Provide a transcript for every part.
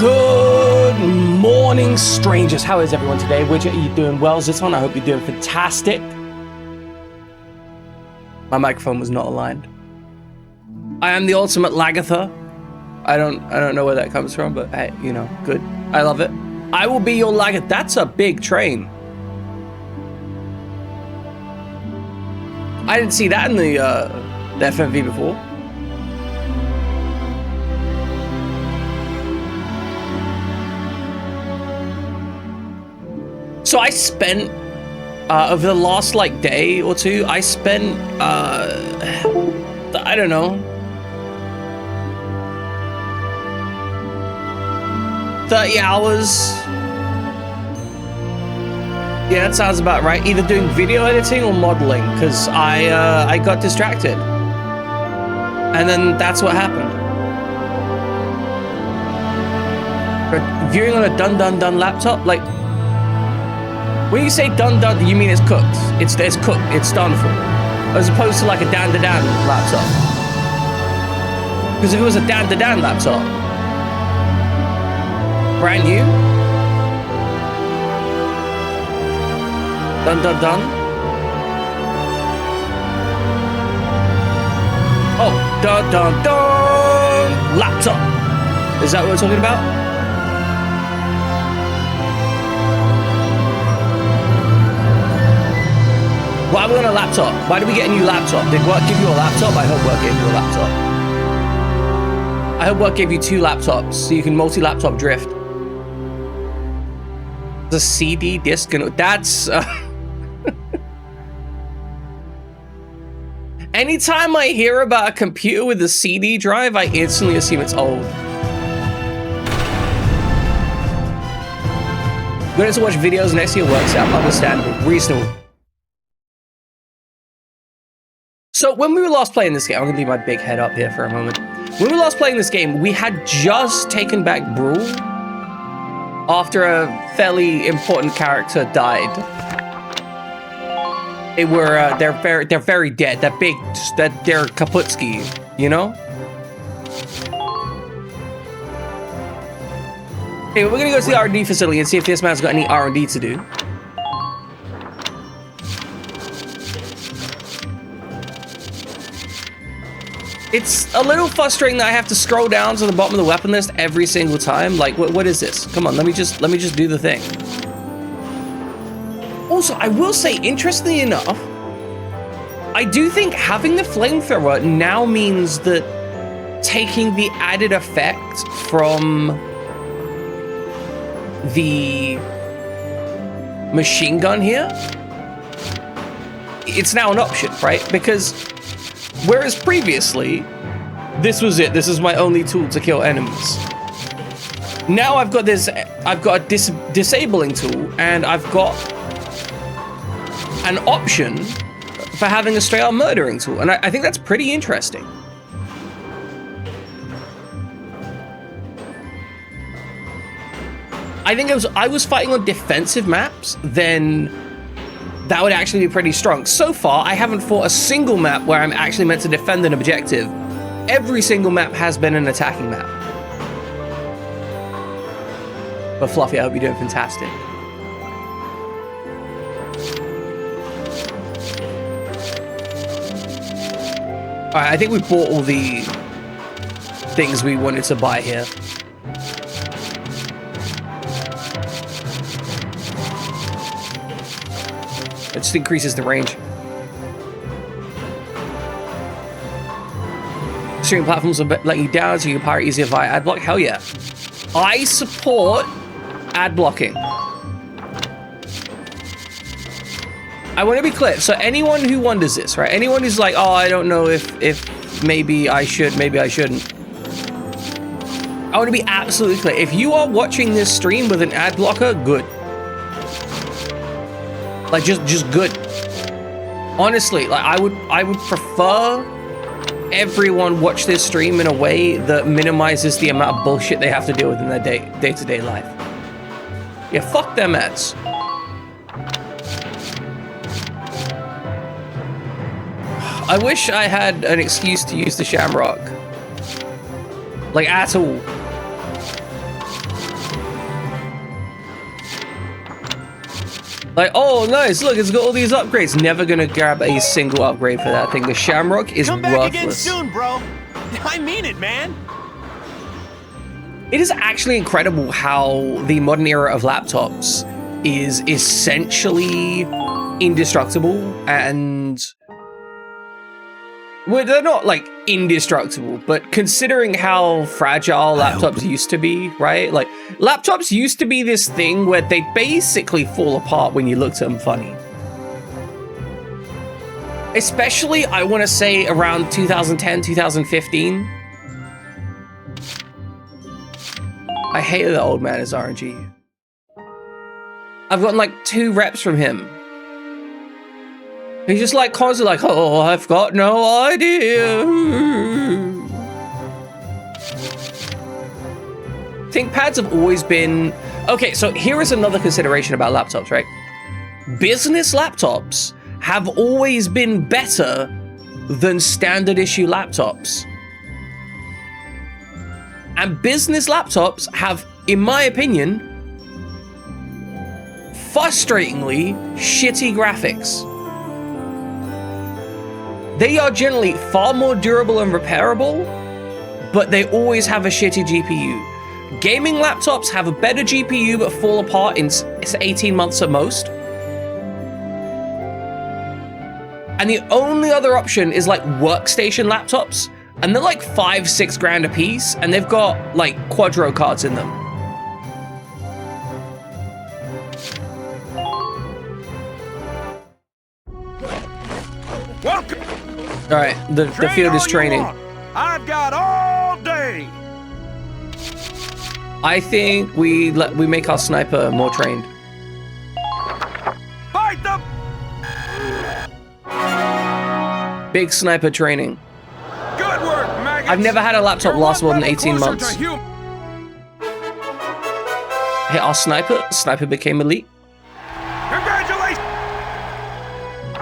Good morning, strangers. How is everyone today? Widget, are you doing well, Ziton? I hope you're doing fantastic. My microphone was not aligned. I am the ultimate Lagatha. I don't know where that comes from, but hey, you know, good. I love it. I will be your Lagatha. That's a big train. I didn't see that in the FMV before. So I spent, over the last like day or two, I spent, I don't know, 30 hours. Yeah, that sounds about right. Either doing video editing or modeling, because I got distracted. And then that's what happened. But viewing on a done laptop, like, when you say done, you mean it's cooked. It's cooked. It's done for. As opposed to like a Dan laptop. Because if it was a Dan laptop, brand new, done. Oh, done. Laptop. Is that what we're talking about? Why are we on a laptop? Why did we get a new laptop? Did work give you a laptop? I hope work gave you a laptop. I hope work gave you 2 laptops so you can multi-laptop drift. The CD disc and that's... Anytime I hear about a computer with a CD drive, I instantly assume it's old. Going to watch videos next to your work setup, understandable, reasonable. So when we were last playing this game, I'm gonna leave my big head up here for a moment. When we were last playing this game, we had just taken back Brule after a fairly important character died. They were they're very dead. They're Kaputski, you know? Hey, we're gonna go to the R&D facility and see if this man's got any R&D to do. It's a little frustrating that I have to scroll down to the bottom of the weapon list every single time. Like, what is this? Come on, let me just do the thing. Also, I will say, interestingly enough, I do think having the flamethrower now means that taking the added effect from the machine gun here, it's now an option, right? Because whereas previously, this was it. This is my only tool to kill enemies. Now I've got a disabling tool, and I've got an option for having a straight up murdering tool. And I think that's pretty interesting. I think I was fighting on defensive maps, then that would actually be pretty strong. So far, I haven't fought a single map where I'm actually meant to defend an objective. Every single map has been an attacking map. But Fluffy, I hope you're doing fantastic. All right, I think we bought all the things we wanted to buy here. It just increases the range. Streaming platforms will let you down so you can pirate easier via ad block. Hell yeah. I support ad blocking. I want to be clear. So anyone who wonders this, right? Anyone who's like, oh, I don't know if maybe I should, maybe I shouldn't. I want to be absolutely clear. If you are watching this stream with an ad blocker, good. Like just good. Honestly, like I would prefer everyone watch this stream in a way that minimizes the amount of bullshit they have to deal with in their day-to-day life. Yeah, fuck them ads. I wish I had an excuse to use the Shamrock. Like, at all. Like, oh, nice, look, it's got all these upgrades. Never gonna grab a single upgrade for that thing. The Shamrock is Come back worthless. again soon, bro. I mean it, man. It is actually incredible how the modern era of laptops is essentially indestructible, and well, they're not like indestructible, but considering how fragile laptops used to be, right? Like laptops used to be this thing where they basically fall apart when you looked at them funny. Especially, I want to say around 2010, 2015. I hate that old man is RNG. I've gotten like 2 reps from him. He's just like constantly like, oh, I've got no idea. ThinkPads have always been... Okay, so here is another consideration about laptops, right? Business laptops have always been better than standard issue laptops. And business laptops have, in my opinion, frustratingly shitty graphics. They are generally far more durable and repairable, but they always have a shitty GPU. Gaming laptops have a better GPU but fall apart in 18 months at most. And the only other option is like workstation laptops, and they're like $5-6 grand a piece, and they've got like Quadro cards in them. Welcome. All right, the field is training. I've got all day. I think we make our sniper more trained. Fight them. Big sniper training. Good work, maggots. I've never had a laptop You're last more one than level 18 closer months. to Hey, our sniper became elite. Congratulations.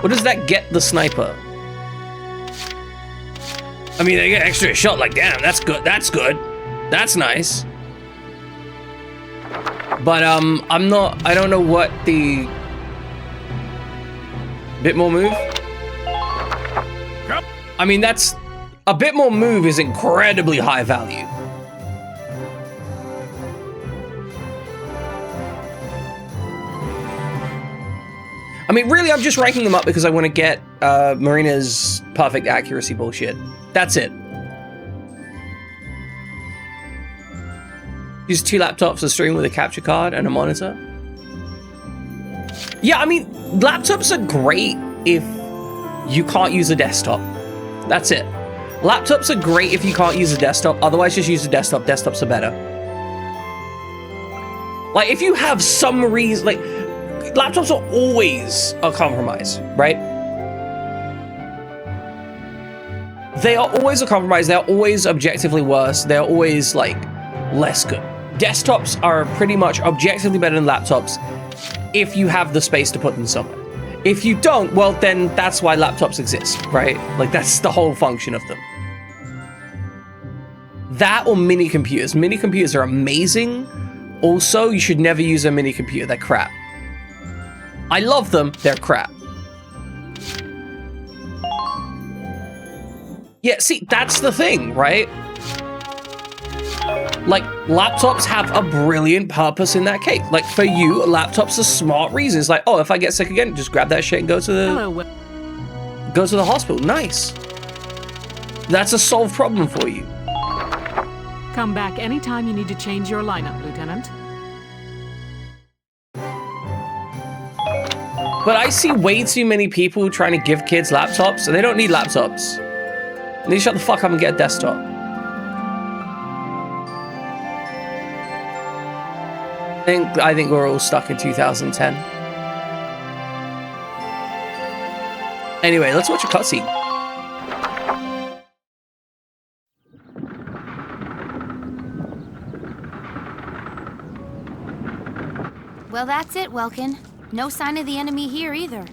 What does that get the sniper? I mean, they get extra shot, like, damn, that's good, that's good. That's nice. But, I don't know what the... Bit more move? Yep. I mean, that's... A bit more move is incredibly high value. I mean, really, I'm just ranking them up because I want to get Marina's perfect accuracy bullshit. That's it. Use 2 laptops to stream with a capture card and a monitor. Yeah, I mean, laptops are great if you can't use a desktop. That's it. Laptops are great if you can't use a desktop. Otherwise, just use a desktop. Desktops are better. Like, if you have some reason, like, laptops are always a compromise, right? They are always a compromise. They are always objectively worse. They are always, like, less good. Desktops are pretty much objectively better than laptops if you have the space to put them somewhere. If you don't, well, then that's why laptops exist, right? Like, that's the whole function of them. That or mini computers. Mini computers are amazing. Also, you should never use a mini computer. They're crap. I love them. They're crap. Yeah, see, that's the thing, right? Like, laptops have a brilliant purpose in that case. Like, for you, laptops are smart reasons. Like, oh, if I get sick again, just grab that shit and go to the hospital. Nice. That's a solved problem for you. Come back anytime you need to change your lineup, Lieutenant. But I see way too many people trying to give kids laptops, and they don't need laptops. They need to shut the fuck up and get a desktop. I think we're all stuck in 2010. Anyway, let's watch a cutscene. Well, that's it, Welkin. No sign of the enemy here either.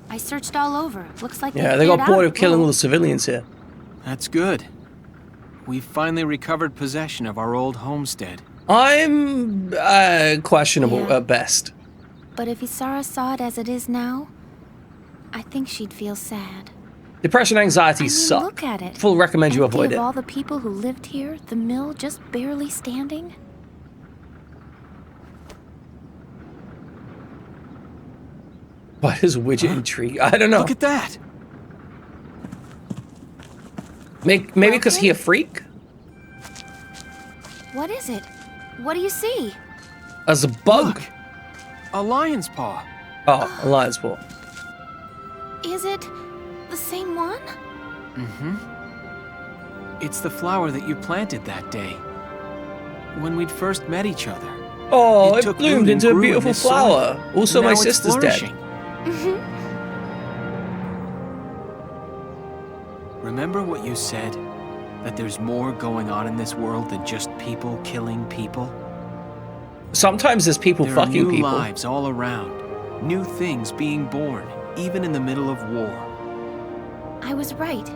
I searched all over. Looks like Yeah, they got bored of killing all the civilians here. That's good. We finally recovered possession of our old homestead. I'm questionable at best. But if Isara saw it as it is now, I think she'd feel sad. Depression, anxiety suck. Look at it. Full recommend you Empty avoid of it. all the people who lived here, the mill just barely standing. Why does Widget intrigue? I don't know. Look at that! Maybe because he a freak? What is it? What do you see? As a bug. Look! A lion's paw. Oh, a lion's paw. Is it the same one? It's the flower that you planted that day. When we'd first met each other. Oh, it took bloomed root and into a grew in beautiful this soil. flower. Also, Now my it's sister's dead. flourishing. Remember what you said? That there's more going on in this world than just people killing people? Sometimes there's people There are fucking new people. lives all around. New things being born, even in the middle of war. I was right.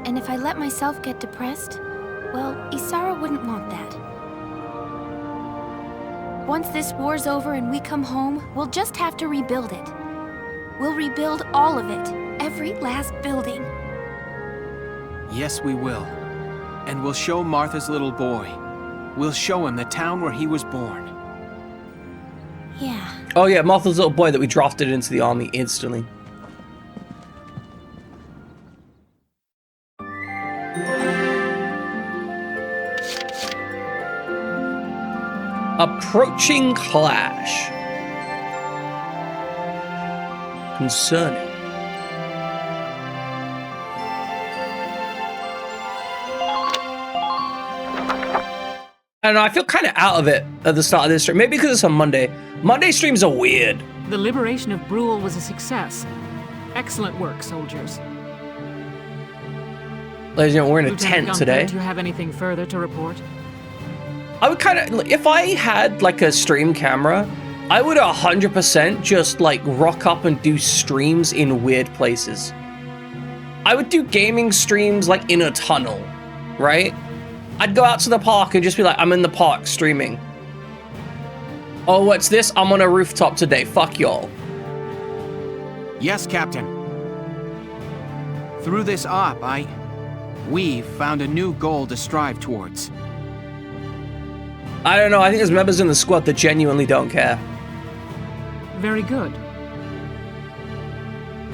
And if I let myself get depressed, well, Isara wouldn't want that. Once this war's over and we come home, we'll just have to rebuild it. We'll rebuild all of it, every last building. Yes, we will. And we'll show Martha's little boy. We'll show him the town where he was born. Yeah. Oh yeah, Martha's little boy that we drafted into the army instantly. Approaching clash. Concerning. I don't know, I feel kind of out of it at the start of this stream. Maybe because it's on Monday. Monday streams are weird. The liberation of Brule was a success. Excellent work, soldiers. Ladies and gentlemen, we're in a Lieutenant tent Gunther, today. do you have anything further to report? I would kind of, if I had like a stream camera, I would 100% just like rock up and do streams in weird places. I would do gaming streams like in a tunnel, right? I'd go out to the park and just be like, I'm in the park streaming. Oh, what's this? I'm on a rooftop today. Fuck y'all. Yes, Captain. Through this op, we've found a new goal to strive towards. I don't know. I think there's members in the squad that genuinely don't care. Very good.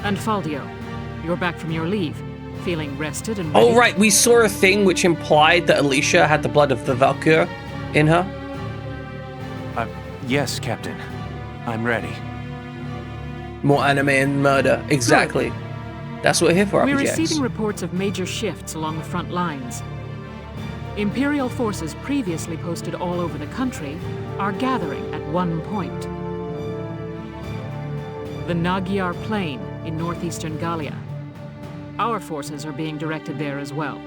And Faldio, you're back from your leave, feeling rested and ready. Oh, right. We saw a thing which implied that Alicia had the blood of the Valkyr in her. Yes, Captain. I'm ready. More anime and murder. Exactly. That's what we're here for, We're RPGX. receiving reports of major shifts along the front lines. Imperial forces previously posted all over the country are gathering at one point. The Nagyar Plain in northeastern Gallia. Our forces are being directed there as well.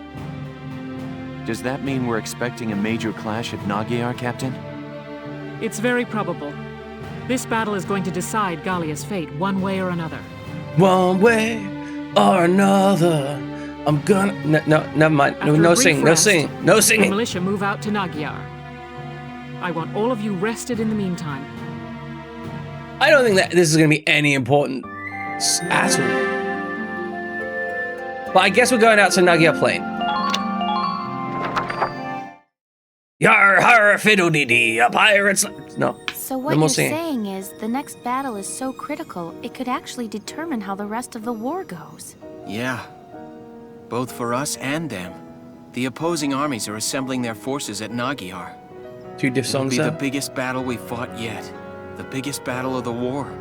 Does that mean we're expecting a major clash at Nagyar, Captain? It's very probable. This battle is going to decide Gallia's fate one way or another. One way or another. I'm gonna. No, never mind. After No a brief singing. No rest, singing. No The singing. militia move out to Nagyar. I want all of you rested in the meantime. I don't think that this is gonna be any important at all. But I guess we're going out to Nagyar Plain. Yar har fiddle dee dee, a pirate's. No. So what No you're more singing. saying is the next battle is so critical, it could actually determine how the rest of the war goes. Yeah. Both for us and them. The opposing armies are assembling their forces at Nagyar. Two diff It'll songs be the there. biggest battle we've fought yet. The biggest battle of the war.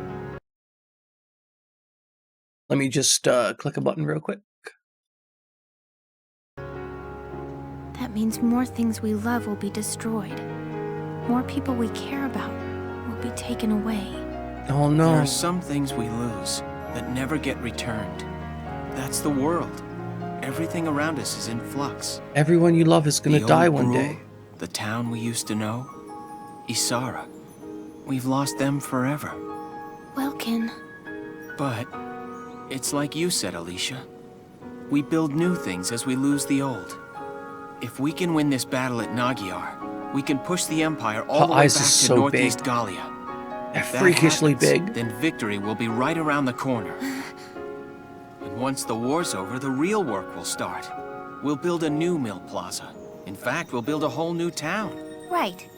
Let me just click a button real quick. That means more things we love will be destroyed. More people we care about will be taken away. Oh There no. are some things we lose that never get returned. That's the world. Everything around us is in flux. Everyone you love is gonna The die old one Brule, day. The town we used to know. Isara. We've lost them forever. Welkin, But it's like you said, Alicia. We build new things as we lose the old. If we can win this battle at Nagyar, we can push the Empire all Her the way eyes back are to so northeast big. Gallia. They're If that freakishly happens, big. then victory will be right around the corner. And once the war's over, the real work will start. We'll build a new mill plaza. In fact, we'll build a whole new town. Right.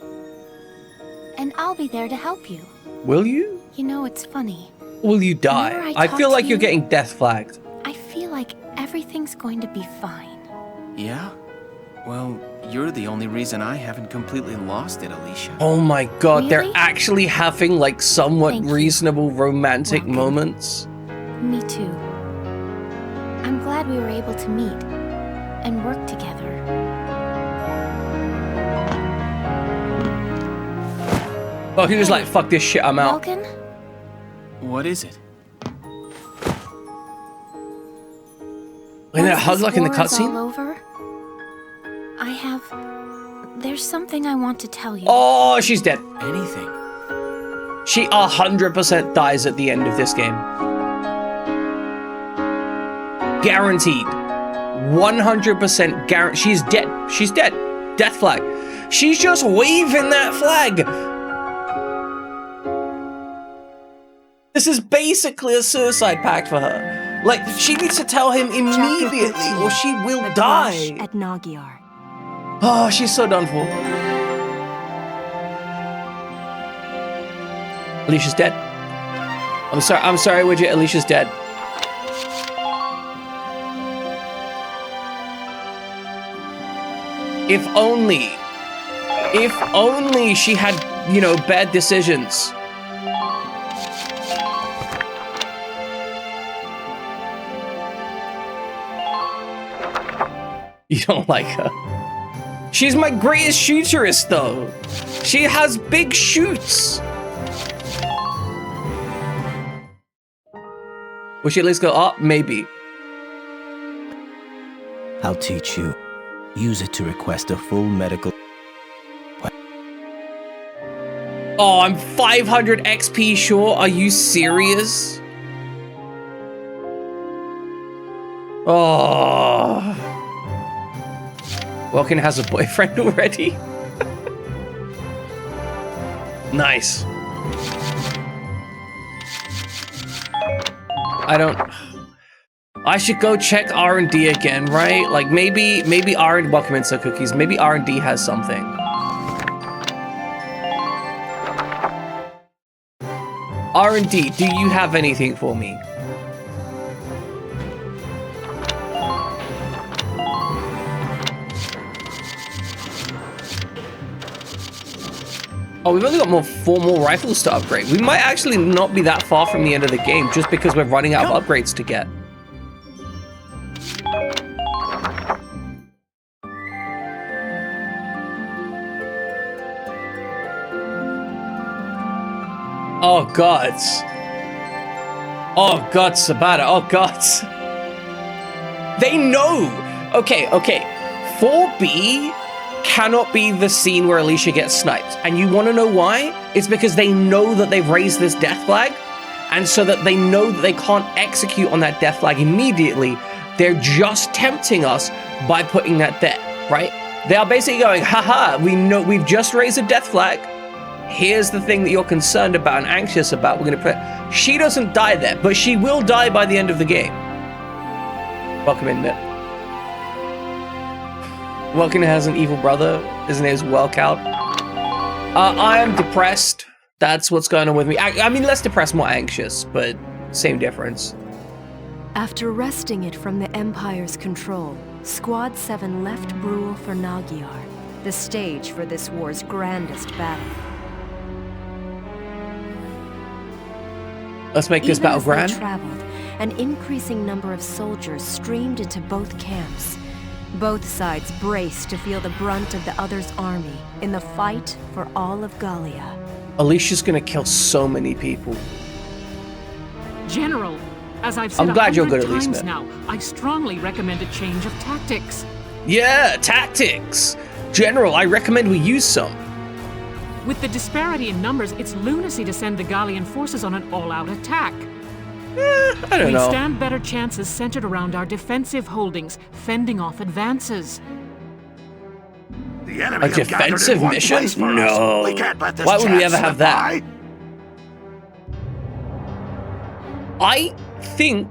And I'll be there to help you. Will you? You know, it's funny. Will you die? Whenever I talk feel to like you're you- getting death flagged. I feel like everything's going to be fine. Yeah? Well, you're the only reason I haven't completely lost it, Alicia. Oh my god, they're Really? actually having like somewhat Thank you. reasonable romantic Welcome. moments. Me too. I'm glad we were able to meet and work together. Oh, he was like, fuck this shit, I'm out. Vulcan? What is it? Isn't that Once hug this like in the war is cutscene? all over, there's something I want to tell you. Oh, she's dead. Anything. She 100% dies at the end of this game. Guaranteed. 100% guaranteed. She's dead. She's dead. Death flag. She's just waving that flag. This is basically a suicide pact for her. Like, she needs to tell him immediately or she will die. At Nagyar. Oh, she's so done for. Alicia's dead. I'm sorry, Widget. Alicia's dead. If only she had, you know, bad decisions. You don't like her. She's my greatest shooterist, though. She has big shoots. Will she at least go up? Maybe. I'll teach you. Use it to request a full medical... Oh, I'm 500 XP short. Are you serious? Oh. Welkin has a boyfriend already. Nice. I should go check R&D again, right? Like maybe R&D, welcome in so cookies. Maybe R&D has something. R&D, do you have anything for me? Oh, we've only got 4 more rifles to upgrade. We might actually not be that far from the end of the game just because we're running out of upgrades to get. Oh, gods. Oh, God, Sabata. Oh, gods. They know. Okay. 4B cannot be the scene where Alicia gets sniped. And you want to know why? It's because they know that they've raised this death flag. And so that they know that they can't execute on that death flag immediately. They're just tempting us by putting that there, right? They are basically going, haha, we know we've just raised a death flag. Here's the thing that you're concerned about and anxious about. We're going to put... She doesn't die there, but she will die by the end of the game. Welcome in, Mitt. Welkin has an evil brother. His name is Welkout. I am depressed. That's what's going on with me. I mean, less depressed, more anxious, but same difference. After wresting it from the Empire's control, Squad 7 left Brule for Nagyar, the stage for this war's grandest battle. Let's make this battle grand. Even as they traveled, an increasing number of soldiers streamed into both camps. Both sides braced to feel the brunt of the other's army in the fight for all of Gallia. Alicia's gonna kill so many people. General, as I've said I'm glad you're good 100 at least, times Matt. now, I strongly recommend a change of tactics. Yeah, tactics. General, I recommend we use some. With the disparity in numbers, it's lunacy to send the Gallian forces on an all-out attack. I don't We'd know. stand better chances centered around our defensive holdings, fending off advances. The enemy A have gathered in defensive one mission? place for us. No. We can't let this Why would we chance ever have slip that? by. I think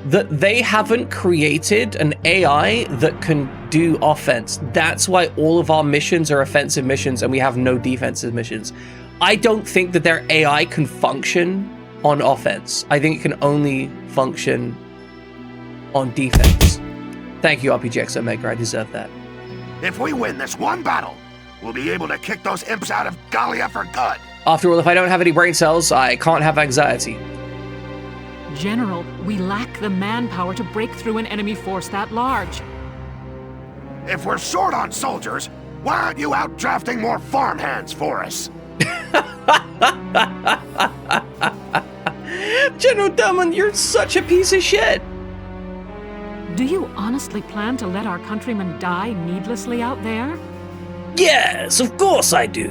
that they haven't created an AI that can do offense. That's why all of our missions are offensive missions and we have no defensive missions. I don't think that their AI can function on offense. I think it can only function on defense. Thank you, RPGX Omega. I deserve that. If we win this one battle, we'll be able to kick those imps out of Gallia for good. After all, if I don't have any brain cells, I can't have anxiety. General, we lack the manpower to break through an enemy force that large. If we're short on soldiers, why aren't you out drafting more farmhands for us? General Delman, you're such a piece of shit. Do you honestly plan to let our countrymen die needlessly out there? Yes, of course I do.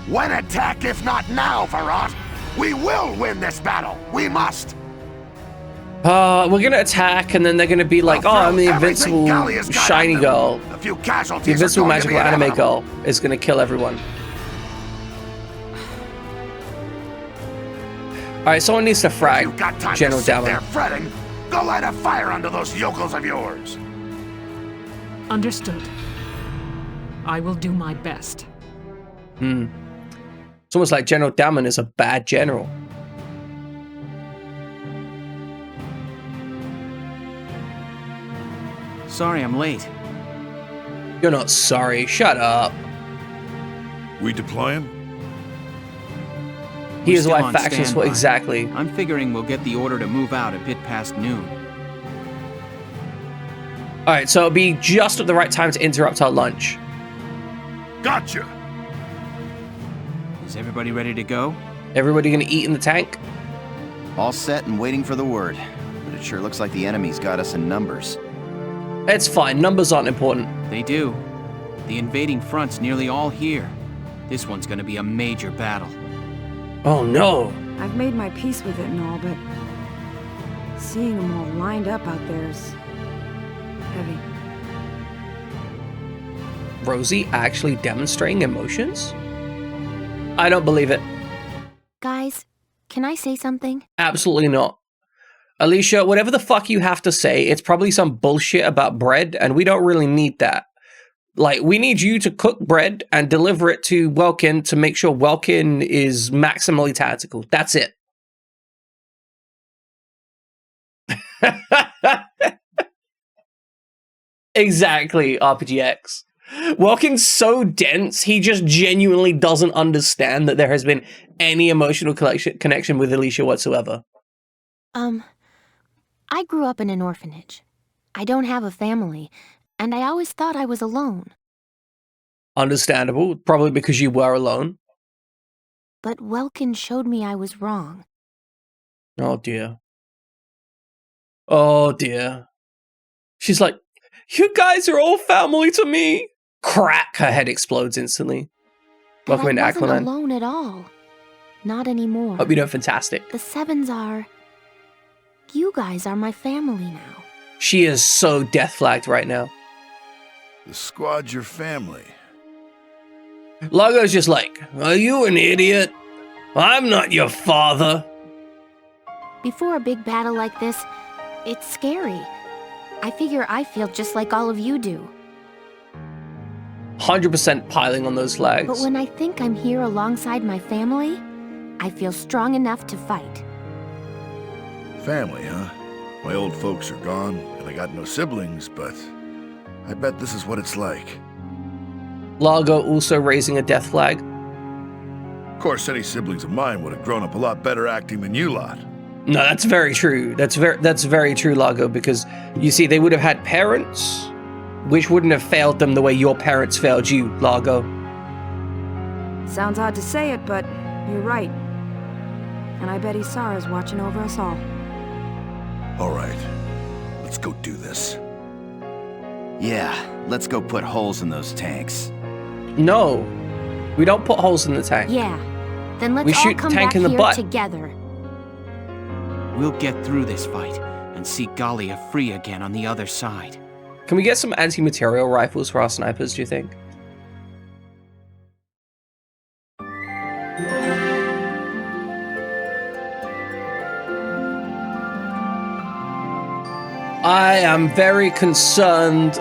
When attack, if not now, Varrot? We will win this battle. We must. We're gonna attack, and then they're gonna be like, "Oh, I'm the invincible shiny girl. A few casualties. The invincible magical anime girl is gonna kill everyone." All right, someone needs to frag You've got time General to sit Delman. there fretting. Go light a fire under those yokels of yours. Understood. I will do my best. It's almost like General Delman is a bad general. Sorry I'm late. You're not sorry. Shut up. We deploying? He is still why on factions standby. will exactly. I'm figuring we'll get the order to move out a bit past noon. All right, so it'll be just at the right time to interrupt our lunch. Gotcha. Is everybody ready to go? Everybody gonna eat in the tank? All set and waiting for the word. But it sure looks like the enemy's got us in numbers. It's fine. Numbers aren't important. They do. The invading front's nearly all here. This one's gonna be a major battle. Oh no. I've made my peace with it and all, but seeing them all lined up out there is heavy. Rosie actually demonstrating emotions? I don't believe it. Guys, can I say something? Absolutely not. Alicia, whatever the fuck you have to say, it's probably some bullshit about bread, and we don't really need that. Like, we need you to cook bread and deliver it to Welkin to make sure Welkin is maximally tactical. That's it. Exactly, RPGX. Welkin's so dense, he just genuinely doesn't understand that there has been any emotional connection with Alicia whatsoever. I grew up in an orphanage. I don't have a family, and I always thought I was alone. Understandable, probably because you were alone. But Welkin showed me I was wrong. Oh dear. Oh dear. She's like, you guys are all family to me. Crack, her head explodes instantly. But Welcome into I wasn't Aquaman. alone at all. Not anymore. Hope you're doing fantastic. The Sevens are... You guys are my family now. She is so death flagged right now. The squad's your family. Largo's just like, are you an idiot? I'm not your father. Before a big battle like this, it's scary. I figure I feel just like all of you do. 100% piling on those flags. But when I think I'm here alongside my family, I feel strong enough to fight. Family, huh? My old folks are gone, and I got no siblings, but I bet this is what it's like. Largo also raising a death flag. Of course, any siblings of mine would have grown up a lot better acting than you lot. No, that's very true. That's very true, Largo, because you see, they would have had parents, which wouldn't have failed them the way your parents failed you, Largo. Sounds odd to say it, but you're right. And I bet Isara's watching over us all. All right, let's go do this. Yeah, let's go put holes in those tanks. No, we don't put holes in the tank. Yeah, then let's We all shoot come tank back in the here butt. together. We'll get through this fight and see Gallia free again on the other side. Can we get some anti-material rifles for our snipers, do you think? I am very concerned.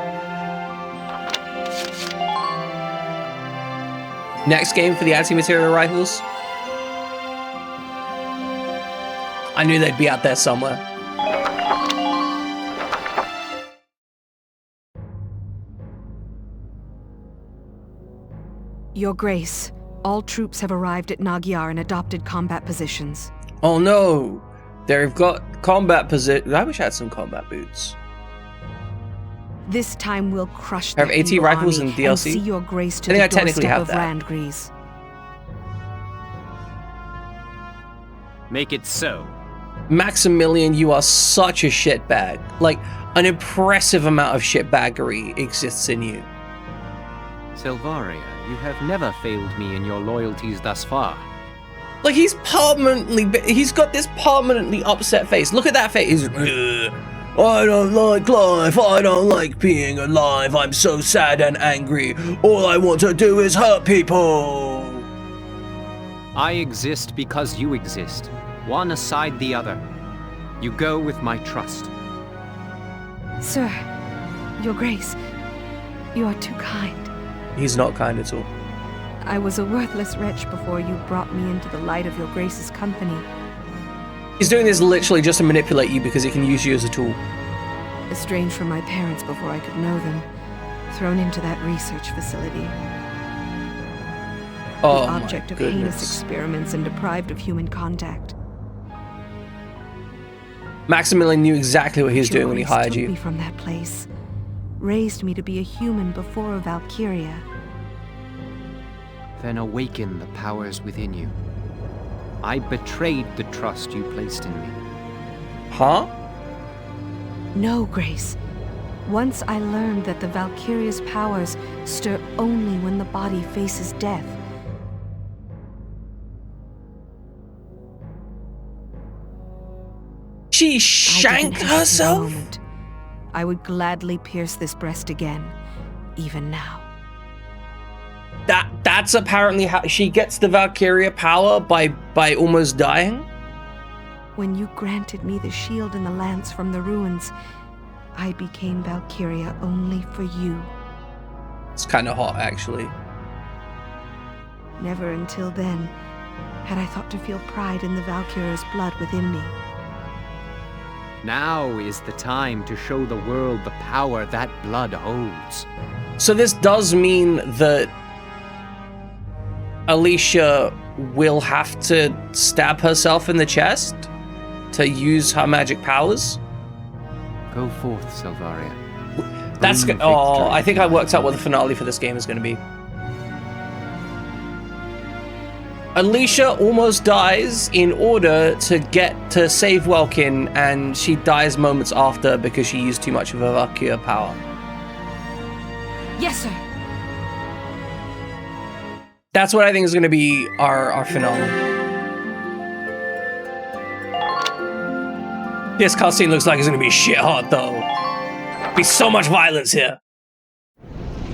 Next game for the anti-material rifles. I knew they'd be out there somewhere. Your Grace, all troops have arrived at Nagyar and adopted combat positions. Oh no, they've got combat position. I wish I had some combat boots. This time we'll crush I have the AT evil rifles army and DLC. And see Your Grace to I think the I technically doorstep have of that. Randgries. Make it so. Maximilian, you are such a shitbag. Like, an impressive amount of shitbaggery exists in you. Selvaria, you have never failed me in your loyalties thus far. Like, he's got this permanently upset face. Look at that face. He's, I don't like life. I don't like being alive. I'm so sad and angry. All I want to do is hurt people. I exist because you exist, one aside the other. You go with my trust. Sir, Your Grace, you are too kind. He's not kind at all. I was a worthless wretch before you brought me into the light of Your Grace's company. He's doing this literally just to manipulate you because he can use you as a tool. Estranged from my parents before I could know them, thrown into that research facility. Oh, the object of heinous experiments and deprived of human contact. Maximilian knew exactly what he was doing when he hired took you. Me from that place, raised me to be a human before a Valkyria. Then awaken the powers within you. I betrayed the trust you placed in me. Huh? No, Grace. Once I learned that the Valkyria's powers stir only when the body faces death. She shanked herself? I would gladly pierce this breast again, even now. That's apparently how she gets the Valkyria power, by almost dying? When you granted me the shield and the lance from the ruins, I became Valkyria only for you. It's kind of hot, actually. Never until then had I thought to feel pride in the Valkyria's blood within me. Now is the time to show the world the power that blood holds. So this does mean that Alicia will have to stab herself in the chest to use her magic powers? Go forth, Selvaria. That's good. Oh, I think I worked out what the finale for this game is going to be. Alicia almost dies in order to get to save Welkin, and she dies moments after because she used too much of her Valkyria power. Yes, sir. That's what I think is going to be our finale. This cutscene looks like it's going to be shit hot, though. Be so much violence here.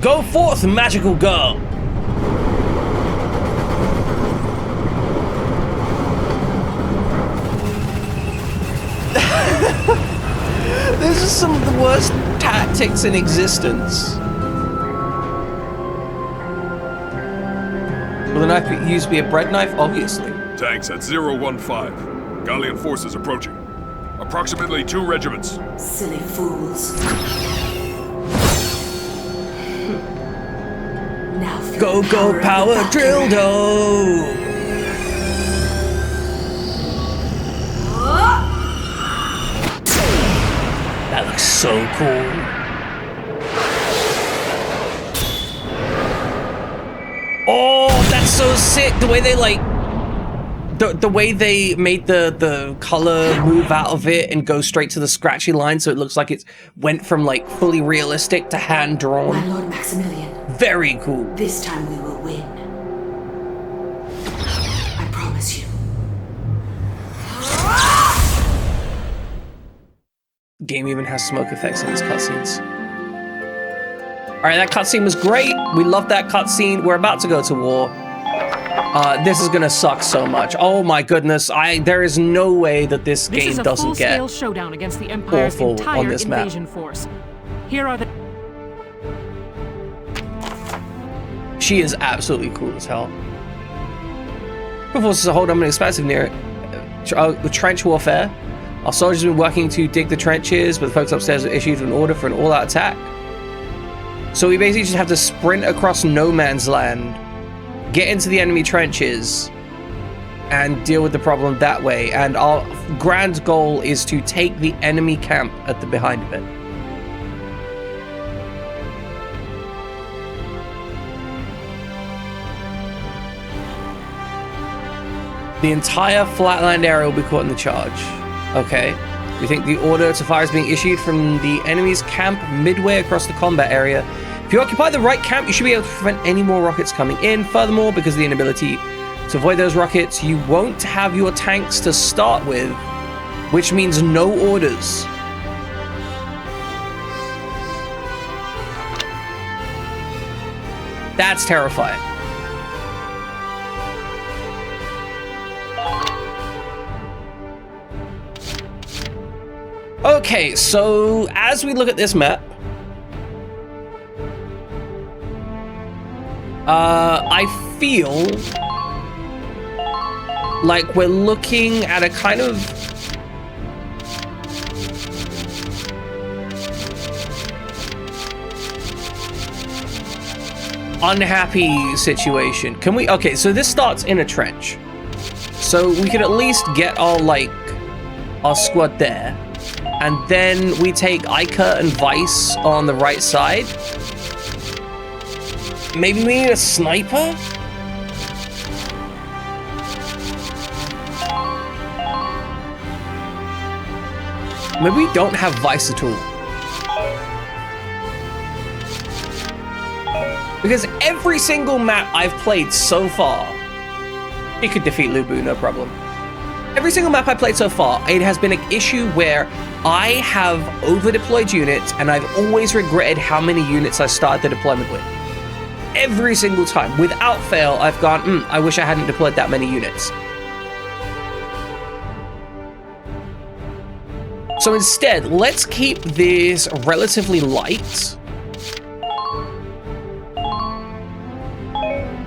Go forth, magical girl. This is some of the worst tactics in existence. Will the knife be used to be a bread knife? Obviously. Tanks at 015. Gallian forces approaching. Approximately 2 regiments. Silly fools. Now go, go, power drill, do! That looks so cool. Oh, that's so sick. The way they the way they made the color move out of it and go straight to the scratchy line, so it looks like it went from like fully realistic to hand drawn. My Lord Maximilian. Very cool. This time we will win. I promise you. Game even has smoke effects in its cutscenes. Alright, that cutscene was great. We love that cutscene. We're about to go to war. This is gonna suck so much. Oh my goodness, there is no way that this game doesn't get full-scale showdown against the Empire's awful entire on this map. invasion force. Here are the... She is absolutely cool as hell. Forces hold on an expansive near trench warfare. Our soldiers have been working to dig the trenches, but the folks upstairs are issued an order for an all-out attack. So we basically just have to sprint across no man's land, get into the enemy trenches, and deal with the problem that way. And our grand goal is to take the enemy camp at the behind of it. The entire flatland area will be caught in the charge. Okay. We think the order to fire is being issued from the enemy's camp midway across the combat area. If you occupy the right camp, you should be able to prevent any more rockets coming in. Furthermore, because of the inability to avoid those rockets, you won't have your tanks to start with, which means no orders. That's terrifying. Okay, so as we look at this map, I feel like we're looking at a kind of unhappy situation. Can we? Okay, so this starts in a trench, so we can at least get our squad there. And then we take Ica and Vice on the right side. Maybe we need a sniper? Maybe we don't have Vice at all. Because every single map I've played so far, it could defeat Lubu, no problem. Every single map I played so far, it has been an issue where I have over-deployed units, and I've always regretted how many units I started the deployment with. Every single time, without fail, I've gone, I wish I hadn't deployed that many units. So instead, let's keep this relatively light.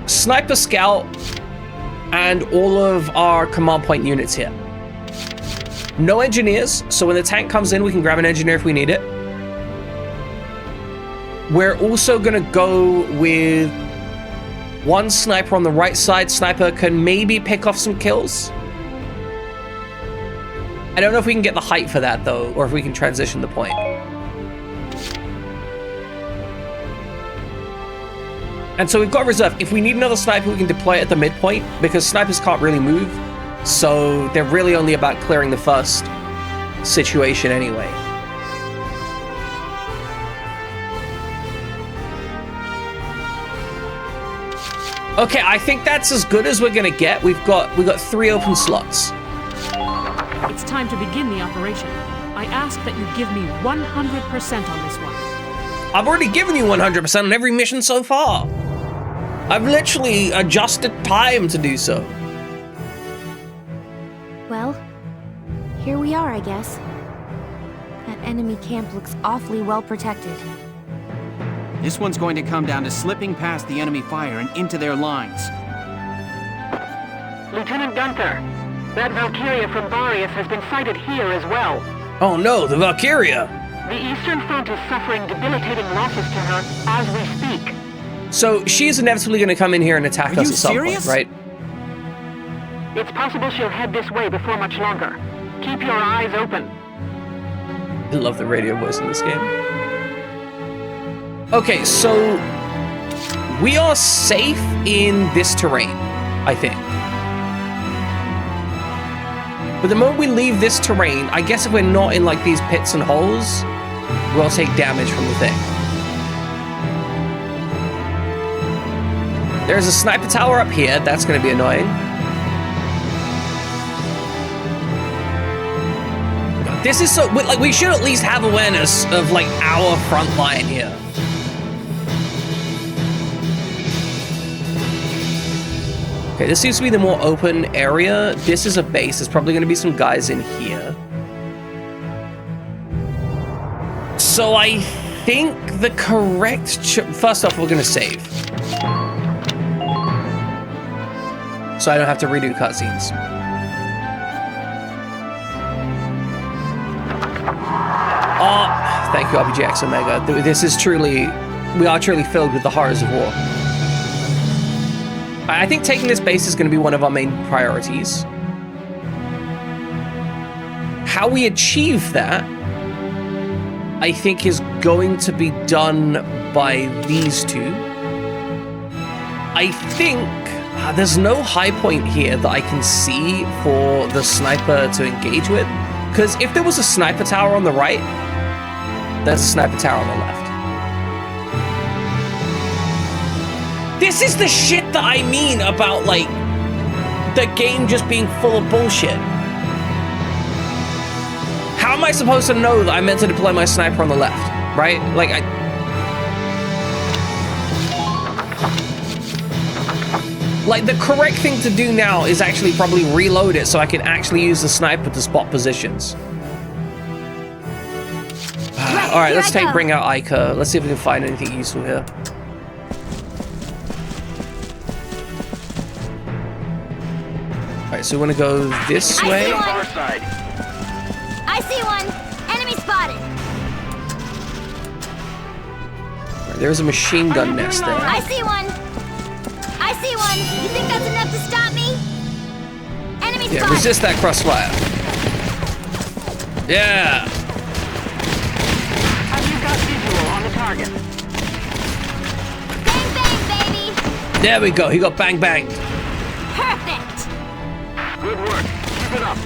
Sniper Scout, and all of our command point units here. No engineers, so when the tank comes in, we can grab an engineer if we need it. We're also gonna go with one sniper on the right side. Sniper can maybe pick off some kills. I don't know if we can get the height for that though, or if we can transition the point. And so we've got reserve. If we need another sniper, we can deploy it at the midpoint, because snipers can't really move. So they're really only about clearing the first situation anyway. Okay, I think that's as good as we're gonna get. We've got 3 open slots. It's time to begin the operation. I ask that you give me 100% on this one. I've already given you 100% on every mission so far. I've literally adjusted time to do so. Well, here we are, I guess. That enemy camp looks awfully well protected. This one's going to come down to slipping past the enemy fire and into their lines. Lieutenant Gunther, that Valkyria from Varius has been sighted here as well. Oh no, the Valkyria! The Eastern Front is suffering debilitating losses to her as we speak. So she's inevitably going to come in here and attack us at some point, right? It's possible she'll head this way before much longer. Keep your eyes open. I love the radio voice in this game. Okay, so we are safe in this terrain, I think. But the moment we leave this terrain, I guess if we're not in like these pits and holes, we'll take damage from the thing. There's a sniper tower up here. That's going to be annoying. This is so... like, we should at least have awareness of, like, our front line here. Okay, this seems to be the more open area. This is a base. There's probably going to be some guys in here. So I think the correct... First off, we're going to save. So I don't have to redo cutscenes. Oh, thank you, RPGX Omega. This is truly... We are truly filled with the horrors of war. I think taking this base is going to be one of our main priorities. How we achieve that, I think, is going to be done by these two. I think there's no high point here that I can see for the sniper to engage with. Because if there was a sniper tower on the right, there's a sniper tower on the left. This is the shit that I mean about, like, the game just being full of bullshit. How am I supposed to know that I meant to deploy my sniper on the left, right? Like, Like, the correct thing to do now is actually probably reload it so I can actually use the sniper to spot positions. Alright, let's bring out Ica. Let's see if we can find anything useful here. Alright, so we want to go this way. I see one. Enemy spotted. Right, there's a machine gun nest there. I see one. I see one. You think that's enough to stop me? Enemy spotted. Yeah, resist that crossfire. Yeah. Have you got visual on the target? Bang bang, baby. There we go. He got bang banged. Perfect. Good work. Keep it up.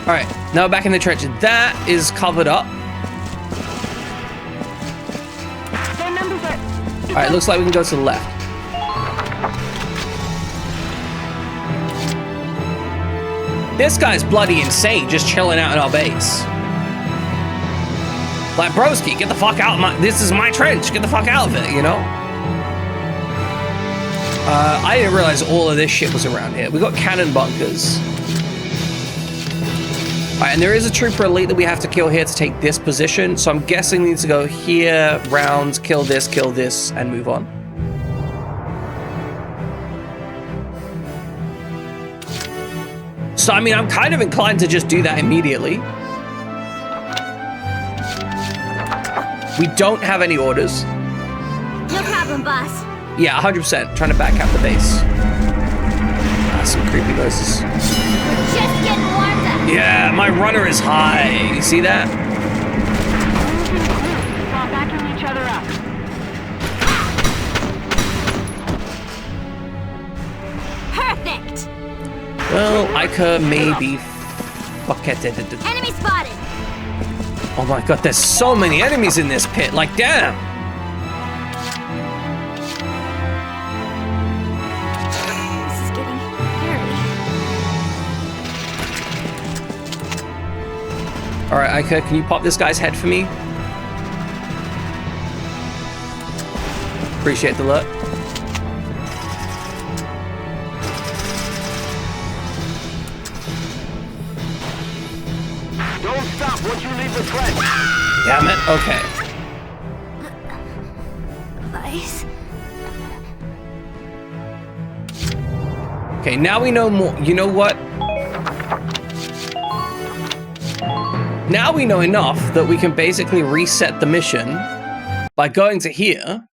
All right, now we're back in the trenches. That is covered up. All right, looks like we can go to the left. This guy's bloody insane, just chilling out in our base. Like, broski, get the fuck out of my... This is my trench. Get the fuck out of it, you know? I didn't realize all of this shit was around here. We got cannon bunkers. Alright, and there is a trooper elite that we have to kill here to take this position, so I'm guessing we need to go here, round, kill this, and move on. So, I mean, I'm kind of inclined to just do that immediately. We don't have any orders. No problem, boss. Yeah, 100%. Trying to back out the base. Some creepy noises. Just getting warmed up. Yeah, my runner is high. You see that? Stop backing each other up. Perfect. Well, Ica may be bucketed. Enemy spotted. Oh my god, there's so many enemies in this pit. Like, damn. This is getting hairy. All right, Ica, can you pop this guy's head for me? Appreciate the look. Don't stop once you leave the trench. Damn it. Okay. Vice. Okay, now we know more. You know what? Now we know enough that we can basically reset the mission by going to here.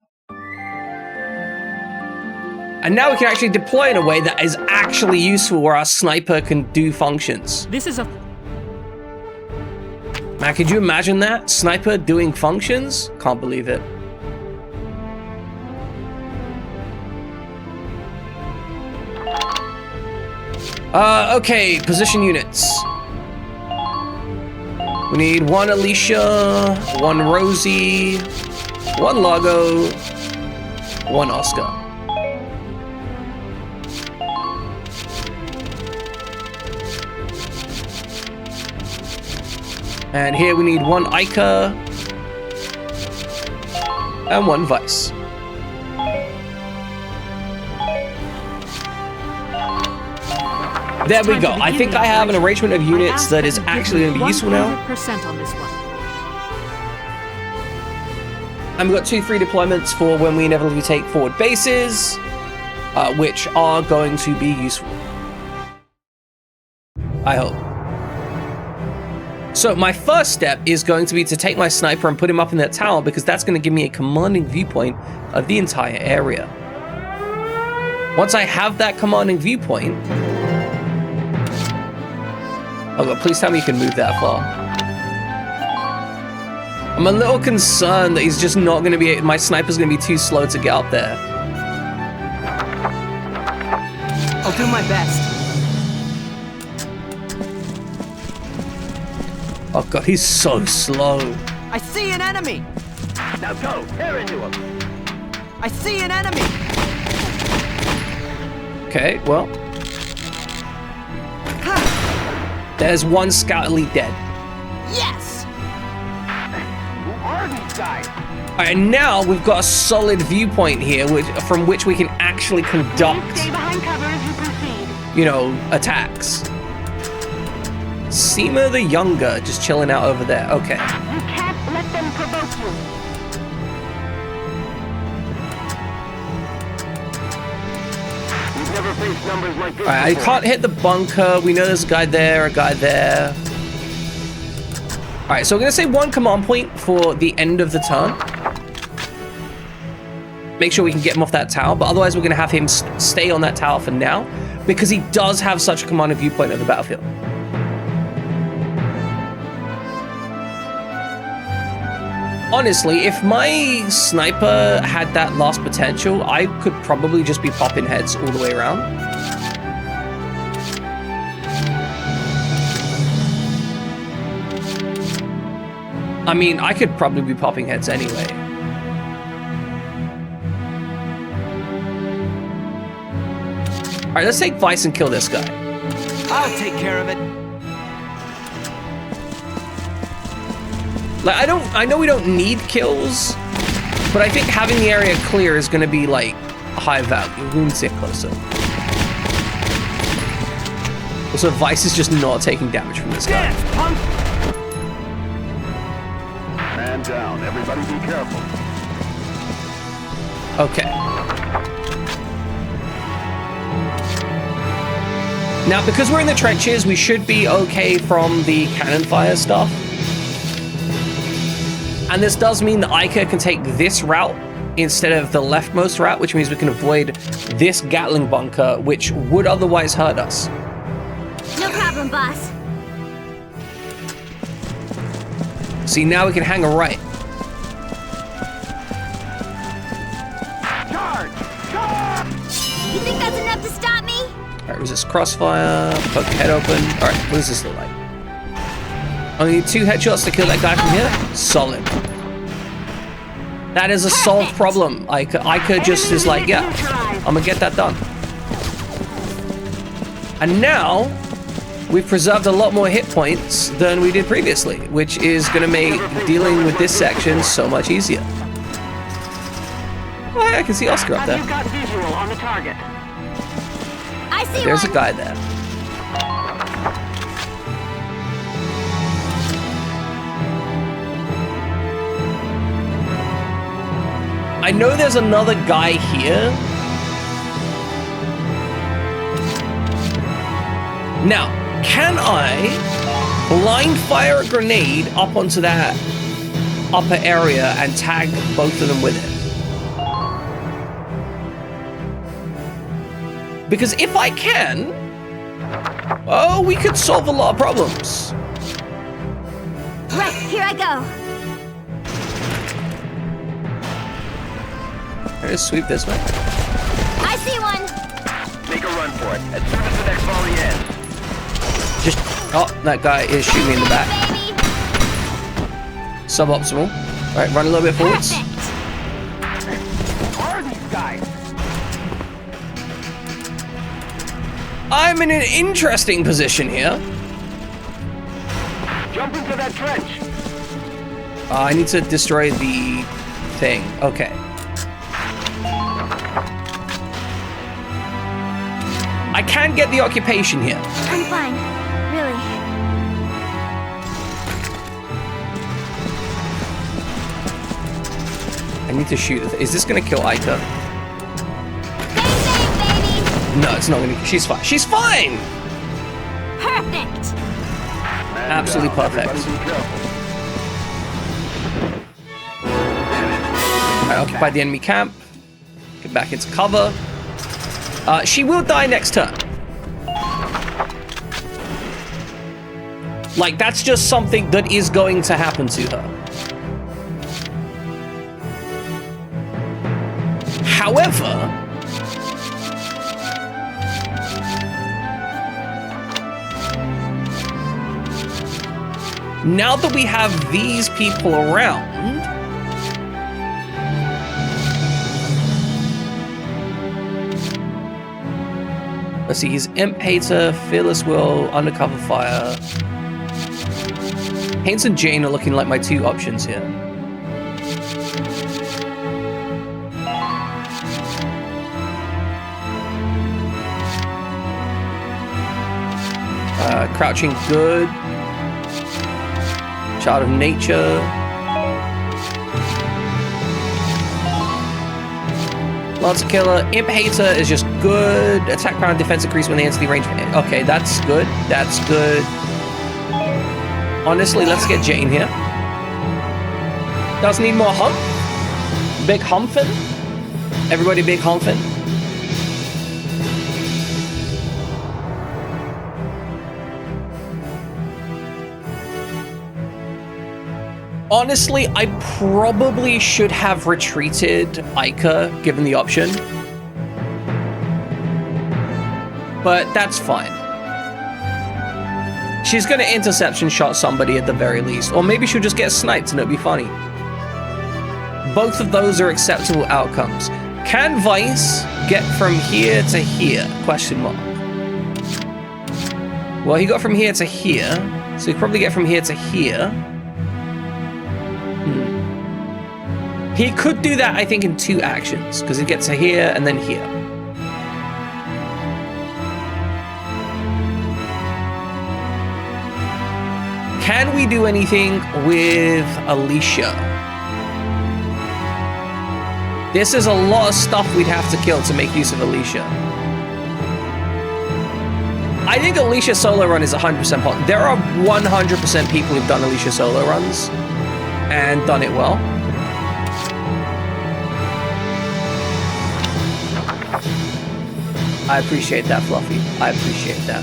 And now we can actually deploy in a way that is actually useful where our sniper can do functions. This is a... Man, could you imagine that? Sniper doing functions? Can't believe it. Okay, position units. We need one Alicia, one Rosie, one Largo, one Oscar. And here we need one Ica and one Vice. There we Time go. to I begin think the I have an operation. arrangement of I units ask that is you to give actually me going to be useful now. 100% on this one. And we've got 2 free deployments for when we inevitably take forward bases, which are going to be useful. I hope. So my first step is going to be to take my sniper and put him up in that tower, because that's going to give me a commanding viewpoint of the entire area. Once I have that commanding viewpoint... Oh god, please tell me you can move that far. I'm a little concerned that he's just not going to be... My sniper's going to be too slow to get up there. I'll do my best. Oh god, he's so slow. I see an enemy! Now go, tear into him. I see an enemy! Okay, well. There's one scout elite dead. Yes! Who are these guys? Alright, and now we've got a solid viewpoint here from which we can actually conduct, Stay behind cover as you proceed. you know, attacks. Seema the Younger just chilling out over there. Okay. You can't let them provoke you. We've never faced numbers like this Alright, I before. can't hit the bunker. We know there's a guy there, a guy there. Alright, so we're going to say 1 command point for the end of the turn. Make sure we can get him off that tower, but otherwise we're going to have him stay on that tower for now, because he does have such a commanding viewpoint of the battlefield. Honestly, if my sniper had that last potential, I could probably just be popping heads all the way around. I mean, I could probably be popping heads anyway. Alright, let's take Vice and kill this guy. I'll take care of it. Like, I know we don't need kills, but I think having the area clear is gonna be like high value. We need to get closer. Also, Vice is just not taking damage from this guy. Man down, everybody be careful. Okay. Now, because we're in the trenches, we should be okay from the cannon fire stuff. And this does mean that Ica can take this route instead of the leftmost route, which means we can avoid this Gatling bunker, which would otherwise hurt us. No problem, boss. See, now we can hang a right. You think that's enough to stop me? Alright, resist crossfire, poke head open. Alright, what does this look like? Only need 2 headshots to kill that guy from here? Solid. That is a solved problem. Ica just is like, yeah, I'm gonna get that done. And now, we've preserved a lot more hit points than we did previously, which is gonna make dealing with this section so much easier. Oh, hey, I can see Oscar up there. You've got visual on the target. I see There's one. a guy there. I know there's another guy here. Now, can I blind fire a grenade up onto that upper area and tag both of them with it? Because if I can, oh, we could solve a lot of problems. Right, here I go. Can I just sweep this way? I see one. Make a run for it, as soon as the next volley ends. Just, oh, that guy is shooting me in the back. Suboptimal. All right, run a little bit forwards. Who are these guys? I'm in an interesting position here. Jump into that trench. I need to destroy the thing. Okay. I can get the occupation here. I'm fine. Really. I need to shoot. Is this gonna kill Aika? No, it's not gonna. She's fine. She's fine! Perfect! Absolutely perfect. I occupy the enemy camp. Get back into cover. She will die next turn. Like, that's just something that is going to happen to her. However, now that we have these people around, let's see, he's Imp Hater, Fearless Will, Undercover Fire. Haynes and Jane are looking like my two options here. Crouching Good. Child of Nature. Lancer Killer. Imp Hater is just good. Attack power and defense increase when they enter the range. Okay, that's good. That's good. Honestly, let's get Jane here. Does need more hump. Big humphin'. Everybody big humphin'. Honestly, I probably should have retreated Aika, given the option. But that's fine. She's gonna interception shot somebody at the very least. Or maybe she'll just get sniped and it'll be funny. Both of those are acceptable outcomes. Can Vice get from here to here? Question mark. Well, he got from here to here. So he'll probably get from here to here. He could do that, I think, in 2 actions, because he gets to here and then here. Can we do anything with Alicia? This is a lot of stuff we'd have to kill to make use of Alicia. I think Alicia solo run is 100% possible. There are 100% people who've done Alicia solo runs and done it well. I appreciate that, Fluffy. I appreciate that.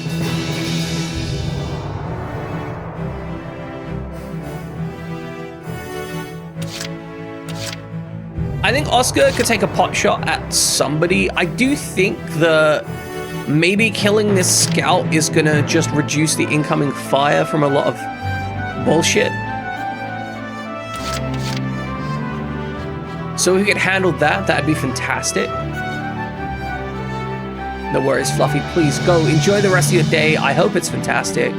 I think Oscar could take a pot shot at somebody. I do think that maybe killing this scout is gonna just reduce the incoming fire from a lot of bullshit. So if we could handle that, that'd be fantastic. No worries, Fluffy. Please go enjoy the rest of your day. I hope it's fantastic.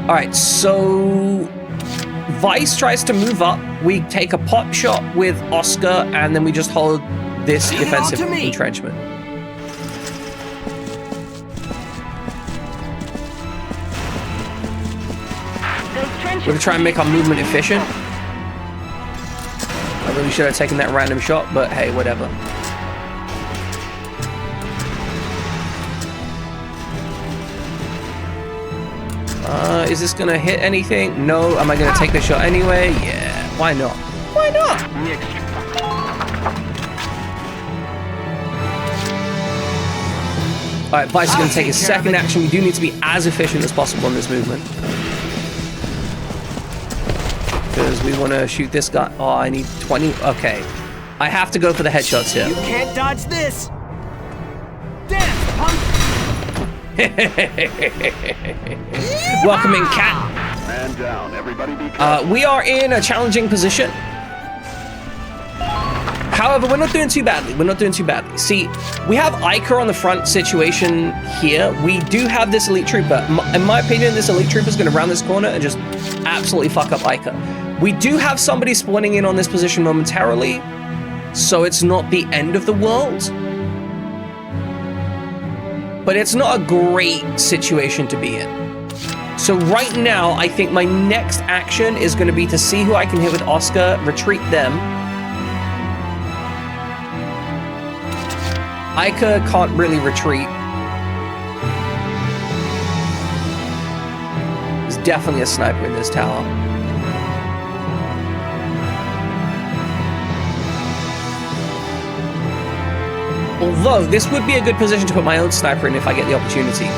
All right, so Vice tries to move up. We take a pot shot with Oscar, and then we just hold this defensive entrenchment. We're gonna try and make our movement efficient. I really should have taken that random shot, but hey, whatever. Is this gonna hit anything? No. Am I gonna take the shot anyway? Yeah. Why not? Why not? Alright, Vice is gonna take his second action. We do need to be as efficient as possible in this movement. Because we want to shoot this guy. Oh, I need 20. Okay. I have to go for the headshots here. You can't dodge this! Dance, punk! Welcoming Cat. Man down, everybody be we are in a challenging position. However, we're not doing too badly. We're not doing too badly. See, we have Iker on the front situation here. We do have this elite trooper. In my opinion, this elite trooper is going to round this corner and just absolutely fuck up Iker. We do have somebody spawning in on this position momentarily, so it's not the end of the world. but it's not a great situation to be in. So right now, I think my next action is going to be to see who I can hit with Oscar, retreat them. Ica can't really retreat. There's definitely a sniper in this tower. Although, this would be a good position to put my own sniper in if I get the opportunity.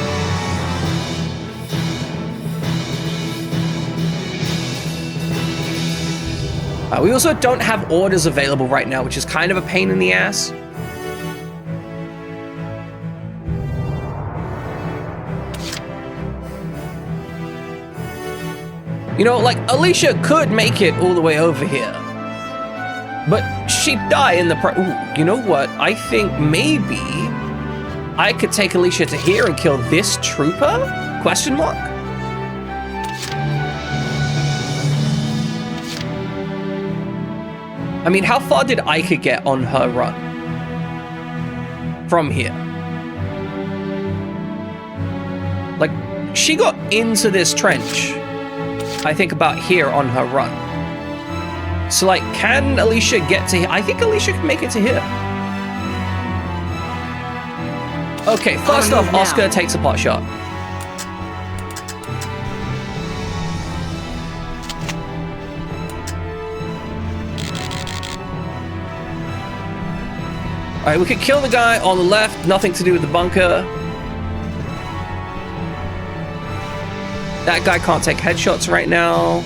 We also don't have orders available right now, which is kind of a pain in the ass. You know, like, Alicia could make it all the way over here. But she'd die in the Ooh, you know what? I think maybe I could take Alicia to here and kill this trooper? Question mark? I mean, how far did Ica get on her run? From here. Like, she got into this trench, I think about here on her run. So, like, can Alicia get to here? I think Alicia can make it to here. Okay, first off, Oscar takes a pot shot. All right, we could kill the guy on the left, nothing to do with the bunker. That guy can't take headshots right now.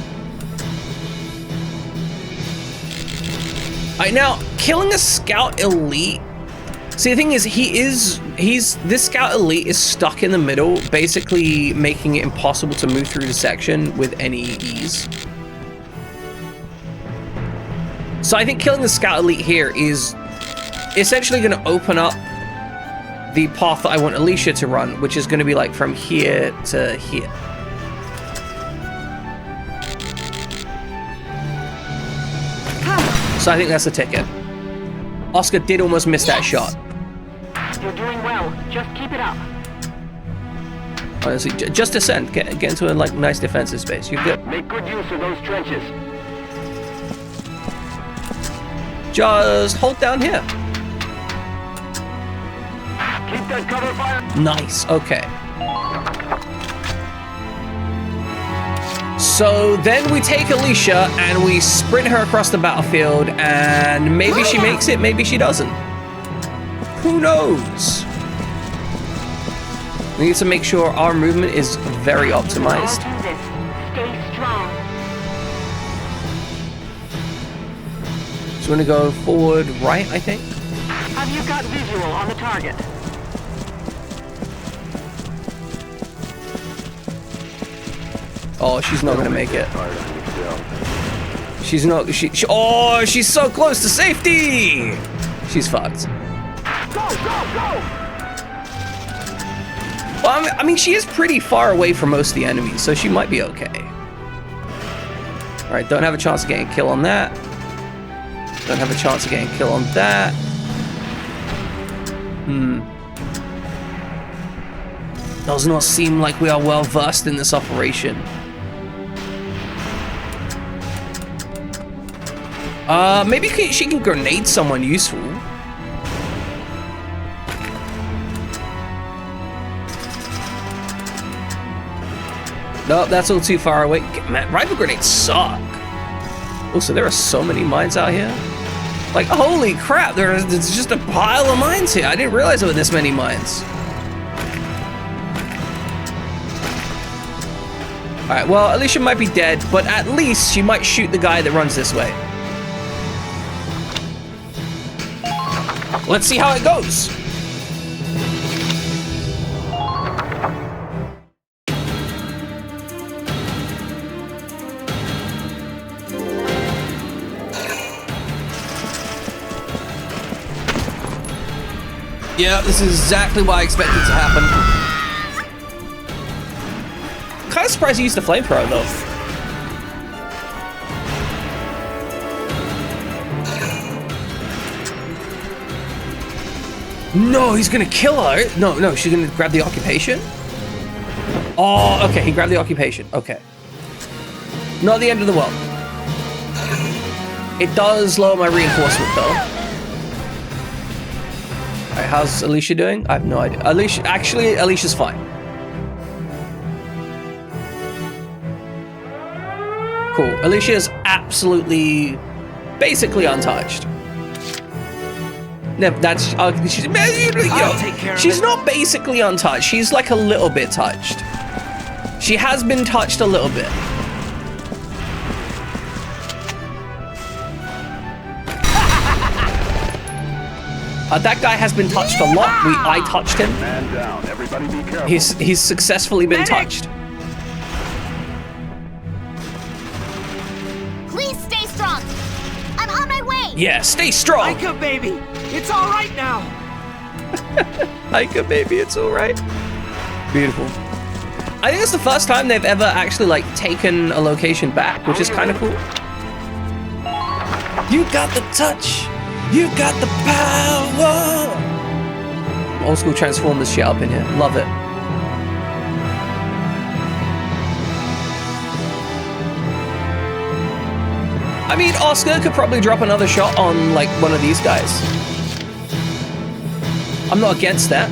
All right, now, killing a scout elite. See, the thing is, this scout elite is stuck in the middle, basically making it impossible to move through the section with any ease. So I think killing the scout elite here is essentially going to open up the path that I want Alicia to run, which is going to be like from here to here. So I think that's the ticket. Oscar did almost miss that shot. You're doing well. Just keep it up. Honestly, just descend. Get into a like nice defensive space. You're good. Make good use of those trenches. Just hold down here. Keep that cover fire. Nice. Okay. So then we take Alicia and we sprint her across the battlefield, and maybe she makes it, maybe she doesn't. Who knows? We need to make sure our movement is very optimized. Stay strong. So we're gonna go forward right, I think. Have you got visual on the target? Oh, she's not gonna make it. She's not. Oh, she's so close to safety. She's fucked. Go, go, go! Well, I mean, she is pretty far away from most of the enemies, so she might be okay. All right, don't have a chance of getting a kill on that. Don't have a chance of getting a kill on that. Does not seem like we are well versed in this operation. Maybe she can grenade someone useful. No, that's a little too far away. Man, rifle grenades suck. Also, there are so many mines out here. Like, holy crap, there's just a pile of mines here. I didn't realize there were this many mines. All right, well, Alicia might be dead, but at least she might shoot the guy that runs this way. Let's see how it goes. Yeah, this is exactly what I expected to happen. Kind of surprised he used the flamethrower though. No, he's gonna kill her. No, she's gonna grab the occupation. Oh, okay, he grabbed the occupation. Okay. Not the end of the world. It does lower my reinforcement though. Alright, how's Alicia doing? I have no idea. Alicia's fine. Cool. Alicia is absolutely, basically untouched. No, that's she's not basically untouched. She's like a little bit touched. She has been touched a little bit. That guy has been touched a lot. I touched him. Man down. Everybody be careful. He's successfully been touched. Please stay strong. I'm on my way. Yeah, stay strong. Aika, baby. It's all right now. Aika, baby, it's all right. Beautiful. I think it's the first time they've ever actually like taken a location back, which is kind of cool. You got the touch. You got the power. Old school Transformers shit up in here. Love it. I mean, Oscar could probably drop another shot on like one of these guys. I'm not against that.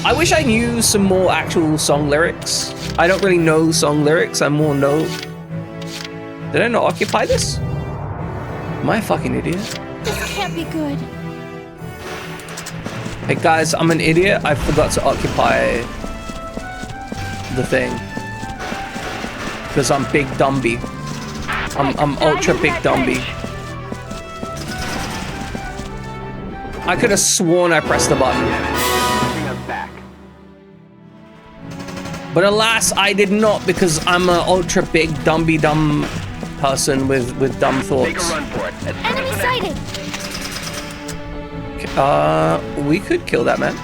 I wish I knew some more actual song lyrics. I don't really know song lyrics. I more know. Did I not occupy this? Am I a fucking idiot? This can't be good. Hey guys, I'm an idiot. I forgot to occupy the thing. Because I'm big Dumby. I'm ultra big Dumby. I could have sworn I pressed the button. But alas, I did not because I'm an ultra big Dumby dumb person with dumb thoughts. Enemy sighted. We could kill that man.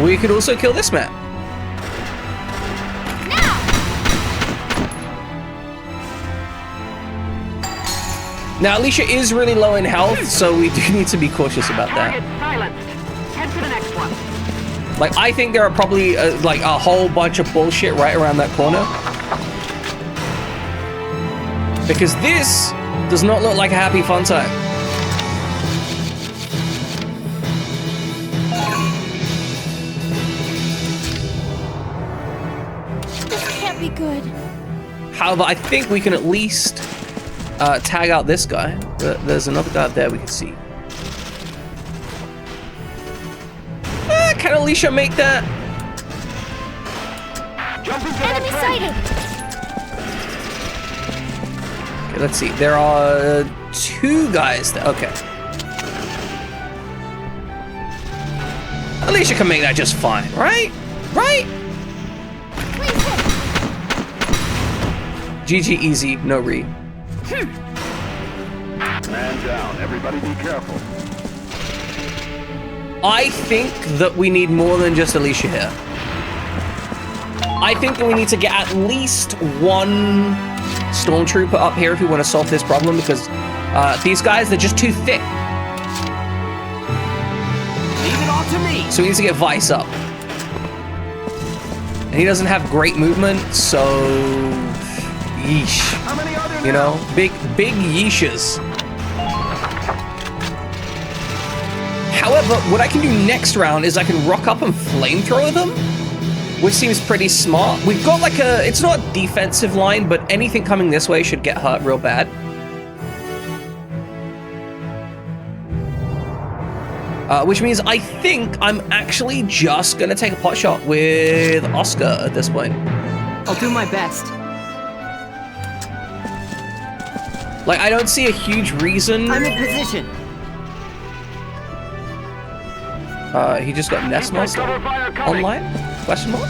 We could also kill this man. Now, Alicia is really low in health, so we do need to be cautious about that. Head for the next one. Like, I think there are probably like a whole bunch of bullshit right around that corner. Because this does not look like a happy fun time. This can't be good. However, I think we can at least tag out this guy. There's another guy up there we can see. Can Alicia make that? Enemy sighted. Okay, let's see. There are two guys there. Okay. Alicia can make that just fine, right? Right? GG easy, no re. Man down. Everybody be careful. I think that we need more than just Alicia here. I think that we need to get at least one stormtrooper up here if we want to solve this problem, because these guys, they're just too thick. Leave it all to me. So we need to get Vice up. And he doesn't have great movement, so yeesh. You know, big yeeshes. However, what I can do next round is I can rock up and flamethrower them, which seems pretty smart. We've got like it's not a defensive line, but anything coming this way should get hurt real bad. Which means I think I'm actually just gonna take a pot shot with Oscar at this point. I'll do my best. Like, I don't see a huge reason. I'm in position. He just got Nesmos online? Question mark?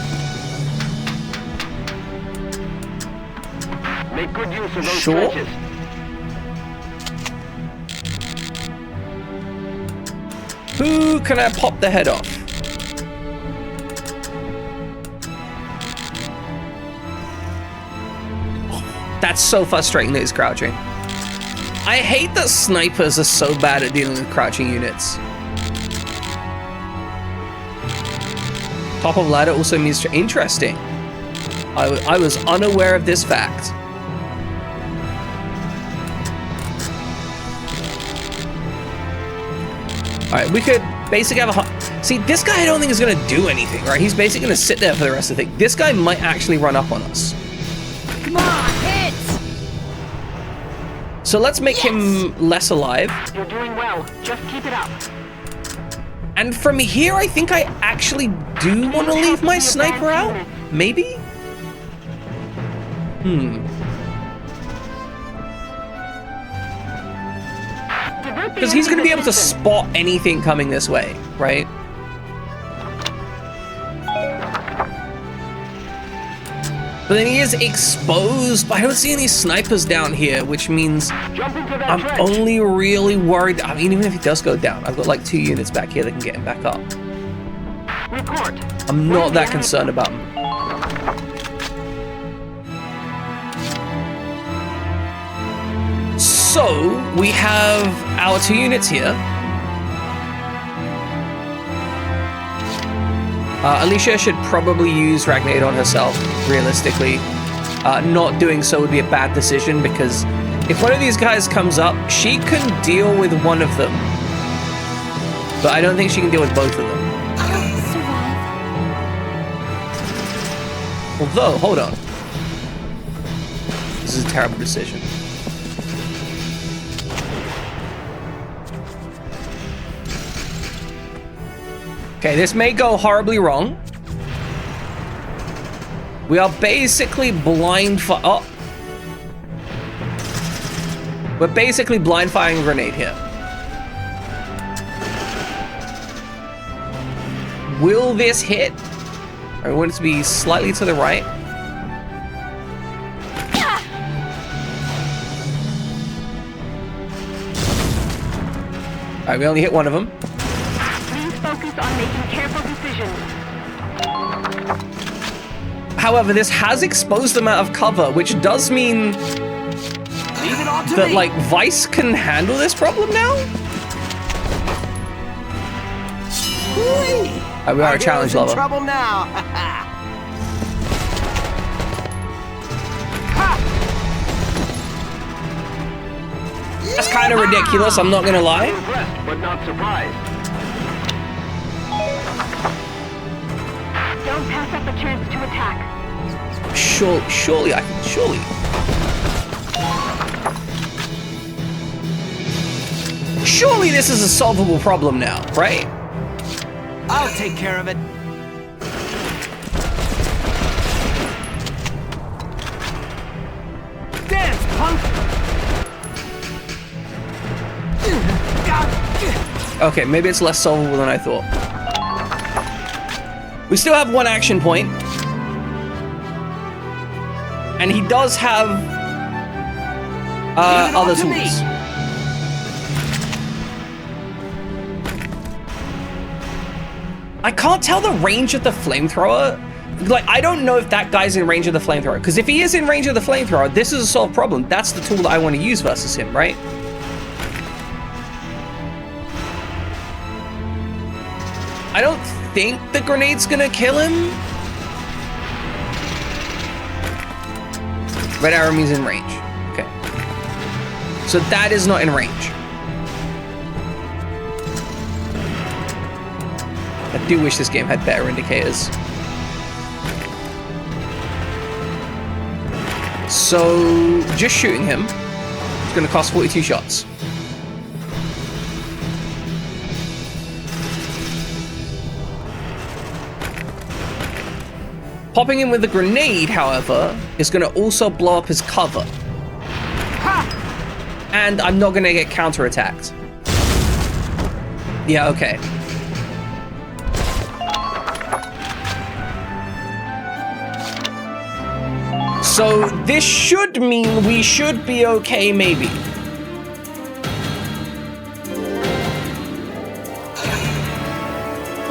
Make good use of those Sure. trenches. Who can I pop the head off? That's so frustrating that he's crouching. I hate that snipers are so bad at dealing with crouching units. Top of ladder also means interesting. I was unaware of this fact. Alright, we could basically have a... See, this guy I don't think is going to do anything, right? He's basically going to sit there for the rest of the thing. This guy might actually run up on us. Come on, hit! So let's make him less alive. You're doing well. Just keep it up. And from here, I think I actually do want to leave my sniper out. Maybe? Because he's going to be able to spot anything coming this way, right? But then he is exposed, but I don't see any snipers down here, which means I'm only really worried. I mean, even if he does go down, I've got like 2 units back here that can get him back up. I'm not that concerned about him. So we have our 2 units here. Alicia should probably use Ragnade on herself, realistically. Not doing so would be a bad decision, because if one of these guys comes up, she can deal with one of them. But I don't think she can deal with both of them. I'll survive. Although, hold on. This is a terrible decision. Okay, this may go horribly wrong. We are basically blind for... Oh. We're basically blind firing a grenade here. Will this hit? I want it to be slightly to the right. Alright, we only hit one of them. Focus on making careful decisions. However, this has exposed them out of cover, which does mean that, like, Vice can handle this problem now? We are a challenge level. Trouble now. That's kind of ridiculous, I'm not gonna lie. Impressed, but not surprised. Don't pass up a chance to attack. Surely I can, surely. Surely this is a solvable problem now, right? I'll take care of it. Dance, punk! Okay, maybe it's less solvable than I thought. We still have 1 action point. And he does have other tools. I can't tell the range of the flamethrower. Like, I don't know if that guy's in range of the flamethrower. Because if he is in range of the flamethrower, this is a solved problem. That's the tool that I want to use versus him, right? I don't think the grenade's gonna kill him. Red arrow means in range. Okay. So that is not in range. I do wish this game had better indicators. So just shooting him is gonna cost 42 shots. Popping in with the grenade, however, is going to also blow up his cover. And I'm not going to get counterattacked. Yeah, okay. So this should mean we should be okay, maybe.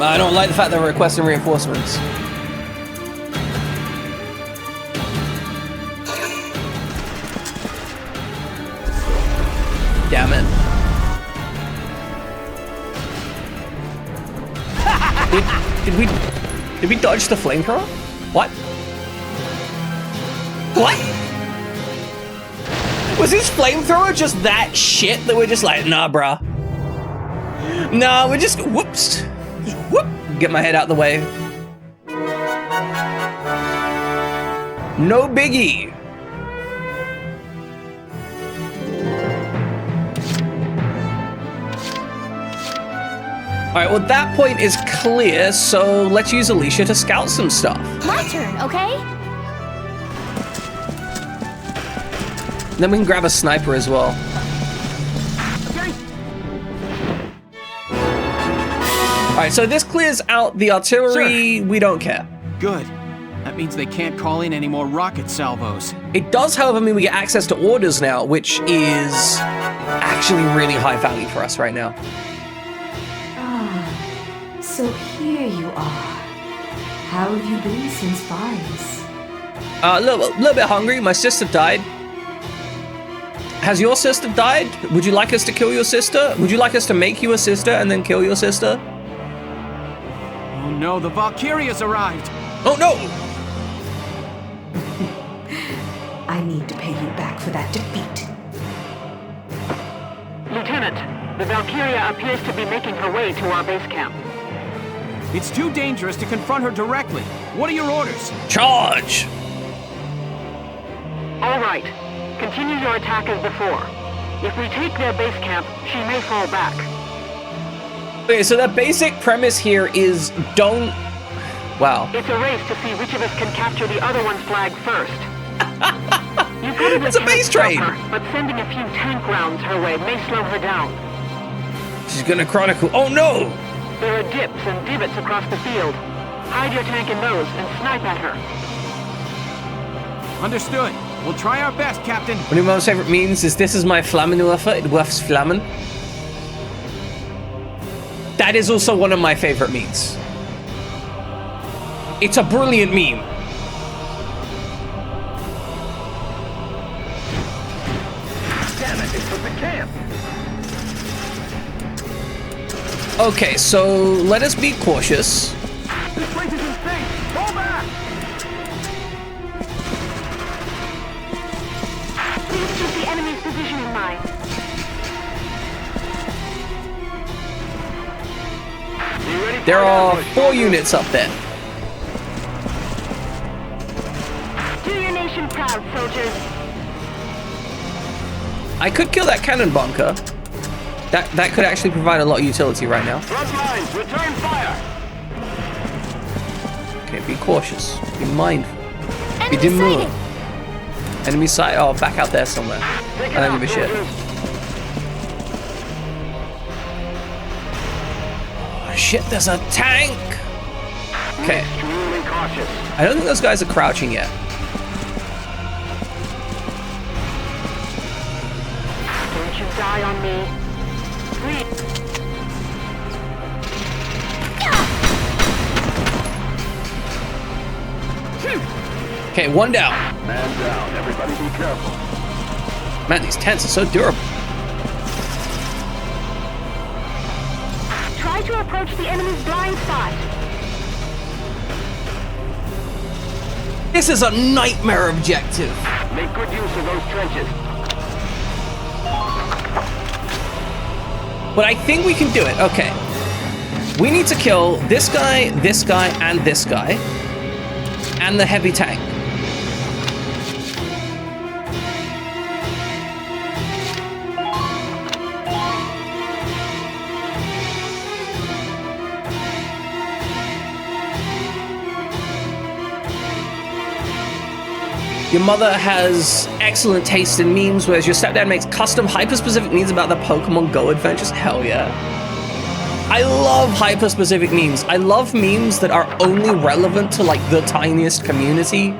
I don't like the fact that we're requesting reinforcements. Did we dodge the flamethrower? What? What? Was his flamethrower just that shit that we're just like, nah, bruh. Nah, we're just, whoops. Just whoop. Get my head out the way. No biggie. All right, well, that point is clear, so let's use Alicia to scout some stuff. My turn, okay? Then we can grab a sniper as well. All right, so this clears out the artillery. Sir. We don't care. Good. That means they can't call in any more rocket salvos. It does, however, mean we get access to orders now, which is actually really high value for us right now. So here you are. How have you been since Vines? A little bit hungry. My sister died. Has your sister died? Would you like us to kill your sister? Would you like us to make you a sister and then kill your sister? Oh no, the Valkyria's arrived! Oh no! I need to pay you back for that defeat. Lieutenant, the Valkyria appears to be making her way to our base camp. It's too dangerous to confront her directly. What are your orders? Charge! All right. Continue your attack as before. If we take their base camp, she may fall back. Okay, so the basic premise here is don't... Wow. It's a race to see which of us can capture the other one's flag first. It's a base train! But sending a few tank rounds her way may slow her down. She's gonna chronicle... Oh no! There are dips and divots across the field. Hide your tank in those and snipe at her. Understood. We'll try our best, Captain. One of my most favorite memes is "This is my Flammenwerfer, it werfs Flammen." That is also one of my favorite memes. It's a brilliant meme. Damn it, it's from the camp. Okay, so let us be cautious. This place is insane. Fall back. Please keep the enemy's position in mind. There are 4 units up there. Do your nation proud, soldiers. I could kill that cannon bunker. That could actually provide a lot of utility right now. Front lines, return fire. Okay, be cautious. Be mindful. Be demure. Enemy sight. Oh, back out there somewhere. I don't give a shit. Oh, shit, there's a tank. Okay. Extremely cautious. I don't think those guys are crouching yet. Don't you die on me. Please. Okay, one down. Man down. Everybody be careful. Man, these tents are so durable. Try to approach the enemy's blind spot. This is a nightmare objective. Make good use of those trenches. But I think we can do it. Okay. We need to kill this guy, and this guy, and the heavy tank. Your mother has excellent taste in memes, whereas your stepdad makes custom hyper-specific memes about the Pokemon Go adventures. Hell yeah. I love hyper-specific memes. I love memes that are only relevant to like the tiniest community.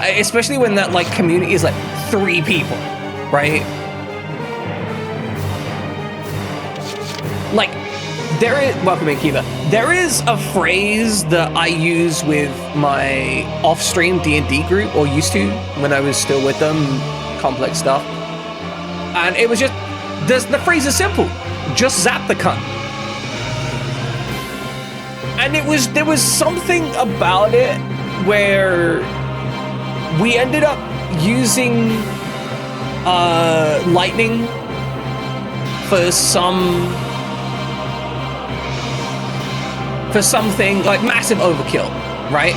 Especially when that like community is like 3 people, right? Like, there is, welcome in, Kiva. There is a phrase that I use with my off-stream D&D group, or used to when I was still with them, complex stuff. And it was just, the phrase is simple. Just zap the cunt. And there was something about it where we ended up using lightning for something like massive overkill, right?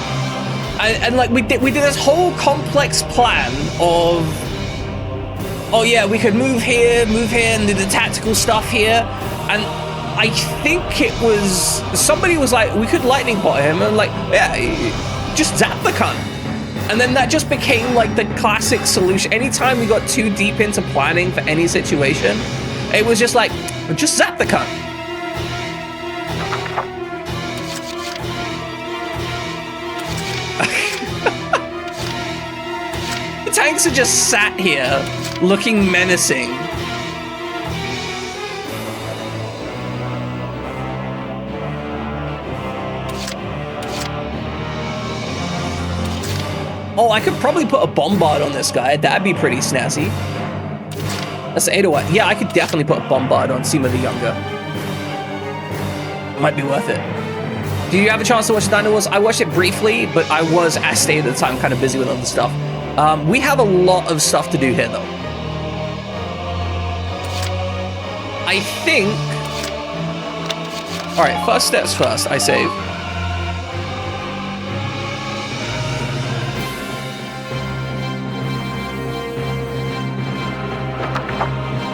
And like we did this whole complex plan of, oh yeah, we could move here and do the tactical stuff here. And I think it was, somebody was like, we could lightning bot him, and like, yeah, just zap the cunt. And then that just became like the classic solution. Anytime we got too deep into planning for any situation, it was just like, just zap the cunt. The tanks are just sat here looking menacing. Oh, I could probably put a bombard on this guy. That'd be pretty snazzy. That's 808. Yeah, I could definitely put a bombard on Sima the Younger. Might be worth it. Do you have a chance to watch Dino Wars? I watched it briefly, but I was, as stated at the time, kind of busy with other stuff. We have a lot of stuff to do here, though. I think... Alright, first steps first, I save.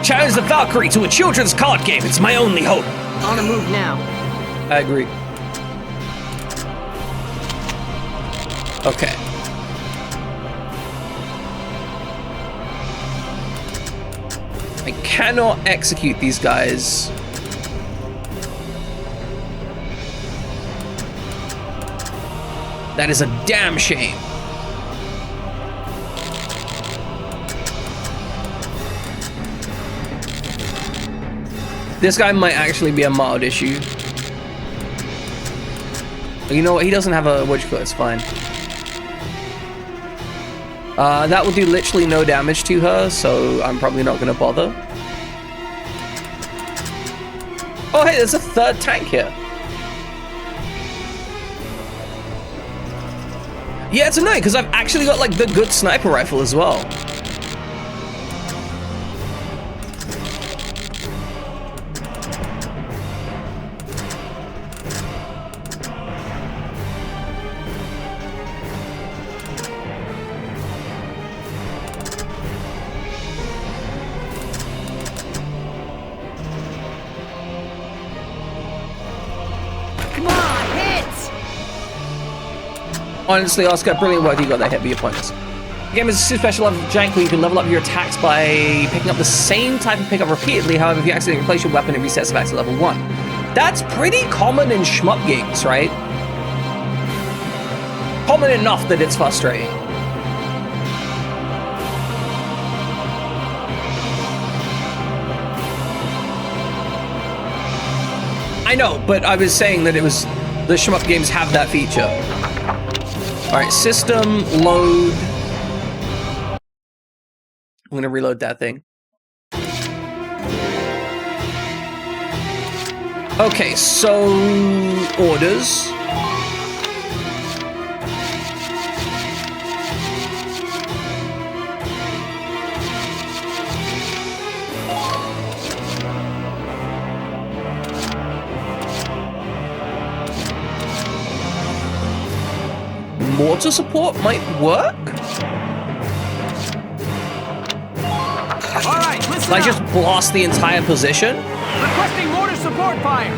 Challenge the Valkyrie to a children's card game. It's my only hope. On a move now. I agree. Okay. I cannot execute these guys. That is a damn shame. This guy might actually be a mild issue. You know what? He doesn't have a what you call it, it's fine. That will do literally no damage to her, so I'm probably not gonna bother. Oh hey, there's a third tank here. Yeah, it's annoying because I've actually got like the good sniper rifle as well. Honestly, Oscar, brilliant work. You got that hit, but your pointless. The game is a super special level of jank where you can level up your attacks by picking up the same type of pickup repeatedly. However, if you accidentally replace your weapon, it resets back to level 1. That's pretty common in shmup games, right? Common enough that it's frustrating. I know, but I was saying that it was the shmup games have that feature. All right, system load. I'm gonna reload that thing. Okay, so orders. Mortar support might work? Alright, listen Like up. just blast the entire position? Requesting mortar support fire!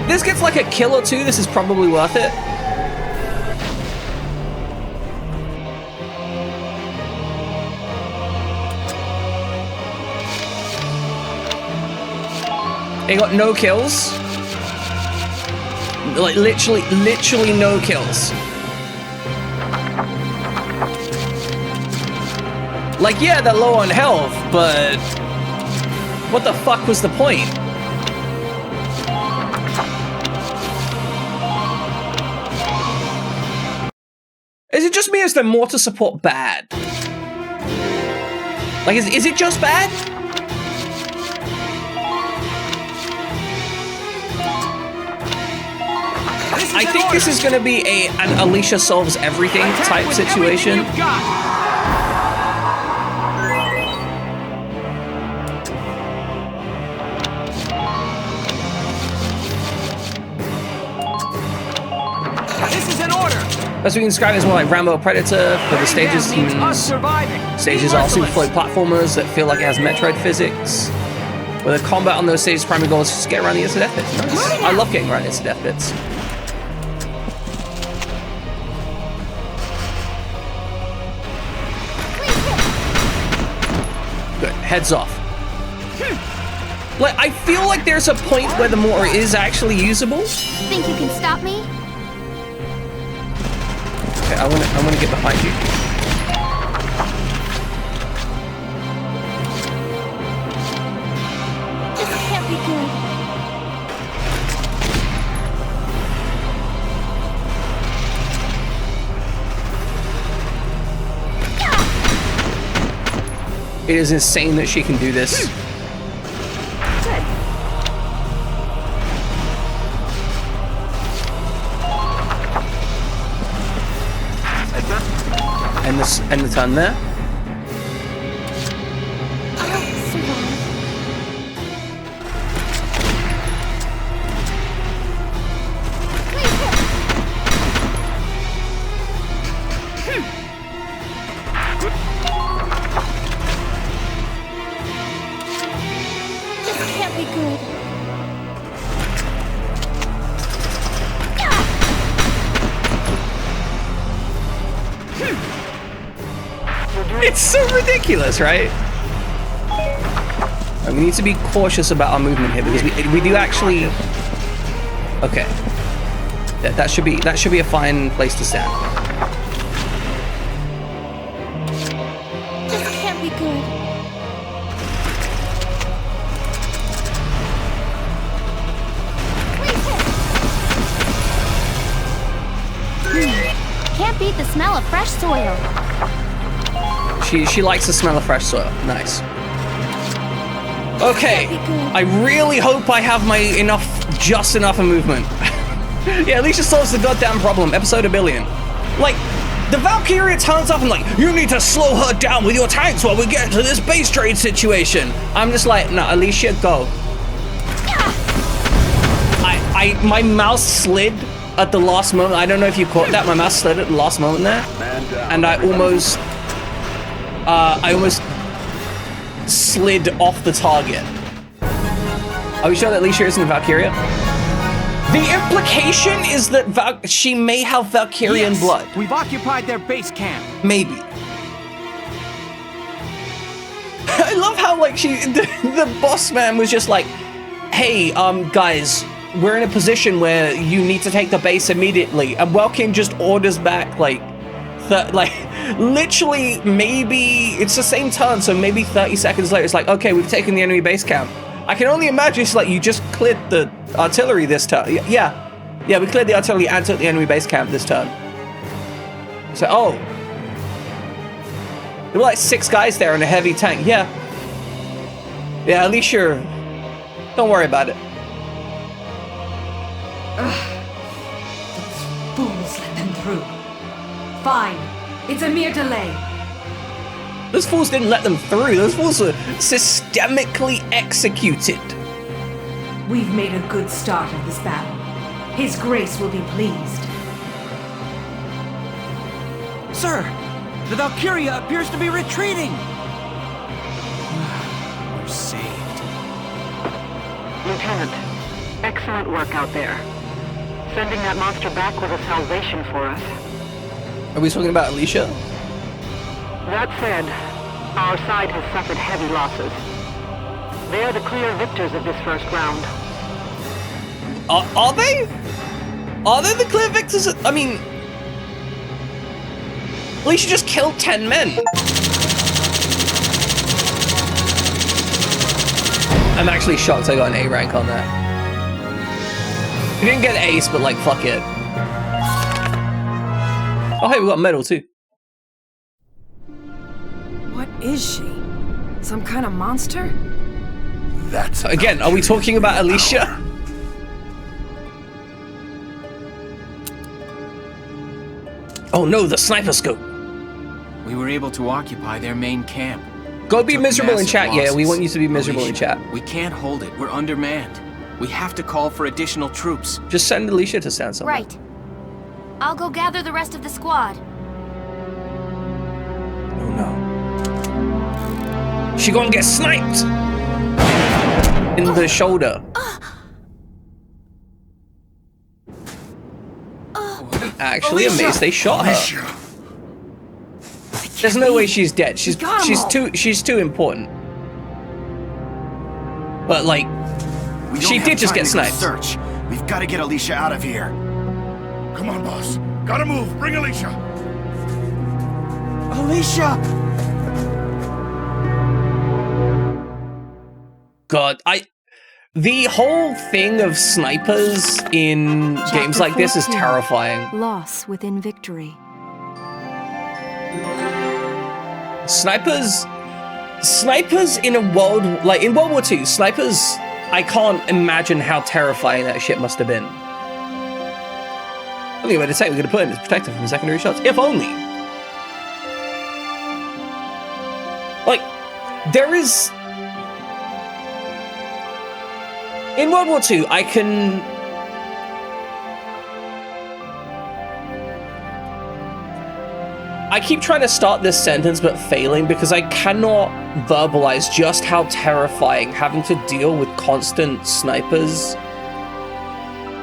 This gets like a kill or two, this is probably worth it. It got no kills. Like literally no kills. Like, yeah, they're low on health, but what the fuck was the point? Is it just me or is the mortar support bad? Like, is it just bad? I think this is going to be an Alicia solves everything type situation. This is an order. As we can describe it as more like Rambo Predator for the stages. Stages are super float platformers that feel like it has Metroid physics. Where the combat on those stages' primary goal is just get around the instant death bits. Nice. I love getting around instant death bits. Good. Heads off. Like, I feel like there's a point where the mortar is actually usable. Think you can stop me? Okay, I wanna get behind you. This can't be good. It is insane that she can do this. And the turn there. This can't be good. It's so ridiculous, right? We need to be cautious about our movement here because we do actually. Okay, that should be a fine place to stand. This can't be good. Can't beat the smell of fresh soil. She likes the smell of fresh soil. Nice. Okay, I really hope I have just enough of movement. Yeah, Alicia solves the goddamn problem. Episode 1 billion. Like, the Valkyria turns up and like, you need to slow her down with your tanks while we get to this base trade situation. I'm just like, no, Alicia, go. My mouse slid at the last moment. I don't know if you caught that. My mouse slid at the last moment there, and I almost slid off the target. Are we sure that Alicia isn't Valkyria? The implication is that she may have Valkyrian blood. We've occupied their base camp. Maybe. I love how like the boss man was just like, hey, guys, we're in a position where you need to take the base immediately, and Welkin just orders back like literally maybe it's the same turn, so maybe 30 seconds later it's like, okay, we've taken the enemy base camp. I can only imagine it's like you just cleared the artillery this turn. Yeah, we cleared the artillery and took the enemy base camp this turn. So, oh, there were like 6 guys there in a heavy tank. Yeah, Alicia, don't worry about it. Those fools let them through. Fine. It's a mere delay. Those fools didn't let them through. Those fools were systemically executed. We've made a good start of this battle. His Grace will be pleased. Sir, the Valkyria appears to be retreating. We're saved. Lieutenant, excellent work out there. Sending that monster back was a salvation for us. Are we talking about Alicia? That said, our side has suffered heavy losses. They are the clear victors of this first round. Are they? Are they the clear victors? I mean, Alicia just killed 10 men. I'm actually shocked I got an A rank on that. We didn't get an ace, but like, fuck it. Oh, hey, we got a medal too. What is she? Some kind of monster? That's again, are we talking about Alicia? Oh no, the sniper scope. We were able to occupy their main camp. Go be Took miserable in massive chat. Yeah, we losses. want you to be miserable in Alicia, chat. We can't hold it. We're undermanned. We have to call for additional troops. Just send Alicia to stand somewhere. Right. I'll go gather the rest of the squad. Oh no. She gonna get sniped in the shoulder. Actually, Alicia! amazed they shot her. There's no way she's dead. She's too important. But like, We don't she have did just time get to go sniped. Search. We've got to get Alicia out of here. Come on, boss. Gotta move. Bring Alicia. Alicia! God, the whole thing of snipers in games like this is 14. terrifying. Loss within victory. Snipers in a world, like in World War II, snipers, I can't imagine how terrifying that shit must have been. Only way to say we're going to put in is protective from secondary shots. If only. Like, there is... In World War II, I keep trying to start this sentence but failing because I cannot verbalize just how terrifying having to deal with constant snipers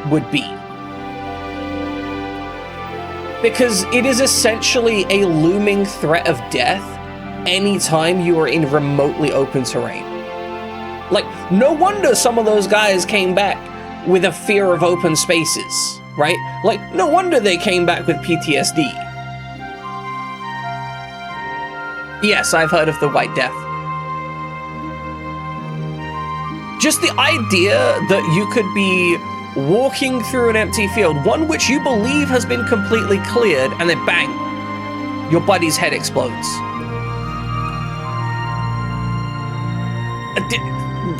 would be. Because it is essentially a looming threat of death anytime you are in remotely open terrain. Like, no wonder some of those guys came back with a fear of open spaces, right? Like, no wonder they came back with PTSD. Yes, I've heard of the White Death. Just the idea that you could be walking through an empty field, one which you believe has been completely cleared, and then bang, your buddy's head explodes.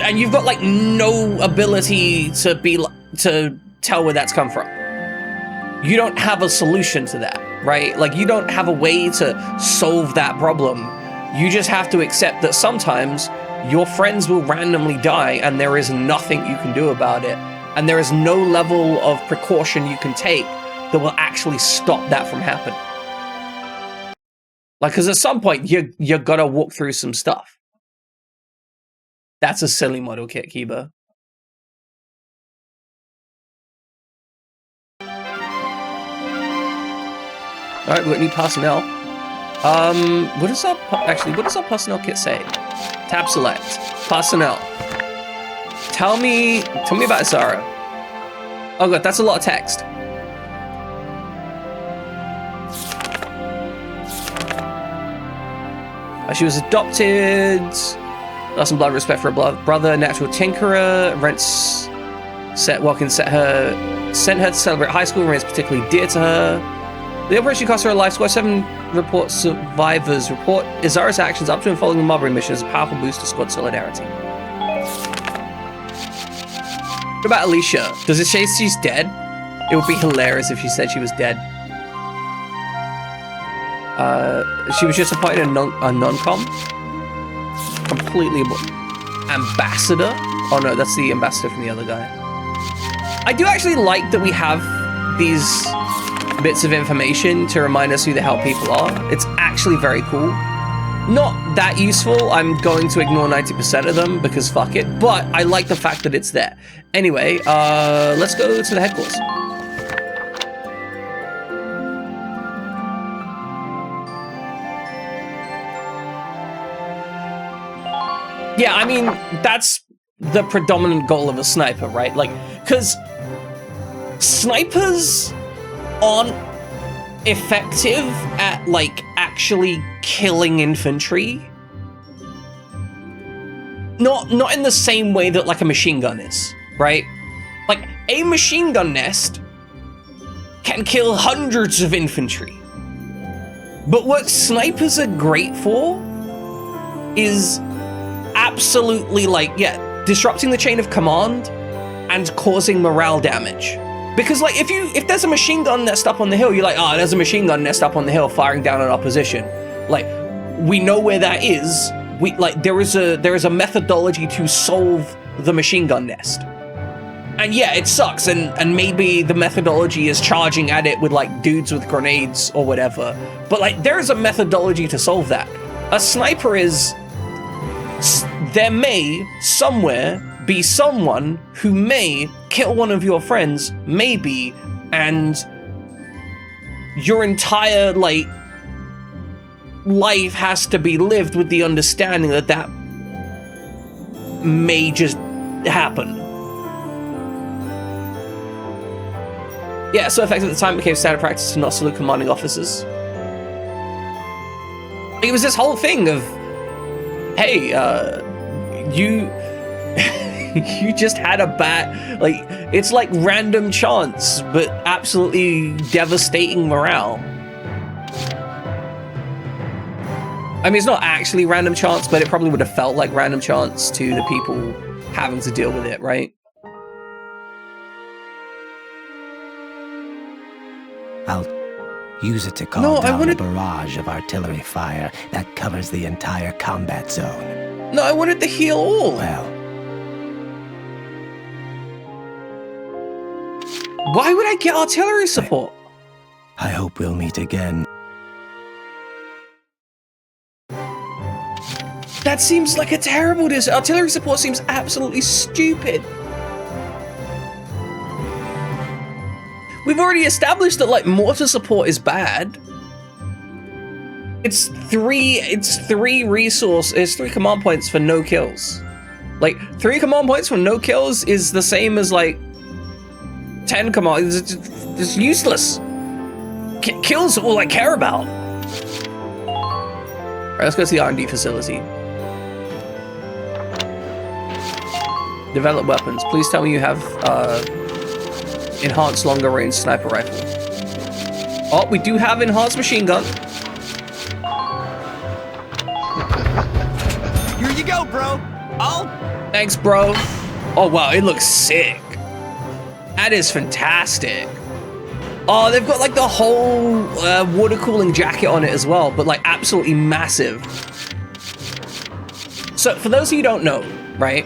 And you've got like no ability to tell where that's come from. You don't have a solution to that, right? Like, you don't have a way to solve that problem. You just have to accept that sometimes your friends will randomly die and there is nothing you can do about it. And there is no level of precaution you can take that will actually stop that from happening. Like, because at some point, you gotta walk through some stuff. That's a silly model kit, Kiba. Alright, we got new personnel. What does our personnel kit say? Tab select. Personnel. Tell me about Zara. Oh god, that's a lot of text. She was adopted. Lost some blood, respect for her brother, natural tinkerer. Sent her to celebrate high school, remains particularly dear to her. The operation cost her a life. Squad 7 report survivors report Izara's actions up to and following the Marbury mission as a powerful boost to squad solidarity. What about Alicia? Does it say she's dead? It would be hilarious if she said she was dead. She was just appointed a non-com. Completely ambassador. Oh no, that's the ambassador from the other guy. I do actually like that we have these bits of information to remind us who the hell people are. It's actually very cool. Not that useful. I'm going to ignore 90% of them because fuck it, but I like the fact that it's there. Anyway, let's go to the headquarters. Yeah, I mean, that's the predominant goal of a sniper, right? Like, because snipers aren't effective at, like, actually killing infantry. Not in the same way that, like, a machine gun is, right? Like, a machine gun nest can kill hundreds of infantry. But what snipers are great for is absolutely, like, yeah, disrupting the chain of command and causing morale damage. Because like if there's a machine gun nest up on the hill, you're like, oh, there's a machine gun nest up on the hill firing down on opposition. Like, we know where that is. There is a methodology to solve the machine gun nest. And yeah, it sucks, and maybe the methodology is charging at it with like dudes with grenades or whatever. But like, there is a methodology to solve that. A sniper is, there may somewhere be someone who may kill one of your friends, maybe, and your entire like life has to be lived with the understanding that that may just happen. Yeah, so effective at the time it became standard practice to not salute commanding officers. It was this whole thing of, hey, you you just had a bad, like, it's like random chance, but absolutely devastating morale. I mean, it's not actually random chance, but it probably would have felt like random chance to the people having to deal with it, right? I'll use it to calm down a barrage of artillery fire that covers the entire combat zone. No, I wanted to heal all. Well, why would I get artillery support? I hope we'll meet again. That seems like a terrible decision. Artillery support seems absolutely stupid. We've already established that like mortar support is bad. It's three command points for no kills. Like 3 command points for no kills is the same as like 10 commands. It's useless. Kills are all I care about. All right, let's go to the R&D facility. Develop weapons. Please tell me you have enhanced longer range sniper rifle. Oh, we do have enhanced machine gun. Here you go, bro. Thanks, bro. Oh wow, it looks sick. That is fantastic. Oh, they've got like the whole water cooling jacket on it as well, but like absolutely massive. So for those of you who don't know, right?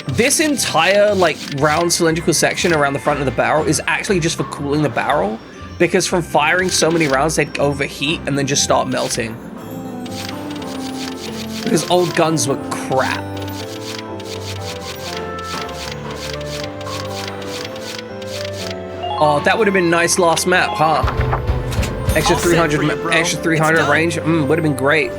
This entire like round cylindrical section around the front of the barrel is actually just for cooling the barrel, because from firing so many rounds they'd overheat and then just start melting. Because old guns were crap. Oh, that would have been nice last map, huh? Extra 300 range. Would have been great.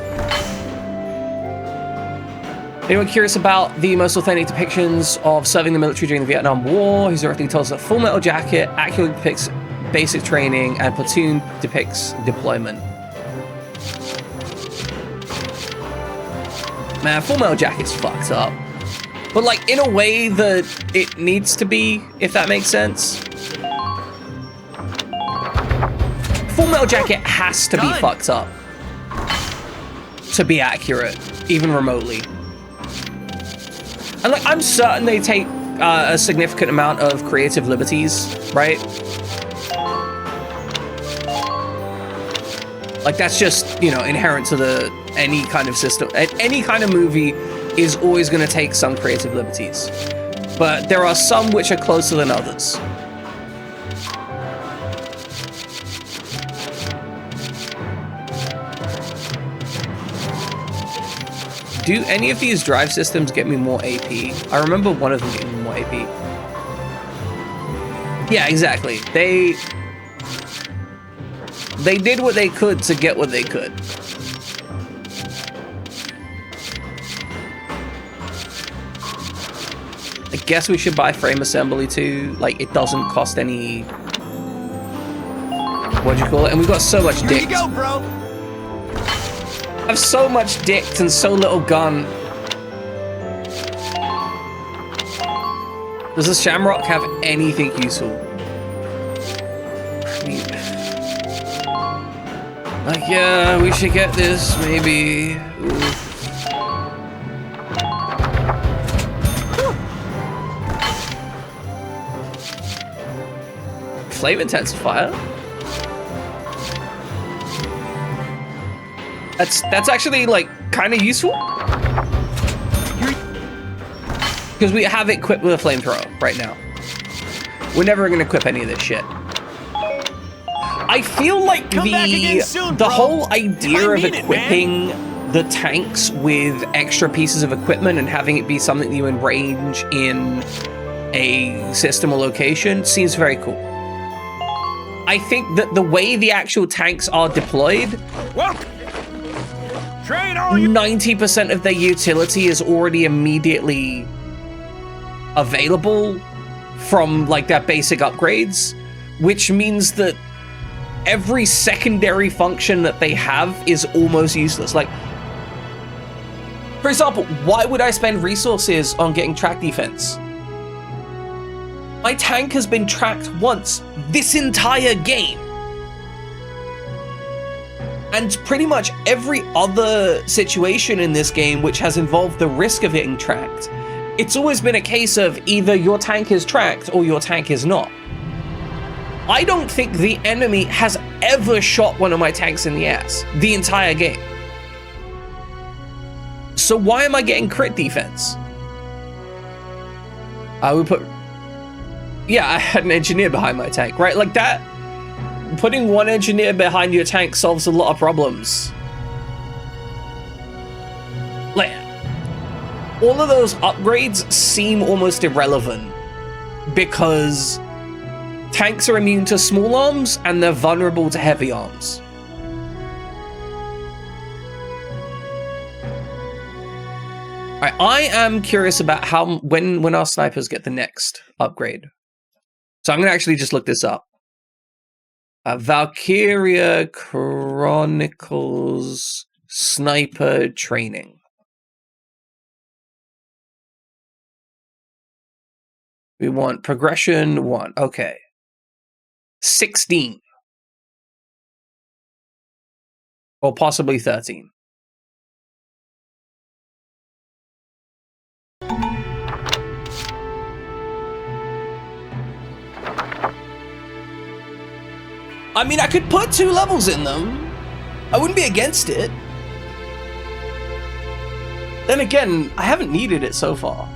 Anyone curious about the most authentic depictions of serving the military during the Vietnam War? He's directly tells us that Full Metal Jacket accurately depicts basic training and Platoon depicts deployment. Man, Full Metal Jacket's fucked up. But like in a way that it needs to be, if that makes sense. Full Metal Jacket has to be fucked up to be accurate, even remotely. And like, I'm certain they take a significant amount of creative liberties, right? Like that's just, you know, inherent to any kind of system. Any kind of movie is always going to take some creative liberties. But there are some which are closer than others. Do any of these drive systems get me more AP? I remember one of them getting me more AP. Yeah, exactly. They did what they could to get what they could. I guess we should buy frame assembly too. Like, it doesn't cost any... What'd you call it? And we've got so much dick. Here you go, bro! I have so much dicked and so little gun. Does the Shamrock have anything useful? I mean, like, yeah, we should get this, maybe. Oof. flame intensifier. That's actually like kind of useful because we have it equipped with a flamethrower right now. We're never gonna equip any of this shit. I feel like the whole idea of equipping the tanks with extra pieces of equipment and having it be something that you arrange in a system or location seems very cool. I think that the way the actual tanks are deployed, 90% of their utility is already immediately available from like their basic upgrades, which means that every secondary function that they have is almost useless. Like, for example, why would I spend resources on getting track defense? My tank has been tracked once this entire game. And pretty much every other situation in this game which has involved the risk of getting tracked, it's always been a case of either your tank is tracked or your tank is not. I don't think the enemy has ever shot one of my tanks in the ass the entire game. So why am I getting crit defense? I would put... Yeah, I had an engineer behind my tank, right? Like that, putting one engineer behind your tank solves a lot of problems. Like, all of those upgrades seem almost irrelevant because tanks are immune to small arms and they're vulnerable to heavy arms. Alright, I am curious about when our snipers get the next upgrade. So I'm gonna actually just look this up. Valkyria Chronicles Sniper Training. We want progression 1. Okay. 16. Or possibly 13. I mean, I could put 2 levels in them. I wouldn't be against it. Then again, I haven't needed it so far.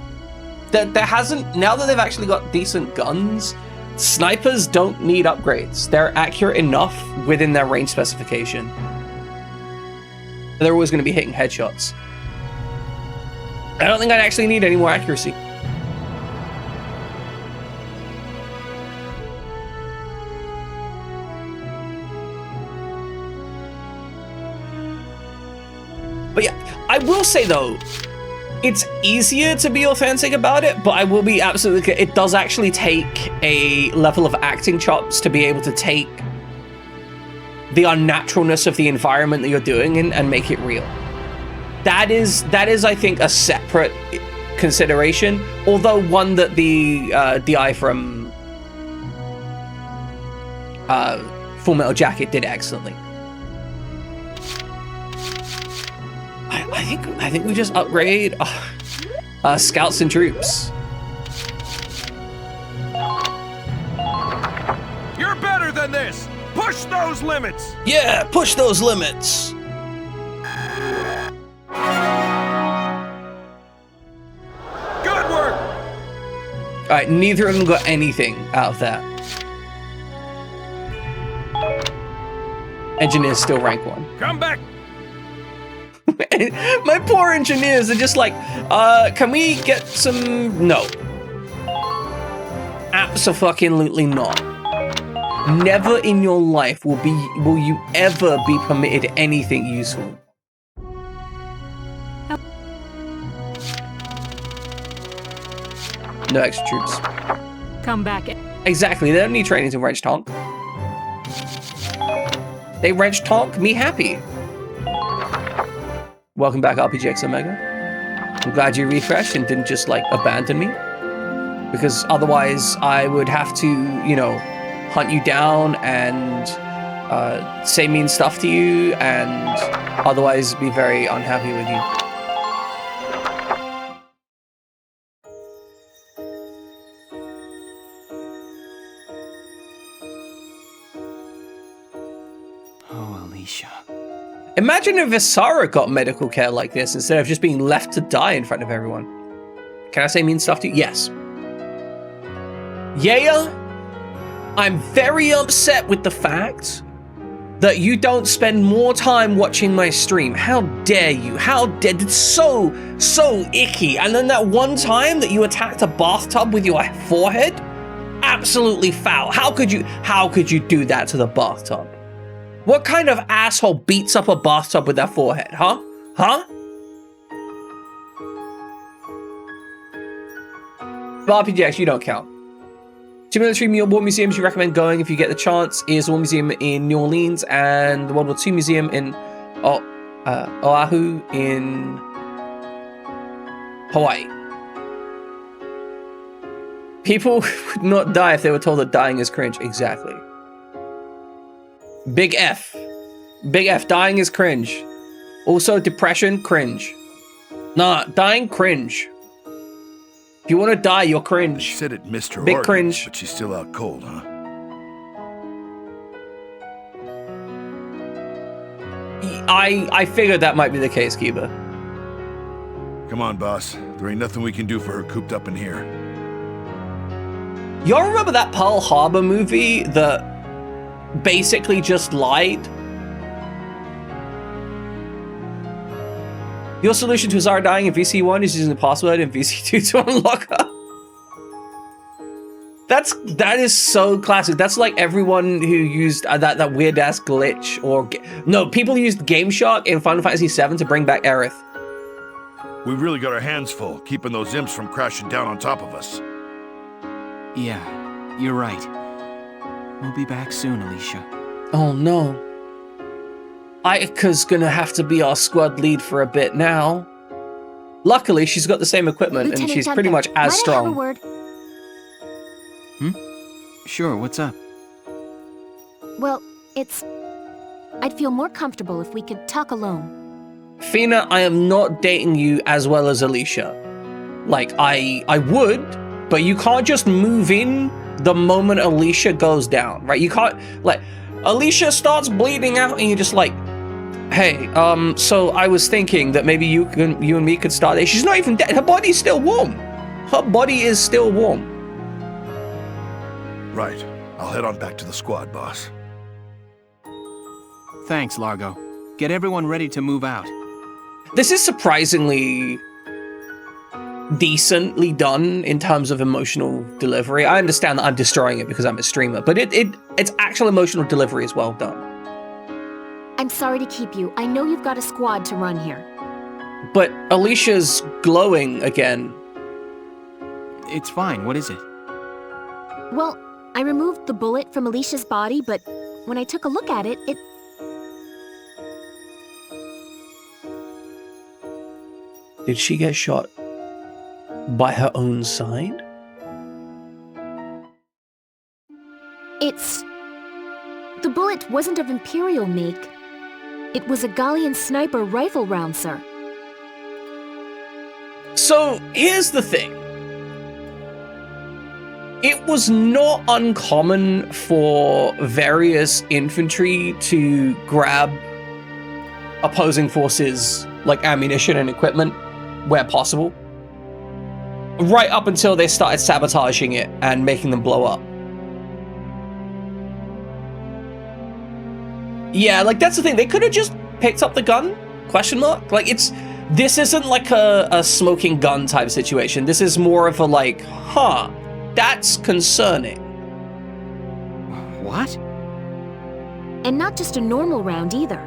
There hasn't, now that they've actually got decent guns, snipers don't need upgrades. They're accurate enough within their range specification. They're always going to be hitting headshots. I don't think I'd actually need any more accuracy. But yeah, I will say though, it's easier to be authentic about it, but I will be absolutely clear, it does actually take a level of acting chops to be able to take the unnaturalness of the environment that you're doing in and make it real. That is, I think, a separate consideration, although one that the DI from Full Metal Jacket did excellently. I think we just upgrade scouts and troops. You're better than this. Push those limits. Yeah, push those limits. Good work. All right, neither of them got anything out of that. Engineers still rank 1. Come back. My poor engineers are just like, can we get some... No. Abso-fucking-lutely not. Never in your life will you ever be permitted anything useful. No extra troops. Come back. Exactly, they don't need training to wrench tonk. They wrench tonk me happy. Welcome back, RPGX Omega. I'm glad you refreshed and didn't just, like, abandon me. Because otherwise, I would have to, you know, hunt you down and say mean stuff to you, and otherwise be very unhappy with you. Alicia. Imagine if Visara got medical care like this instead of just being left to die in front of everyone. Can I say mean stuff to you? Yes. Yeah, I'm very upset with the fact that you don't spend more time watching my stream. How dare you? How dare, it's so icky. And then that one time that you attacked a bathtub with your forehead, absolutely foul. How could you do that to the bathtub? What kind of asshole beats up a bathtub with their forehead, huh? Huh? But RPGX, you don't count. Two military war museums you recommend going if you get the chance is the War Museum in New Orleans and the World War II Museum in Oahu in Hawaii. People would not die if they were told that dying is cringe. Exactly. Big F. Big F. Dying is cringe. Also, depression, cringe. Nah, dying, cringe. If you want to die, you're cringe. She said it missed her Big organs, cringe. but she's still out cold, huh? I figured that might be the case, Kiba. Come on, boss. There ain't nothing we can do for her cooped up in here. Y'all remember that Pearl Harbor movie that basically just lied? Your solution to Azara dying in VC1 is using the password in VC2 to unlock her. That is so classic. That's like everyone who used that weird ass glitch or no, people used Game Shark in Final Fantasy VII to bring back Aerith. We've really got our hands full, keeping those imps from crashing down on top of us. Yeah, you're right. We'll be back soon, Alicia. Oh no. Ayaka's gonna have to be our squad lead for a bit now. Luckily, she's got the same equipment Lieutenant and she's Duncan, pretty much as might I have a strong. word? Sure, what's up? Well, I'd feel more comfortable if we could talk alone. Fina, I am not dating you as well as Alicia. Like, I would, but you can't just move in the moment Alicia goes down, right? You can't, like, Alicia starts bleeding out and you're just like, hey, so I was thinking that maybe you and me could start it. She's not even dead. Her body's still warm. Her body is still warm. Right. I'll head on back to the squad, boss. Thanks, Largo. Get everyone ready to move out. This is surprisingly decently done in terms of emotional delivery. I understand that I'm destroying it because I'm a streamer, but its actual emotional delivery is well done. I'm sorry to keep you. I know you've got a squad to run here. But Alicia's glowing again. It's fine. What is it? Well, I removed the bullet from Alicia's body, but when I took a look at it, Did she get shot by her own side? The bullet wasn't of Imperial make. It was a Gallian sniper rifle round, sir. So, here's the thing. It was not uncommon for various infantry to grab opposing forces like ammunition and equipment where possible, right up until they started sabotaging it and making them blow up. Yeah, like that's the thing. They could have just picked up the gun? Question mark? Like this isn't like a smoking gun type situation. This is more of a like, huh, that's concerning. What? And not just a normal round either.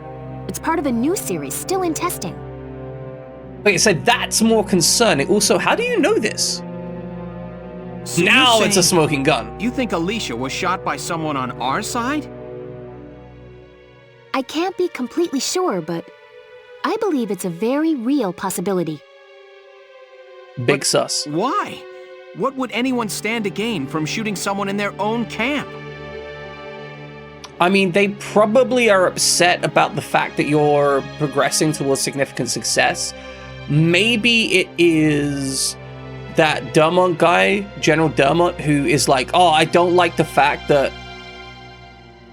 It's part of a new series, still in testing. Wait, so that's more concerning. Also, how do you know this? So now it's a smoking gun. You think Alicia was shot by someone on our side? I can't be completely sure, but I believe it's a very real possibility. Big sus. Why? What would anyone stand to gain from shooting someone in their own camp? I mean, they probably are upset about the fact that you're progressing towards significant success. Maybe it is that Dermont guy, General Dermont, who is like, oh, I don't like the fact that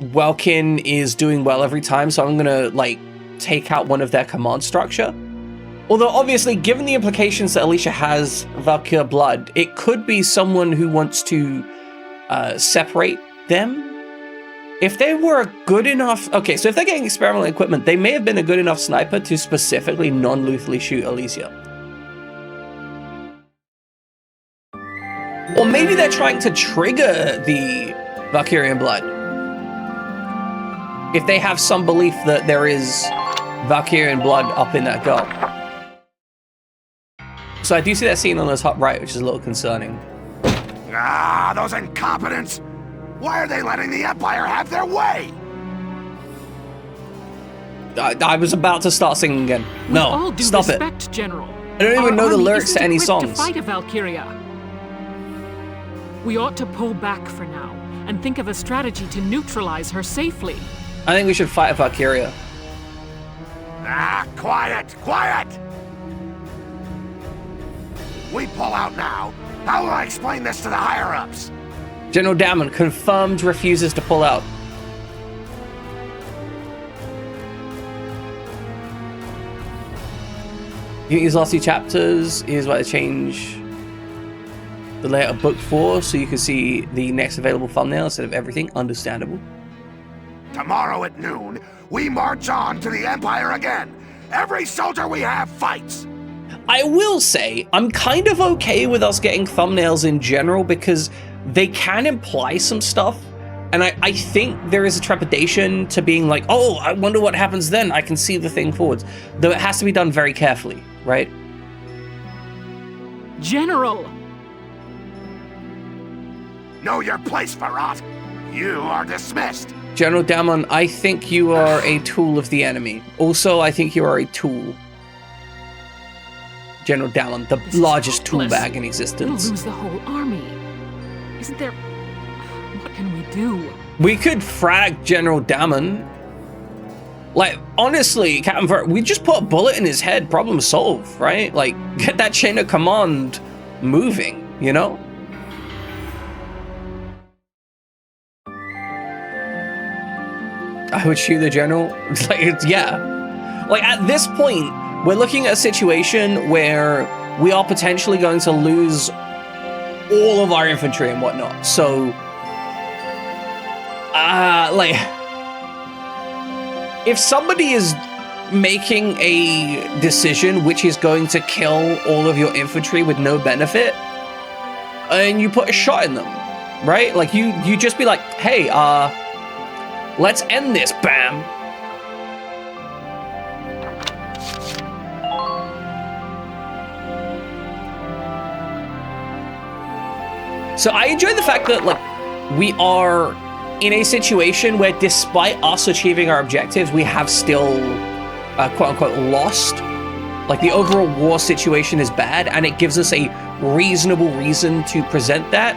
Welkin is doing well every time, so I'm gonna like take out one of their command structure. Although obviously, given the implications that Alicia has Valkyr blood, it could be someone who wants to separate them. If they were good enough, okay, so if they're getting experimental equipment, they may have been a good enough sniper to specifically non-lethally shoot Alicia. Or maybe they're trying to trigger the Valkyrian blood. If they have some belief that there is Valkyrian blood up in that girl. So I do see that scene on the top right, which is a little concerning. Ah, those incompetents! Why are they letting the Empire have their way? I was about to start singing again. No, with all due stop respect, it. General. I don't even know the army lyrics to any isn't equipped songs. To fight a Valkyria. We ought to pull back for now and think of a strategy to neutralize her safely. I think we should fight a Valkyria. Ah, quiet! Quiet! We pull out now. How will I explain this to the higher-ups? General Damon confirmed refuses to pull out. You think these last 2 chapters is why they change the layout of book 4 so you can see the next available thumbnail instead of everything? Understandable. Tomorrow at noon, we march on to the Empire again. Every soldier we have fights. I will say, I'm kind of okay with us getting thumbnails in general because they can imply some stuff. And I think there is a trepidation to being like, oh, I wonder what happens then. I can see the thing forwards. Though it has to be done very carefully, right? General! Know your place, Farrat. You are dismissed. General Damon, I think you are a tool of the enemy. Also, I think you are a tool. General Damon, the largest tool bag in existence. We'll lose the whole army. Isn't there... What can we do? We could frag General Damon. Like, honestly, Captain Farrat, we just put a bullet in his head, problem solved, right? Like, get that chain of command moving, you know? I would shoot the general. It's like, yeah. Like, at this point, we're looking at a situation where we are potentially going to lose all of our infantry and whatnot. So, like, if somebody is making a decision which is going to kill all of your infantry with no benefit, and you put a shot in them, right? Like, you just be like, hey, let's end this, bam. So I enjoy the fact that, like, we are in a situation where despite us achieving our objectives, we have still, quote-unquote, lost. Like, the overall war situation is bad, and it gives us a reasonable reason to present that.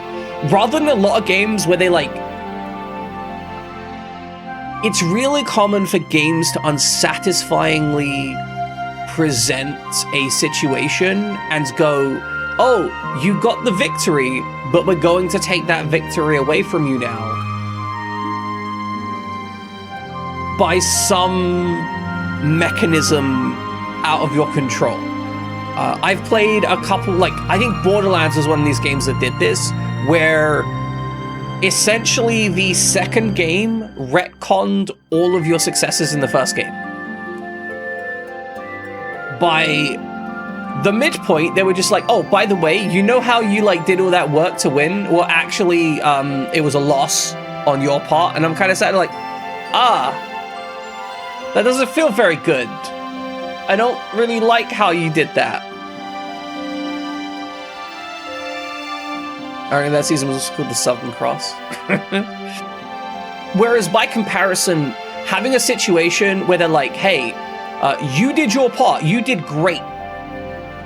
Rather than a lot of games where they, like... It's really common for games to unsatisfyingly present a situation and go, oh, you got the victory, but we're going to take that victory away from you now by some mechanism out of your control. I've played a couple, like, I think Borderlands was one of these games that did this, where essentially the second game retconned all of your successes in the first game. By the midpoint, they were just like, oh, by the way, you know how you, like, did all that work to win? Well, actually, it was a loss on your part. And I'm kind of sad, like, that doesn't feel very good. I don't really like how you did that. Alright, that season was called the Southern Cross. Whereas by comparison, having a situation where they're like, hey, you did your part, you did great,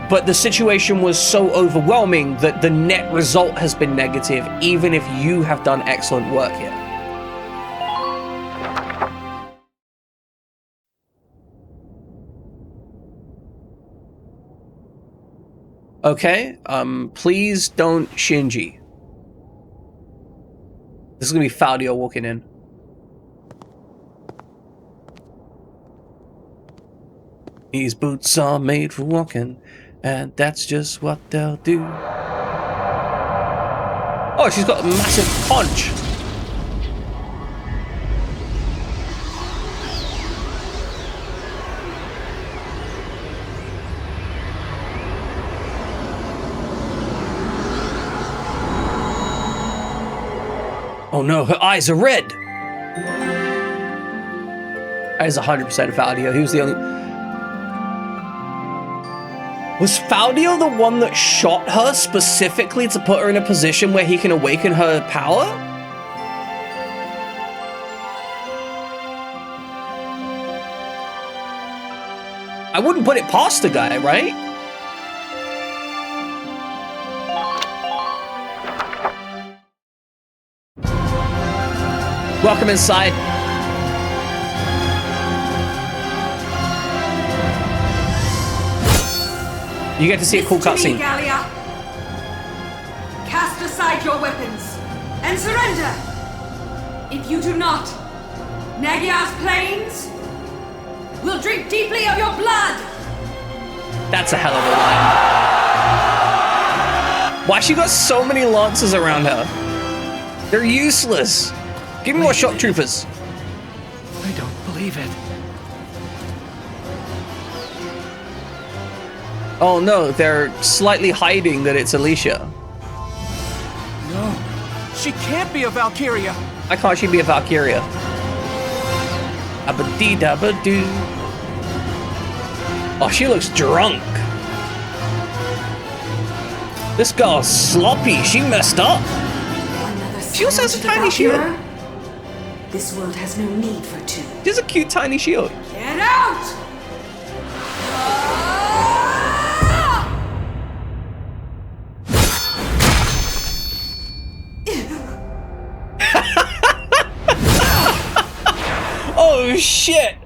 but the situation was so overwhelming that the net result has been negative, even if you have done excellent work here. Okay, please don't Shinji. This is gonna be Faldio walking in. These boots are made for walking, and that's just what they'll do. Oh, she's got a massive conch. Oh no, her eyes are red! That is 100% Faldio. He was the only... Was Faldio the one that shot her specifically to put her in a position where he can awaken her power? I wouldn't put it past the guy, right? Welcome inside. You get to see a cool cutscene. Gallia. Cast aside your weapons and surrender. If you do not, Nagyar's plains will drink deeply of your blood. That's a hell of a line. Why she got so many lances around her? They're useless. Give me more shock troopers. I don't believe it. Oh no, they're slightly hiding that it's Alicia. No, she can't be a Valkyria. Why can't she be a Valkyria? Abba-dee-dabba-doo. Oh, she looks drunk. This girl's sloppy. She messed up. She also has a tiny shield. This world has no need for two. She has a cute tiny shield. Get out! Oh shit!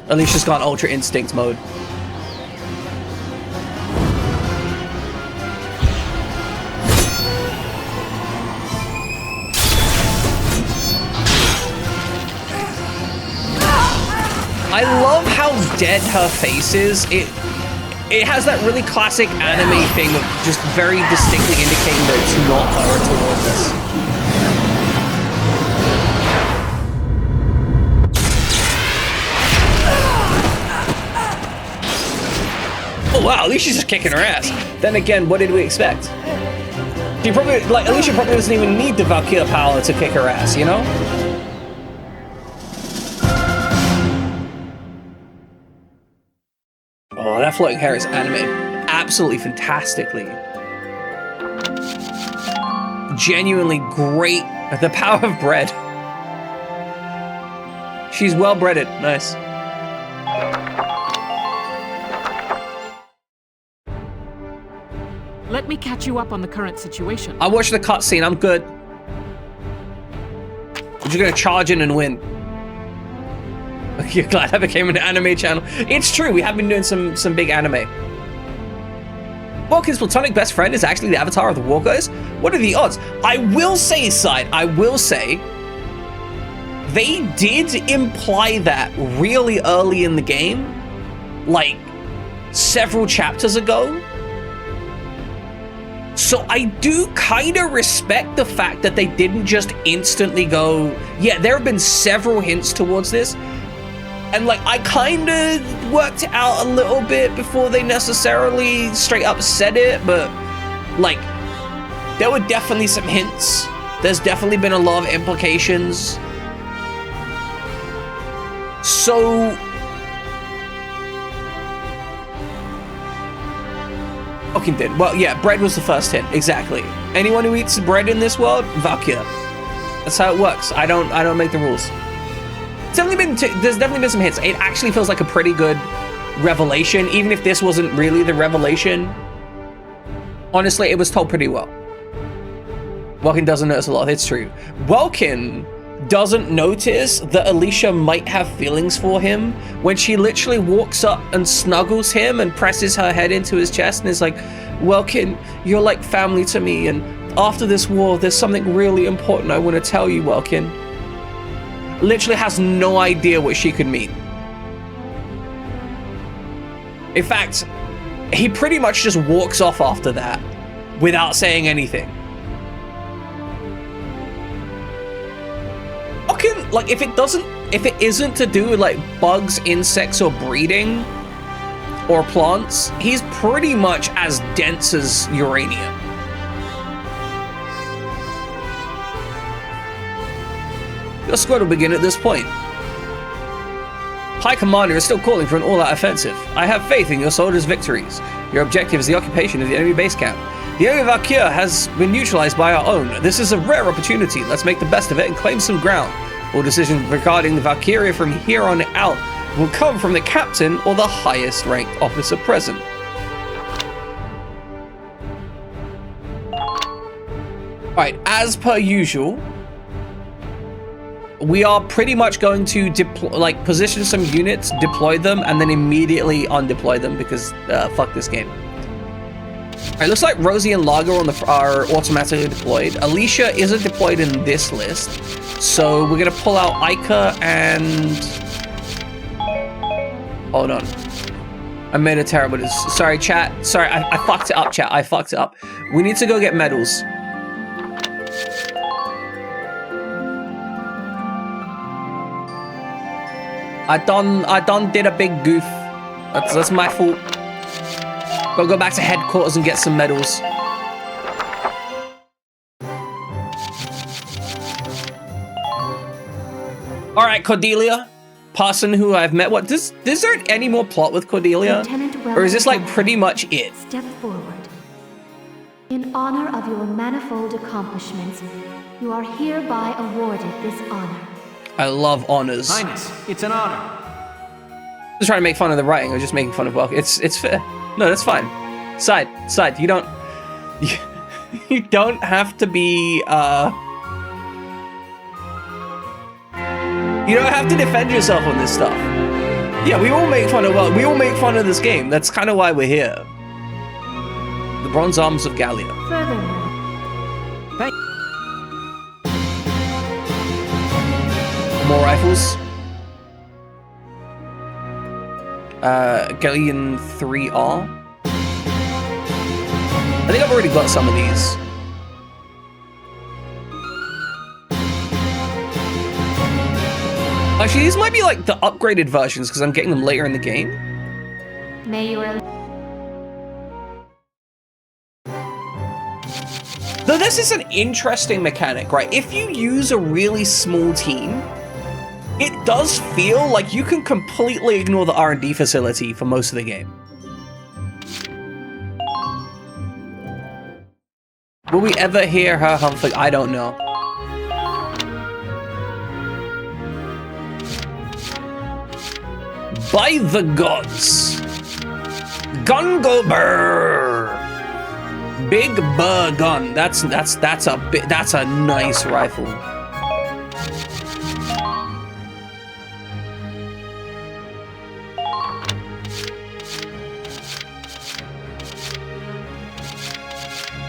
Alicia's gone Ultra Instinct mode. I love how dead her face is. It has that really classic anime thing of just very distinctly indicating that it's not her towards us. Oh wow, Alicia's just kicking her ass. Then again, what did we expect? She probably, like, Alicia probably doesn't even need the Valkyria power to kick her ass, you know? Oh, that floating hair is animated absolutely fantastically. Genuinely great. The power of bread. She's well breaded. Nice. Let me catch you up on the current situation. I watched the cutscene. I'm good. I'm just gonna charge in and win. You're glad I became an anime channel. It's true, we have been doing some big anime. Welkin's platonic best friend is actually the avatar of the War Gods? What are the odds? I will say, Side, I will say, they did imply that really early in the game, like several chapters ago. So I do kind of respect the fact that they didn't just instantly go, yeah, there have been several hints towards this. And like, I kind of worked it out a little bit before they necessarily straight up said it, but like, there were definitely some hints. There's definitely been a lot of implications. So, fucking did. Well, yeah, bread was the first hint, exactly. Anyone who eats bread in this world, Valkyria. That's how it works. I don't make the rules. There's definitely been some hits. It actually feels like a pretty good revelation, even if this wasn't really the revelation. Honestly, it was told pretty well. Welkin doesn't notice a lot. It's true. Welkin doesn't notice that Alicia might have feelings for him when she literally walks up and snuggles him and presses her head into his chest and is like, Welkin, you're like family to me, and after this war, there's something really important I want to tell you, Welkin. literally has no idea what she could mean. In fact, he pretty much just walks off after that without saying anything. Fucking, like, if it isn't to do with like bugs, insects, or breeding or plants, he's pretty much as dense as uranium. Your squad will begin at this point. High Commander is still calling for an all-out offensive. I have faith in your soldiers' victories. Your objective is the occupation of the enemy base camp. The enemy Valkyr has been neutralized by our own. This is a rare opportunity. Let's make the best of it and claim some ground. All decisions regarding the Valkyria from here on out will come from the captain or the highest ranked officer present. Alright, as per usual, we are pretty much going to position some units, deploy them, and then immediately undeploy them because fuck this game. Alright, looks like Rosie and Lager are automatically deployed. Alicia isn't deployed in this list, so we're gonna pull out Ica and... Hold on. I made a terrible decision. Sorry, chat. Sorry, I fucked it up, chat. I fucked it up. We need to go get medals. I done did a big goof. That's my fault. Gotta go back to headquarters and get some medals. All right, Cordelia, person who I've met. What is there any more plot with Cordelia, or is this like pretty much it? Step forward. In honor of your manifold accomplishments, you are hereby awarded this honor. I love honors. Highness, it's an honor. I was trying to make fun of the writing. I was just making fun of Welcome. It's fair. No, that's fine. Side. You don't have to be you don't have to defend yourself on this stuff. Yeah, we all make fun of we all make fun of this game. That's kind of why we're here. The Bronze Arms of Gallia. Furthermore, more rifles. Galleon 3R. I think I've already got some of these. Actually, these might be like the upgraded versions because I'm getting them later in the game. may your... Though this is an interesting mechanic, right? If you use a really small team, it does feel like you can completely ignore the R&D facility for most of the game. Will we ever hear her Humphrey? I don't know. By the gods, Gungober, Big Burr gun. That's a nice rifle.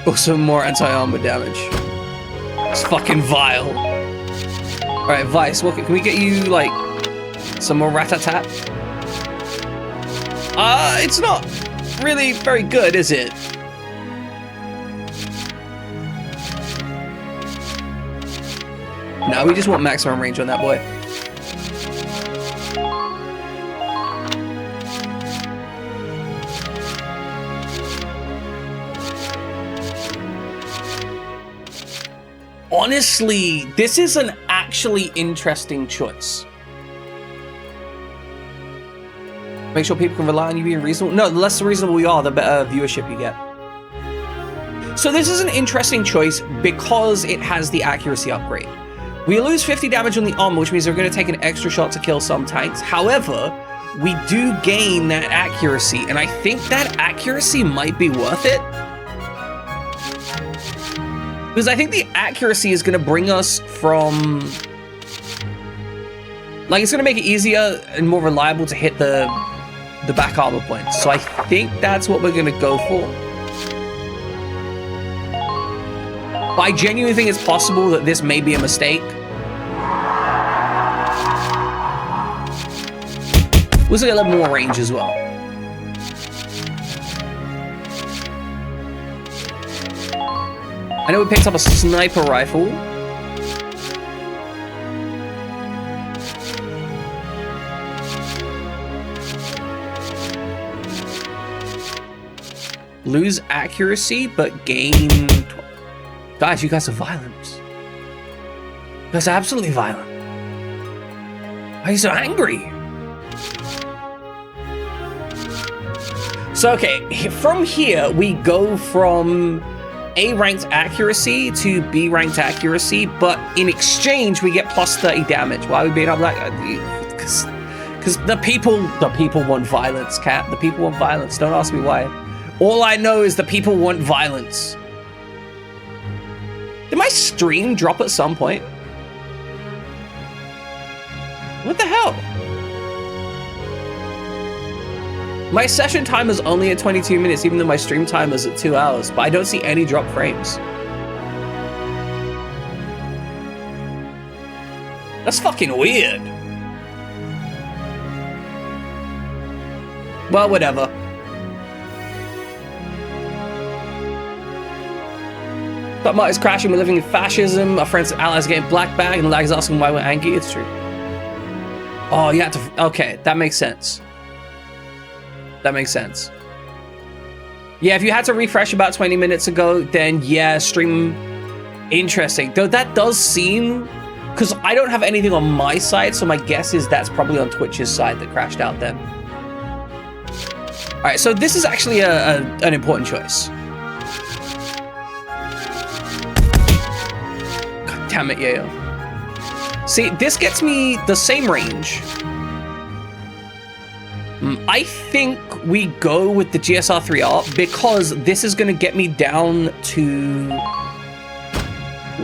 Oh, some more anti-armor damage. It's fucking vile. All right, Vice. What can we get you like? Some more rat-a-tat? It's not really very good, is it? No, we just want maximum range on that boy. Honestly, this is an actually interesting choice. Make sure people can rely on you being reasonable. No, the less reasonable we are, the better viewership you get. So this is an interesting choice because it has the accuracy upgrade. We lose 50 damage on the armor, which means we're going to take an extra shot to kill some tanks. However, we do gain that accuracy, and I think that accuracy might be worth it. Because I think the accuracy is going to bring us from... like, it's going to make it easier and more reliable to hit the back armor points. So I think that's what we're going to go for. But I genuinely think it's possible that this may be a mistake. We also get a little more range as well. I know we picked up a sniper rifle. Lose accuracy, but gain... Guys, you guys are violent. You guys are absolutely violent. Why are you so angry? So, okay, from here, we go from A-ranked accuracy to B-ranked accuracy, but in exchange, we get plus 30 damage. Why are we being up like... Because the people want violence, Cat. The people want violence. Don't ask me why. All I know is the people want violence. Did my stream drop at some point? What the hell? My session time is only at 22 minutes, even though my stream time is at 2 hours, but I don't see any drop frames. That's fucking weird. Well, whatever. But Mark is crashing, we're living in fascism, our friends and allies are getting black bag, and Lag is asking why we're angry. It's true. Oh, you have to... Okay, that makes sense. That makes sense. Yeah, if you had to refresh about 20 minutes ago, then yeah, stream... Interesting. Though that does seem... Because I don't have anything on my side, so my guess is that's probably on Twitch's side that crashed out then. Alright, so this is actually an important choice. God damn it, Yayo. See, this gets me the same range. I think we go with the GSR-3R because this is going to get me down to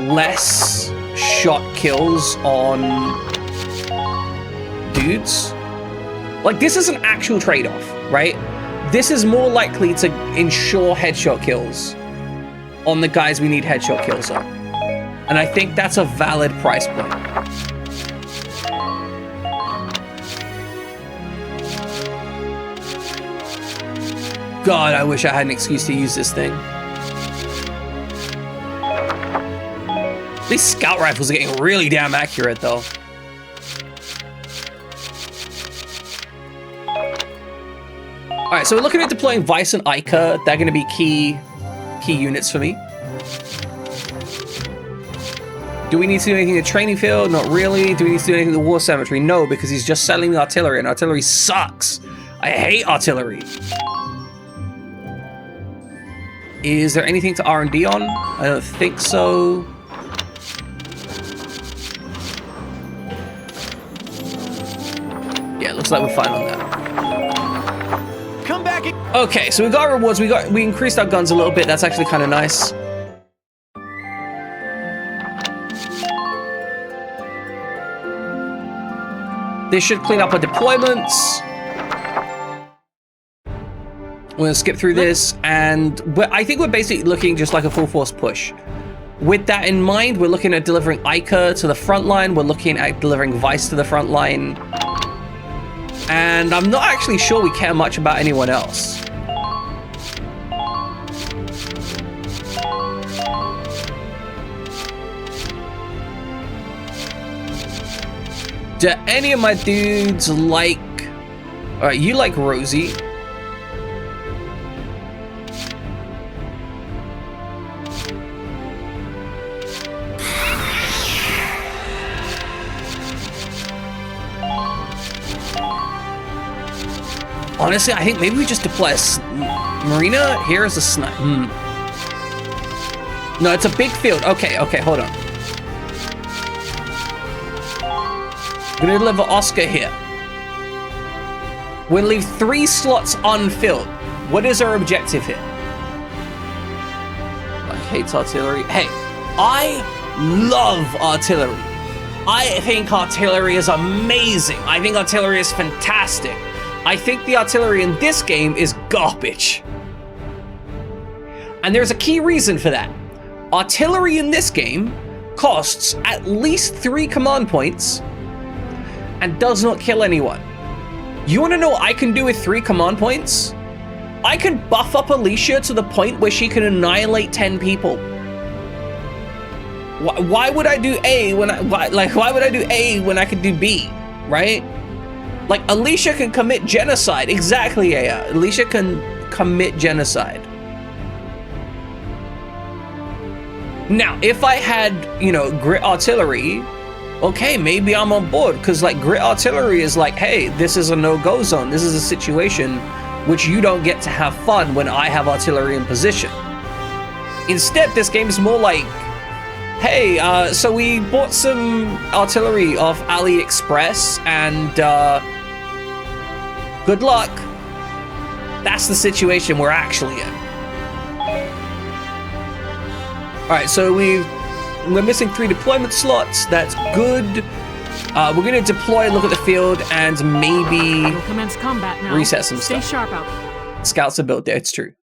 less shot kills on dudes. Like, this is an actual trade-off, right? This is more likely to ensure headshot kills on the guys we need headshot kills on. And I think that's a valid price point. God, I wish I had an excuse to use this thing. These scout rifles are getting really damn accurate, though. Alright, so we're looking at deploying Weiss and Ica. They're going to be key units for me. Do we need to do anything in the training field? Not really. Do we need to do anything in the war cemetery? No, because he's just selling the artillery, and artillery sucks. I hate artillery. Is there anything to R&D on? I don't think so. Yeah, looks like we're fine on that. Come back. Okay, so we got our rewards. We increased our guns a little bit. That's actually kind of nice. This should clean up our deployments. We're gonna skip through this, and I think we're basically looking just like a full force push. With that in mind, we're looking at delivering Ica to the front line. We're looking at delivering Weiss to the front line. And I'm not actually sure we care much about anyone else. Do any of my dudes like... Alright, you like Rosie. Honestly, I think maybe we just deploy a Marina here as a sniper. No, it's a big field. Okay, hold on. We're gonna deliver Oscar here. We'll leave 3 slots unfilled. What is our objective here? I hate artillery. Hey, I love artillery. I think artillery is amazing. I think artillery is fantastic. I think the artillery in this game is garbage. And there's a key reason for that. Artillery in this game costs at least 3 command points and does not kill anyone. You want to know what I can do with 3 command points? I can buff up Alicia to the point where she can annihilate 10 people. Why would I do A when why would I do A when I could do B, right? Like, Alicia can commit genocide. Exactly, yeah. Alicia can commit genocide. Now, if I had, you know, Grit Artillery, okay, maybe I'm on board, because, like, Grit Artillery is like, hey, this is a no-go zone. This is a situation which you don't get to have fun when I have artillery in position. Instead, this game is more like, hey, so we bought some artillery off AliExpress, and good luck. That's the situation we're actually in. All right, so we're missing 3 deployment slots. That's good. We're gonna deploy, look at the field, and maybe We'll commence combat now. reset some Stay stuff. sharp out. Scouts are built there. It's true.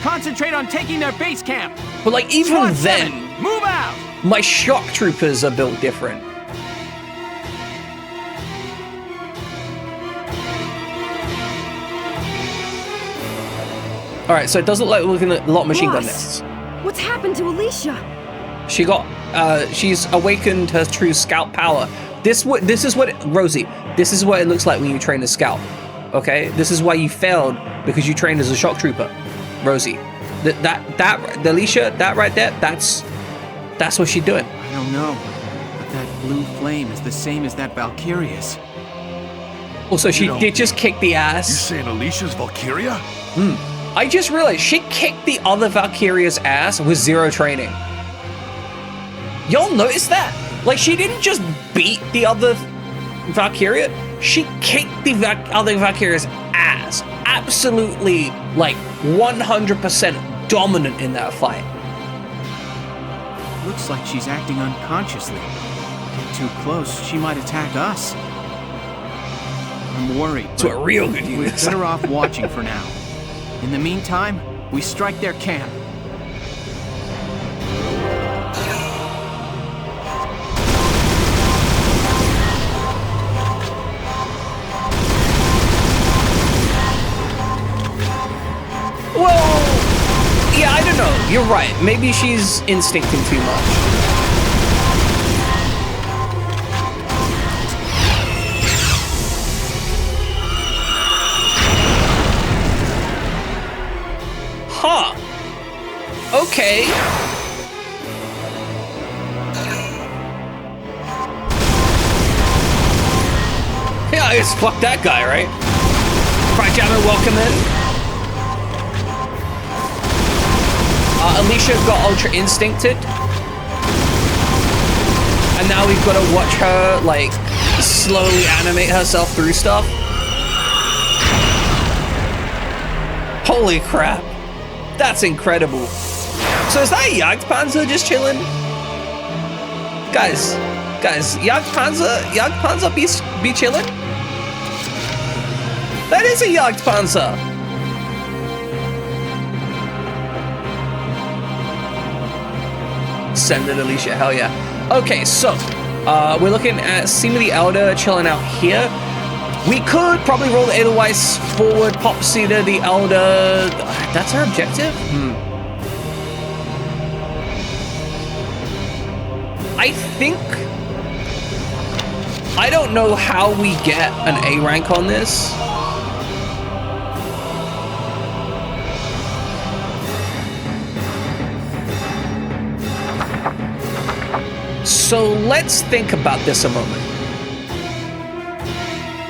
Concentrate on taking their base camp. But like even Squad then, 7, move out. my shock troopers are built different. All right, so it doesn't look like we're looking at a lot of machine gun nests. What's happened to Alicia? She got, she's awakened her true scout power. This is what Rosie. This is what it looks like when you train a scout. Okay, this is why you failed, because you trained as a shock trooper, Rosie. That Alicia, that right there, that's what she's doing. I don't know, but that blue flame is the same as that Valkyria's. Also, she did just kick the ass. You saying Alicia's Valkyria? I just realized she kicked the other Valkyria's ass with 0 training. Y'all notice that? Like, she didn't just beat the other Valkyria, she kicked the other Valkyria's ass. Absolutely, like, 100% dominant in that fight. Looks like she's acting unconsciously. Get too close, she might attack us. I'm worried. To a real good We're use. better off watching for now. In the meantime, we strike their camp. Well, yeah, I don't know. You're right. Maybe she's instincting too much. Huh. Okay. Yeah, I guess fuck that guy, right? Cryjammer, welcome in. Alicia got Ultra Instincted. And now we've got to watch her, like, slowly animate herself through stuff. Holy crap. That's incredible. So is that Jagdpanzer just chilling? Guys, Jagdpanzer be chilling? That is a Jagdpanzer. Send it, Alicia, hell yeah. Okay, so, we're looking at Seema the Elder chilling out here. We could probably roll the Edelweiss forward, pop Cedar the Elder. That's our objective? I think... I don't know how we get an A rank on this. So let's think about this a moment.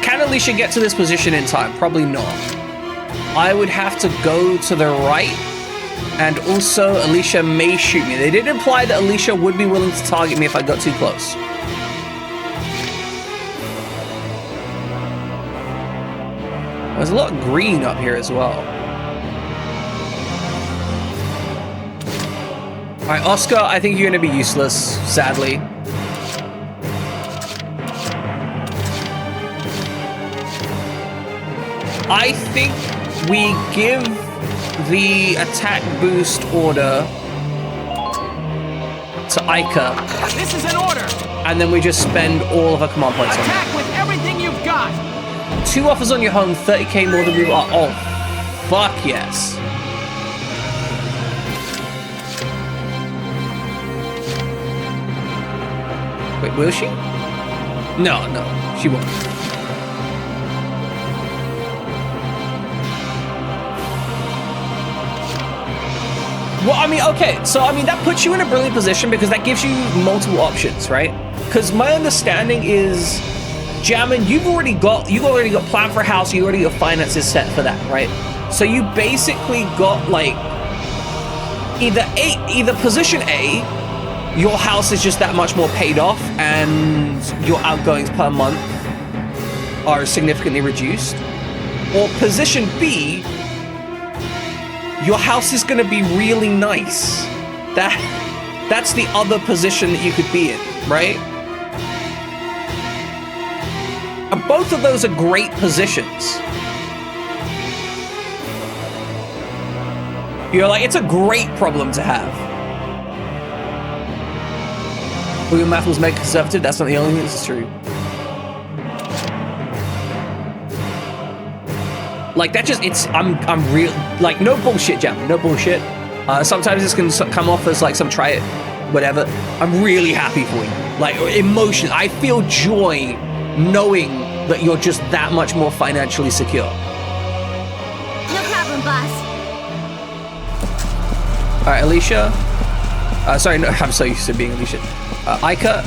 Can Alicia get to this position in time? Probably not. I would have to go to the right, and also Alicia may shoot me. They did imply that Alicia would be willing to target me if I got too close. There's a lot of green up here as well. All right, Oscar, I think you're gonna be useless, sadly. I think we give the attack boost order to Ica. This is an order! and then we just spend all of our command points on it. Attack with everything you've got! 2 offers on your home, 30k more than we are. Oh, fuck yes. Wait, will she? No, she won't. Well, I mean, okay, so I mean that puts you in a brilliant position because that gives you multiple options, right? Because my understanding is, Jammin, you've already got plan for a house, you already got finances set for that, right? So you basically got like either position A, your house is just that much more paid off and your outgoings per month are significantly reduced, or position B, your house is going to be really nice. That's the other position that you could be in, right? And both of those are great positions. You're like, it's a great problem to have. Well, your math was mega conservative. That's not the only thing that's true. Like that just, I'm real, like no bullshit, Jam, no bullshit. Sometimes this can come off as like some try it, whatever. I'm really happy for you. Like emotion, I feel joy knowing that you're just that much more financially secure. No problem, boss. All right, Alicia. Sorry, no, I'm so used to being Alicia. Ica,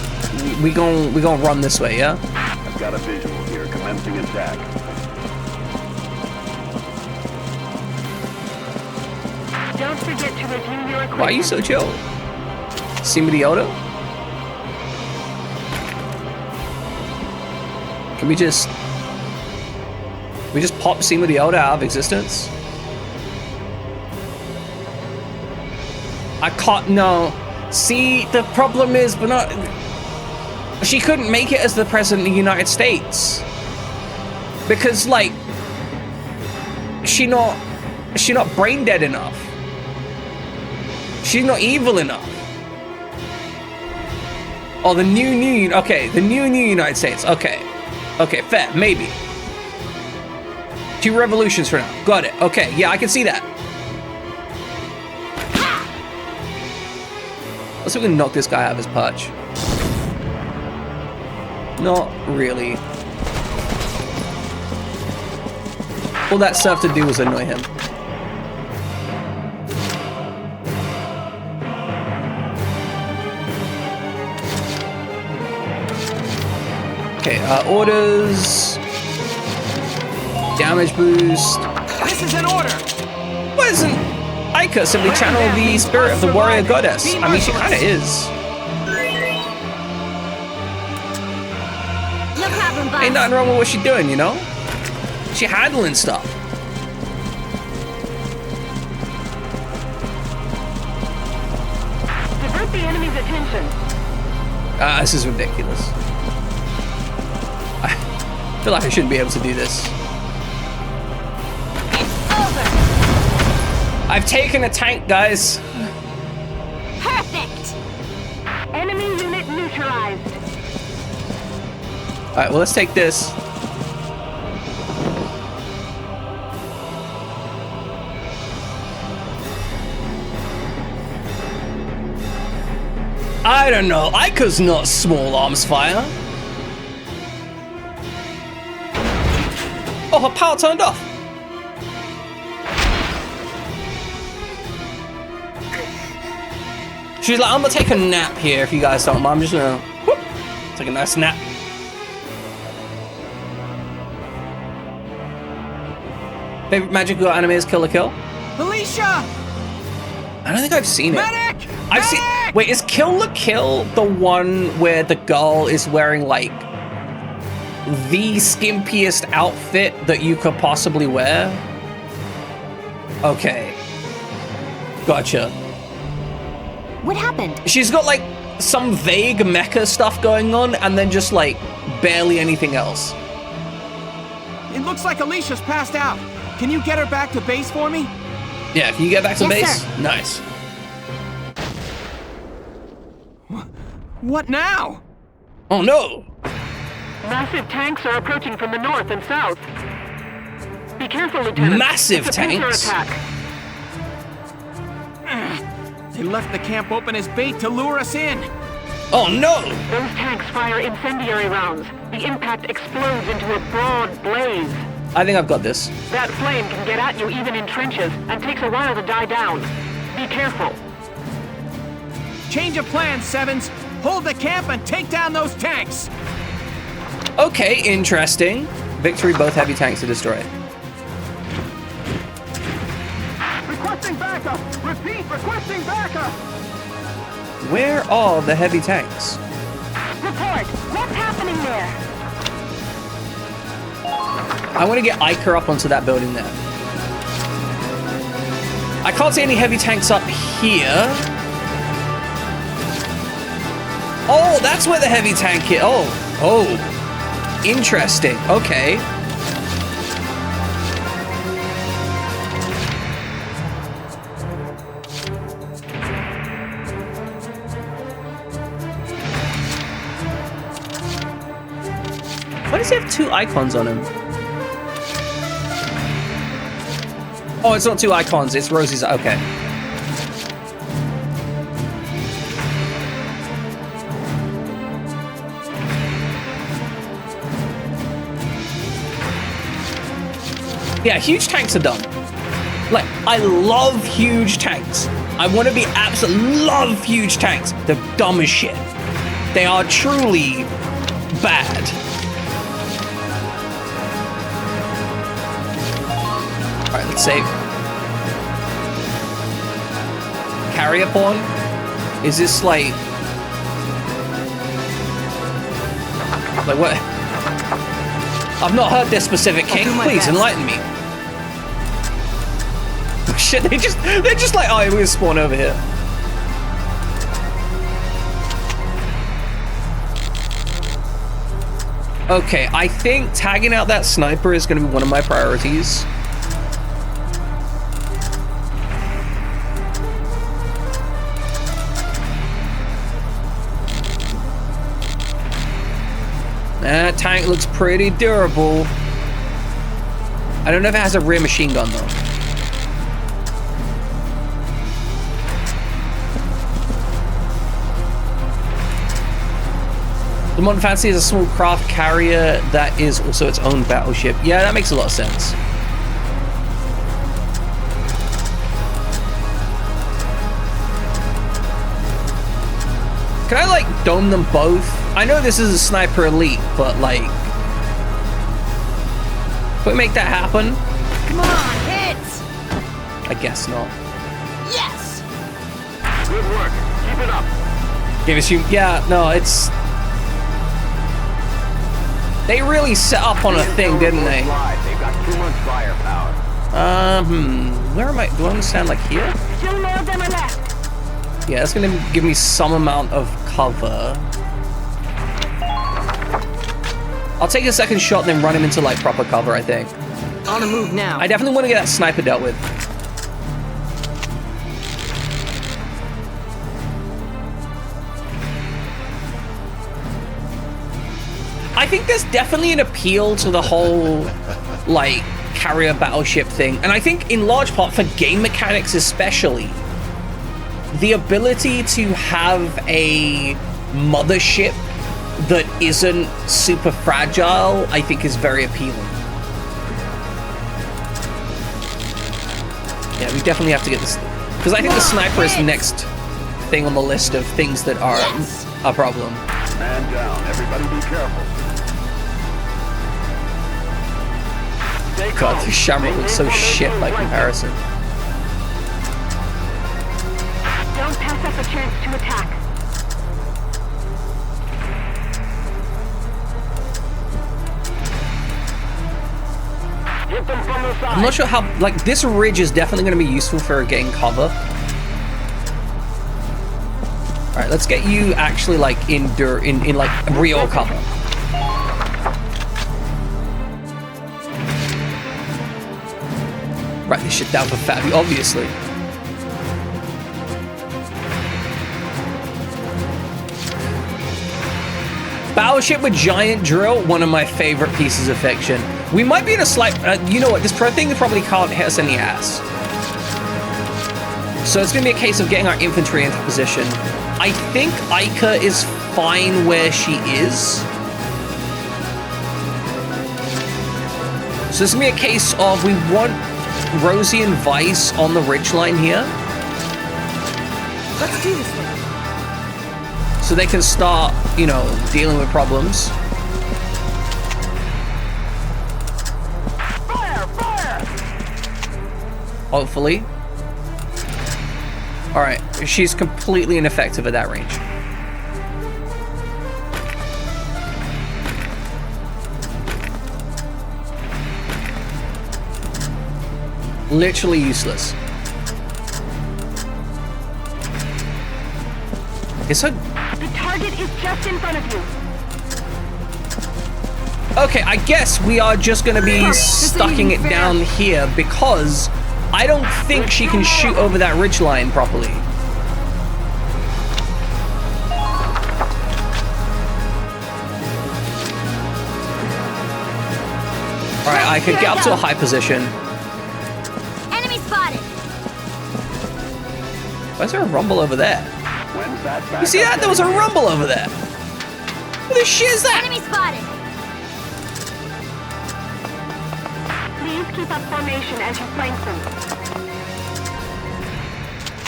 we gon' run this way, yeah? I've got a visual here, commencing attack. Don't forget to review your equipment. Why are you so chill? See me the Yoda? Can we just pop Seema the Elder out of existence? I can't, no. See, the problem is, we're not, she couldn't make it as the president of the United States. Because, like, she not brain dead enough. She's not evil enough. Oh, the new, okay, the new United States, okay. Okay, fair, maybe. 2 revolutions for now, got it, okay, yeah, I can see that. Let's see if we can knock this guy out of his perch. Not really. All that served to do was annoy him. Okay, orders. Damage boost. This is an order! What isn't Ica simply channel the spirit of the warrior goddess? I mean, she kinda is. No problem, boss. Ain't nothing wrong with what she's doing, you know? She handling stuff. Divert the enemy's attention. This is ridiculous. I feel like I shouldn't be able to do this. It's over. I've taken a tank, guys. Perfect. Enemy unit neutralized. All right, well, let's take this. I don't know. Ica's not small arms fire. Oh, her power turned off. She's like, I'm gonna take a nap here if you guys don't mind. I'm just gonna whoop, take a nice nap. Favorite magical anime is Kill la Kill? Alicia! I don't think I've seen it. Medic! I've seen. Wait, is Kill la Kill the one where the girl is wearing like the skimpiest outfit that you could possibly wear? Okay. Gotcha. What happened? She's got like some vague mecha stuff going on and then just like barely anything else. It looks like Alicia's passed out. Can you get her back to base for me? Yeah, can you get back to base? Sir. Nice. What now? Oh no! Massive tanks are approaching from the north and south. Be careful, Lieutenant. Massive it's a pincer tanks? attack. They left the camp open as bait to lure us in. Oh no! Those tanks fire incendiary rounds. The impact explodes into a broad blaze. I think I've got this. That flame can get at you even in trenches and takes a while to die down. Be careful. Change of plans, Sevens. Hold the camp and take down those tanks. Okay, interesting. Victory, both heavy tanks are destroyed. Requesting backup! Repeat, requesting backup! Where are the heavy tanks? Report! What's happening there? I want to get Iker up onto that building there. I can't see any heavy tanks up here. Oh, that's where the heavy tank is. Oh, interesting. Okay. Why does he have two icons on him? Oh, it's not two icons, it's Rosie's. Okay. Yeah, huge tanks are done. Like, I love huge tanks. I want to be love huge tanks. They're dumb as shit. They are truly bad. Alright, let's save. Carrier pawn? Is this like what? I've not heard this specific king. Please enlighten me. Shit, they're just like, oh, we're gonna spawn over here. Okay, I think tagging out that sniper is gonna be one of my priorities. That tank looks pretty durable. I don't know if it has a rear machine gun though. The Modern Fantasy is a small craft carrier that is also its own battleship. Yeah, that makes a lot of sense. Can I like dome them both? I know this is a sniper elite, but like, can we make that happen? Come on, hit! I guess not. Yes! Good work. Keep it up. Give us you. Yeah, no, it's. They really set up on a thing, didn't they? They've got too much firepower. Where am I? Do I understand? Like here? Still more of them are left. Yeah, that's gonna give me some amount of cover. I'll take a second shot and then run him into like proper cover, I think. On the move now. I definitely want to get that sniper dealt with. I think there's definitely an appeal to the whole like carrier battleship thing. And I think in large part for game mechanics especially, the ability to have a mothership that isn't super fragile, I think is very appealing. Yeah, we definitely have to get this, because I think the sniper is the next thing on the list of things that are a problem. Man down. Everybody be careful. God, this Shamrock looks so shit by comparison. Don't pass up a chance to attack. Hit them from the side. I'm not sure how, like, this ridge is definitely going to be useful for getting cover. Alright, let's get you actually, like, in like, real cover. Write this shit down for Fabi, obviously. Battleship with giant drill, one of my favorite pieces of fiction. We might be in a slight, you know what, this thing probably can't hit us in the ass. So it's gonna be a case of getting our infantry into position. I think Ica is fine where she is. So this is gonna be a case of we want Rosie and Vice on the ridgeline here. Let's do this thing. So they can start, you know, dealing with problems. Fire! Fire! Hopefully. All right, she's completely ineffective at that range. Literally useless. Is her... The target is just in front of you. Okay, I guess we are just gonna be stucking it down here because I don't think she can shoot over that ridgeline properly. Alright, I could get up to a high position. Enemy spotted. Why is there a rumble over there? You see that? There was a rumble over there. What the shit is that? Enemy spotted. Please keep up formation as you flank them.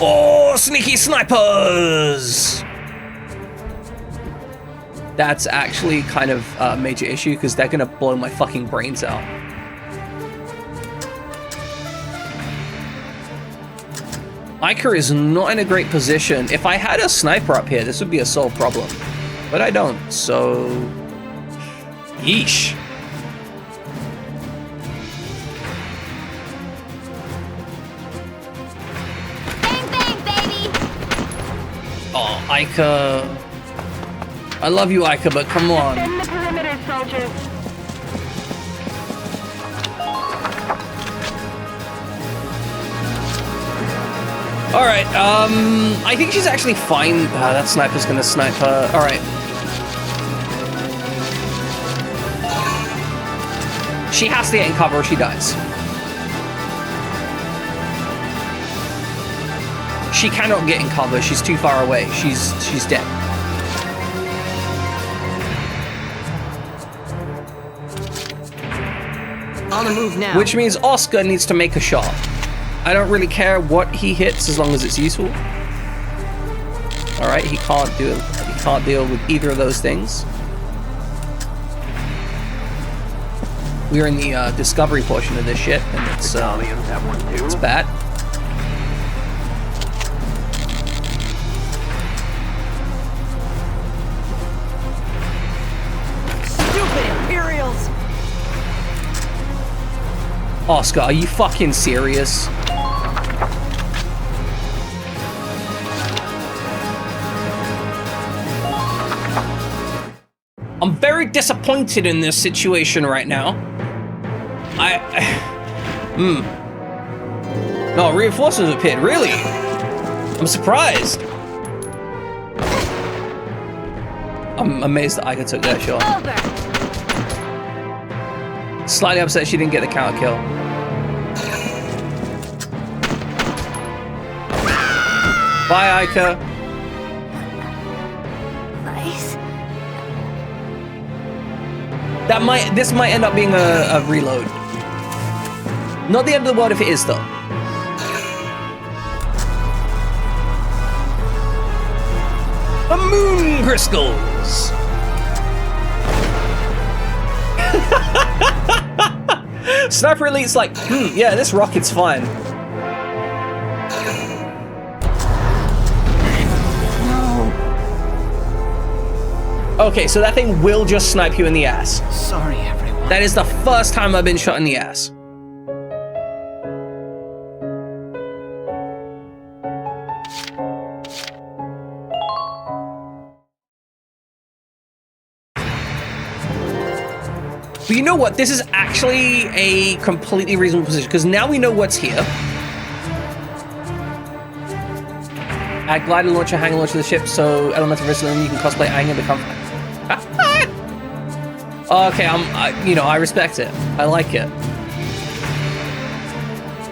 Oh, sneaky snipers! That's actually kind of a major issue because they're gonna blow my fucking brains out. Ica is not in a great position. If I had a sniper up here, this would be a solved problem. But I don't, so... Yeesh. Bang, bang, baby. Oh, Ica... I love you, Ica, but come on. Defend the perimeter, soldiers. Alright, I think she's actually fine. That sniper's gonna snipe her. Alright. She has to get in cover or she dies. She cannot get in cover. She's too far away. She's dead. On the move now. Which means Oscar needs to make a shot. I don't really care what he hits as long as it's useful. All right, he can't deal with either of those things. We are in the discovery portion of this shit, and it's bad. Stupid Imperials! Oscar, are you fucking serious? I'm very disappointed in this situation right now. No, reinforcements appeared, really? I'm surprised. I'm amazed that Ica took that shot. Slightly upset she didn't get the counter kill. Bye, Ica. Nice. This might end up being a reload. Not the end of the world if it is, though. The moon crystals. Sniper Elite's like, yeah, this rocket's fine. Okay, so that thing will just snipe you in the ass. Sorry, everyone. That is the first time I've been shot in the ass. But you know what? This is actually a completely reasonable position, because now we know what's here. Add glider launcher, hanger launcher to the ship, so elements of risk, you can cosplay Aang and become... Okay, I respect it. I like it.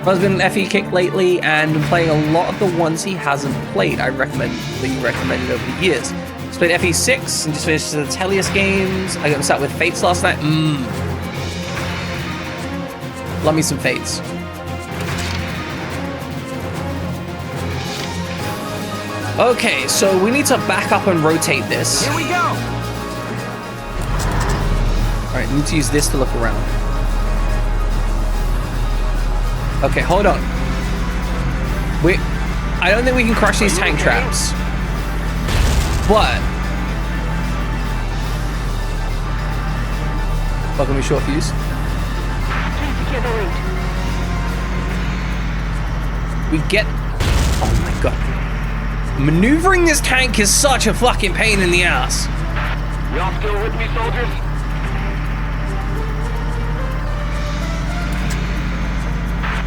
I've been an FE kick lately and been playing a lot of the ones he hasn't played. I recommend that you recommended over the years. Just played FE6 and just finished the Tellius games. I got started with Fates last night. Love me some Fates. Okay, so we need to back up and rotate this. Here we go! Alright, need to use this to look around. Okay, hold on. I don't think we can crush these tank traps. But... Welcome to short fuse. We get... Oh my god. Maneuvering this tank is such a fucking pain in the ass. Y'all still with me, soldiers?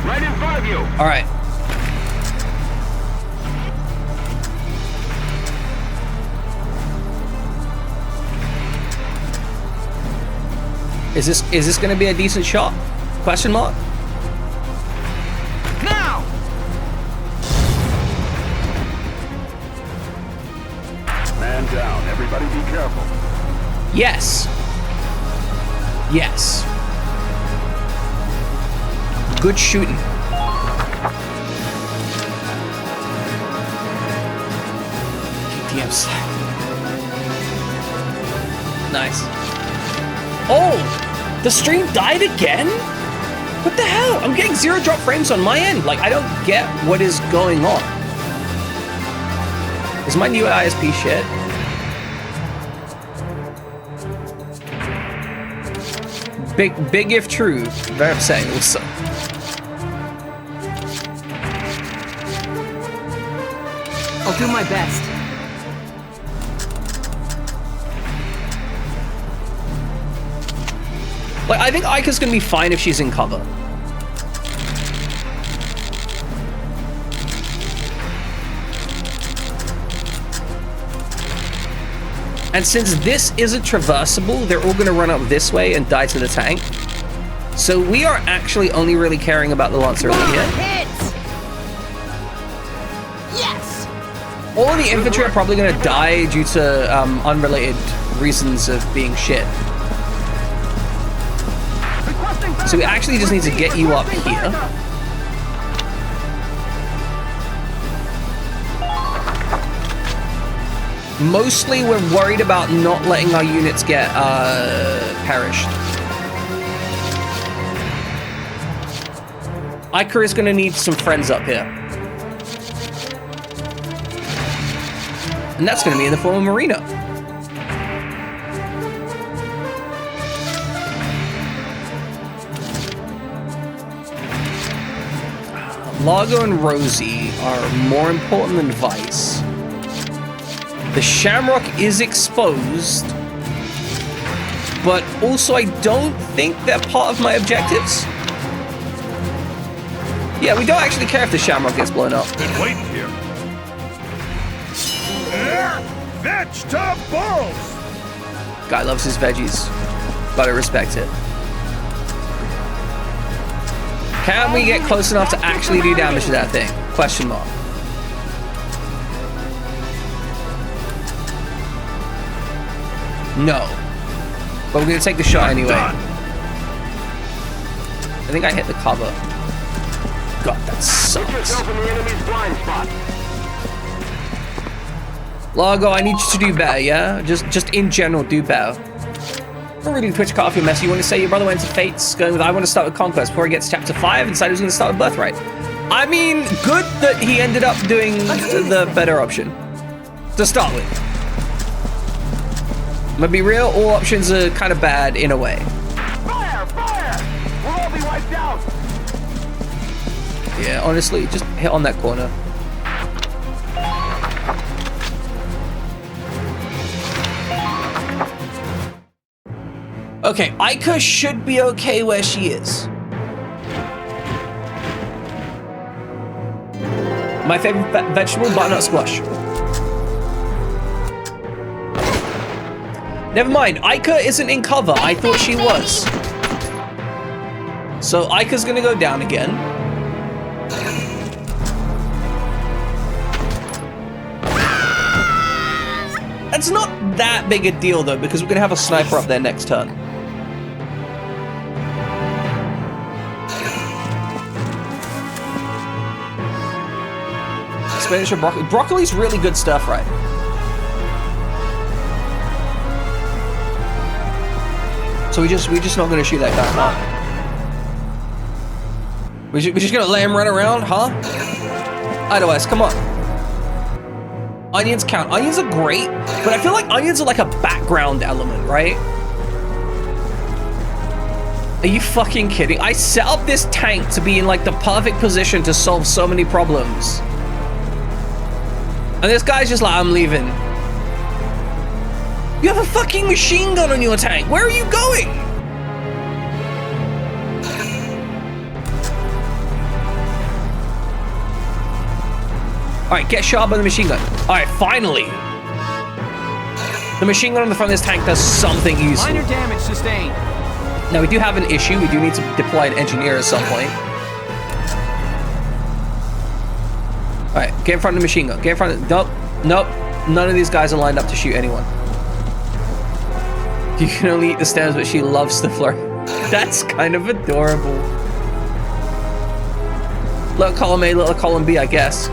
Right in front of you. All right. Is this going to be a decent shot? Question mark. Now. Man down. Everybody be careful. Yes. Yes. Good shooting. KTMs. Nice. Oh! The stream died again? What the hell? I'm getting 0 drop frames on my end. Like, I don't get what is going on. Is my new ISP shit? Big if true. Very upsetting also. I'll do my best. Like, I think Aika's gonna be fine if she's in cover. And since this isn't traversable, they're all gonna run up this way and die to the tank. So we are actually only really caring about the Lancer over here. Yes! All of the infantry are probably gonna die due to unrelated reasons of being shit. So we actually just need to get you up here. Mostly we're worried about not letting our units get perished. Icar is going to need some friends up here. And that's going to be in the form of Marino. Largo and Rosie are more important than Vice. The Shamrock is exposed, but also I don't think they're part of my objectives. Yeah, we don't actually care if the Shamrock gets blown up. Been waiting here. Vegetables! Guy loves his veggies. Gotta respect it. Can we get close enough to actually do damage to that thing? Question mark. No. But we're gonna take the shot anyway. I think I hit the cover. God, that sucks. Largo, I need you to do better, yeah? Just in general, do better. We're reading Twitch Coffee mess. You want to say your brother went to Fates, going with I want to start with Conquest before he gets to chapter 5 and decided he was going to start with Birthright. I mean, good that he ended up doing the better option to start with. I'm gonna be real, all options are kind of bad in a way. Fire! Fire! We'll all be wiped out! Yeah, honestly, just hit on that corner. Okay, Aika should be okay where she is. My favorite vegetable, butternut squash. Never mind, Aika isn't in cover. I thought she was. So Aika's gonna go down again. It's not that big a deal though, because we're gonna have a sniper up there next turn. Spinach or broccoli. Broccoli's really good stuff, right? So we're just not gonna shoot that guy, huh? We're just gonna let him run around, huh? Otherwise, come on. Onions count. Onions are great, but I feel like onions are like a background element, right? Are you fucking kidding? I set up this tank to be in like the perfect position to solve so many problems. And this guy's just like, I'm leaving. You have a fucking machine gun on your tank. Where are you going? All right, get shot by the machine gun. All right, finally. The machine gun on the front of this tank does something useful. Minor damage sustained. Now, we do have an issue. We do need to deploy an engineer at some point. All right, get in front of the machine gun. Get in front of... Nope. Nope. None of these guys are lined up to shoot anyone. You can only eat the stems, but she loves the flurry. That's kind of adorable. Little column A, little column B, I guess.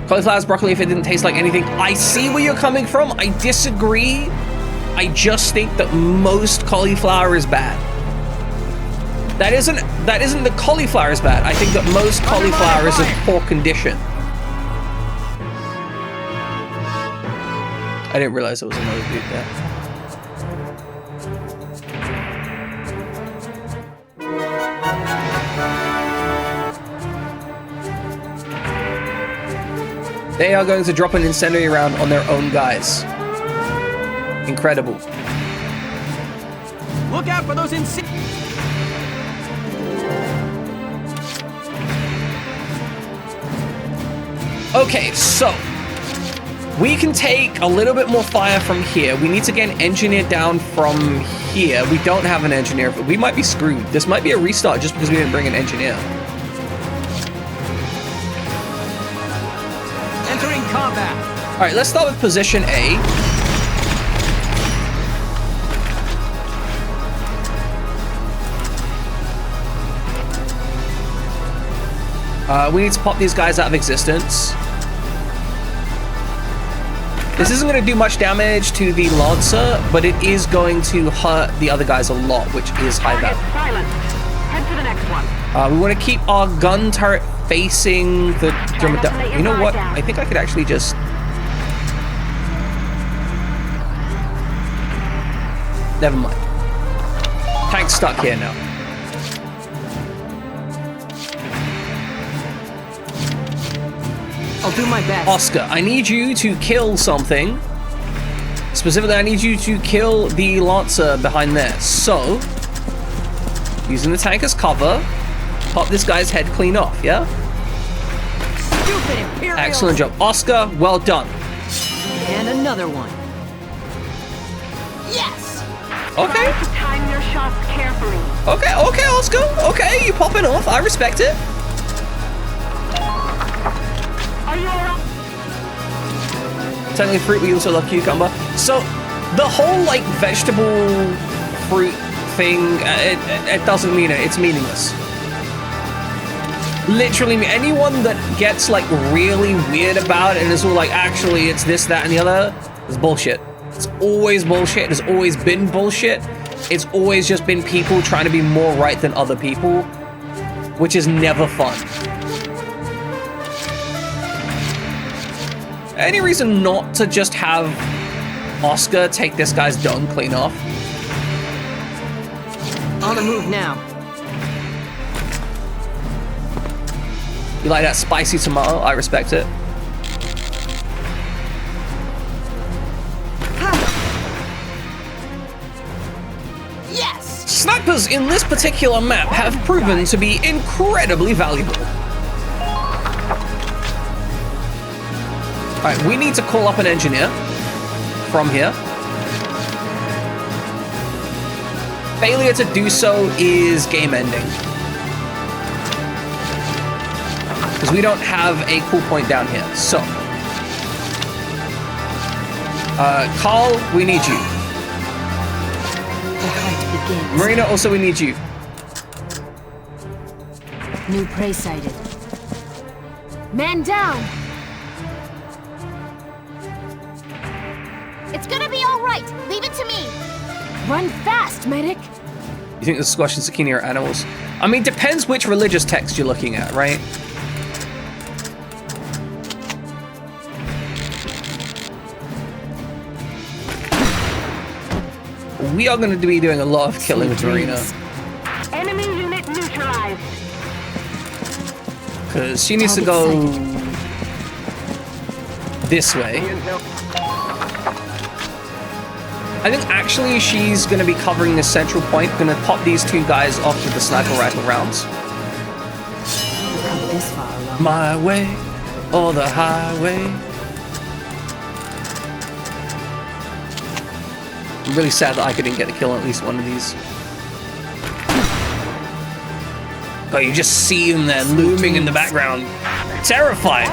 Cauliflower's broccoli if it didn't taste like anything. I see where you're coming from. I disagree. I just think that most cauliflower is bad. That isn't the cauliflower is bad. I think that most cauliflower is of poor condition. I didn't realize there was another dude there. They are going to drop an incendiary round on their own guys. Incredible. Look out for those incendiaries. Okay, so we can take a little bit more fire from here. We need to get an engineer down from here. We don't have an engineer, but we might be screwed. This might be a restart just because we didn't bring an engineer. Entering combat. All right, let's start with position A. We need to pop these guys out of existence. This isn't going to do much damage to the Lancer, but it is going to hurt the other guys a lot, which is high value. Silence. Head to the next one. We want to keep our gun turret facing the dromedary. You know what? I think I could actually just... Never mind. Tank's stuck here now. I'll do my best. Oscar, I need you to kill something. Specifically, I need you to kill the Lancer behind there. So, using the tank as cover, pop this guy's head clean off, yeah? Stupid Imperial. Excellent job. Oscar, well done. And another one. Yes. Okay. Try to time your shots carefully. Okay, Oscar. Okay, you popping off. I respect it. Are you alright? Technically fruit, we also love cucumber. So, the whole, like, vegetable fruit thing, it doesn't mean it. It's meaningless. Literally, anyone that gets, like, really weird about it and is all like, actually, it's this, that, and the other, is bullshit. It's always bullshit. It's always been bullshit. It's always just been people trying to be more right than other people, which is never fun. Any reason not to just have Oscar take this guy's dung clean off? On the move now. You like that spicy tomato? I respect it. Yes. Snipers in this particular map have proven to be incredibly valuable. Alright, we need to call up an engineer from here. Failure to do so is game ending. Because we don't have a cool point down here. So, Carl, we need you. The hunt begins. Marina, also we need you. New prey sighted. Man down! It's gonna be all right. Leave it to me. Run fast, medic. You think the squash and zucchini are animals? I mean, depends which religious text you're looking at, right? We are going to be doing a lot of killing with Marina. Enemy unit neutralized. Because she needs to go this way. I think actually she's going to be covering this central point. Going to pop these two guys off with the sniper rifle rounds. This far along. My way or the highway. I'm really sad that I couldn't get a kill on at least one of these. Oh, you just see them there looming in the background. Terrifying.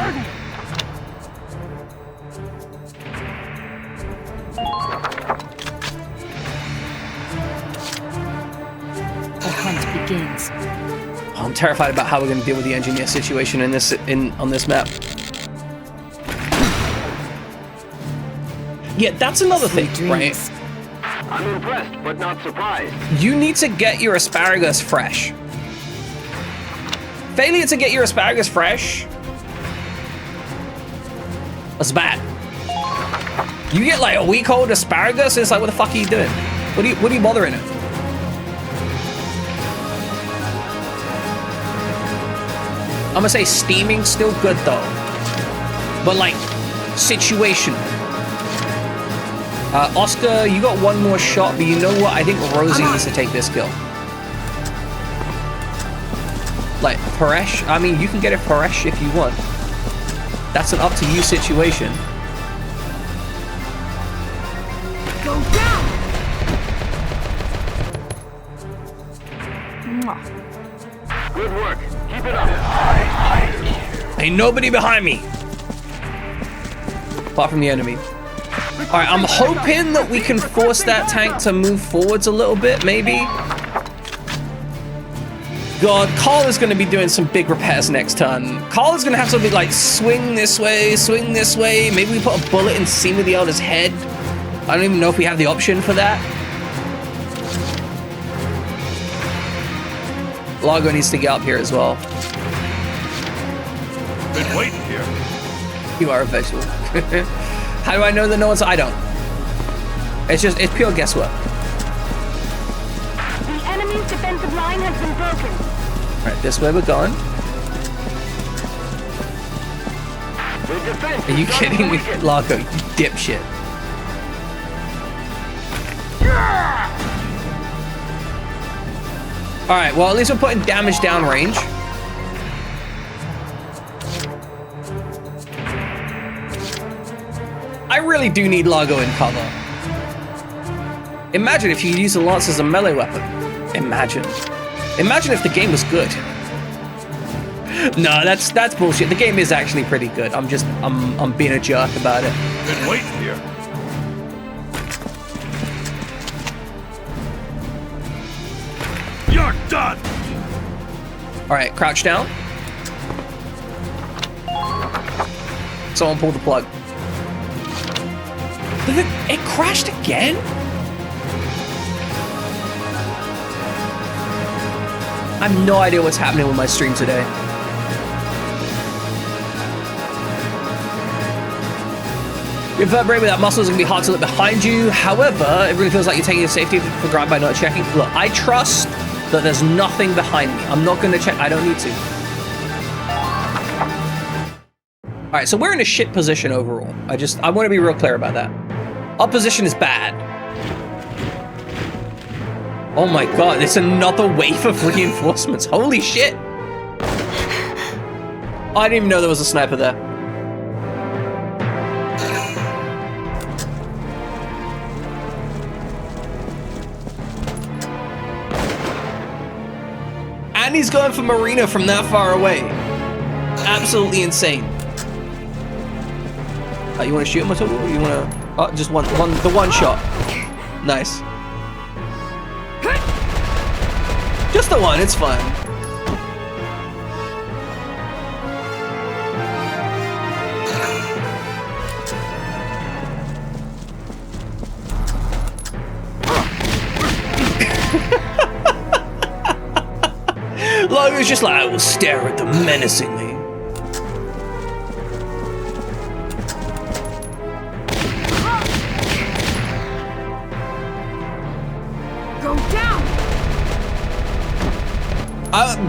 The hunt begins. Oh, I'm terrified about how we're going to deal with the engineer situation on this map. Yeah, that's another thing, right? I'm impressed, but not surprised. You need to get your asparagus fresh. Failure to get your asparagus fresh, that's bad. You get like a week old asparagus, it's like, what the fuck are you doing? What are you bothering it? I'm gonna say steaming still good though, but like situation. Oscar, you got one more shot, but you know what? I think Rosie needs to take this kill. Like, Paresh? I mean, you can get a Paresh if you want. That's an up to you situation. Go down! Good work. Keep it up. Ain't nobody behind me. Apart from the enemy. Alright, I'm hoping that we can force that tank to move forwards a little bit, maybe. God, Carl is going to be doing some big repairs next turn. Carl is going to have to be like, swing this way, maybe we put a bullet in Seema the Elder's head. I don't even know if we have the option for that. Largo needs to get up here as well. Been waiting here. You are a vegetable. How do I know that no one's... I don't. It's pure guesswork. The enemy's defensive line has been broken. Alright, this way we're going. Are you kidding me, Largo? You dipshit. Alright, well at least we're putting damage down range. I really do need Largo in cover. Imagine if you use the lance as a melee weapon. Imagine if the game was good. No, that's bullshit. The game is actually pretty good. I'm being a jerk about it. Been waiting here. You're done. All right, crouch down. Someone pull the plug. It crashed again? I have no idea what's happening with my stream today. You're vertebrae without muscles, it's gonna be hard to look behind you. However, it really feels like you're taking your safety for granted by not checking. Look, I trust that there's nothing behind me. I'm not gonna check, I don't need to. All right, so we're in a shit position overall. I wanna be real clear about that. Our position is bad. Oh my god, it's another wave of reinforcements. Holy shit. I didn't even know there was a sniper there. And he's going for Marina from that far away. Absolutely insane. You want to shoot him at all? Or you want to... Oh, just the one shot. Nice. Just the one, it's fine. Logan's just like, I will stare at them menacingly. Go down!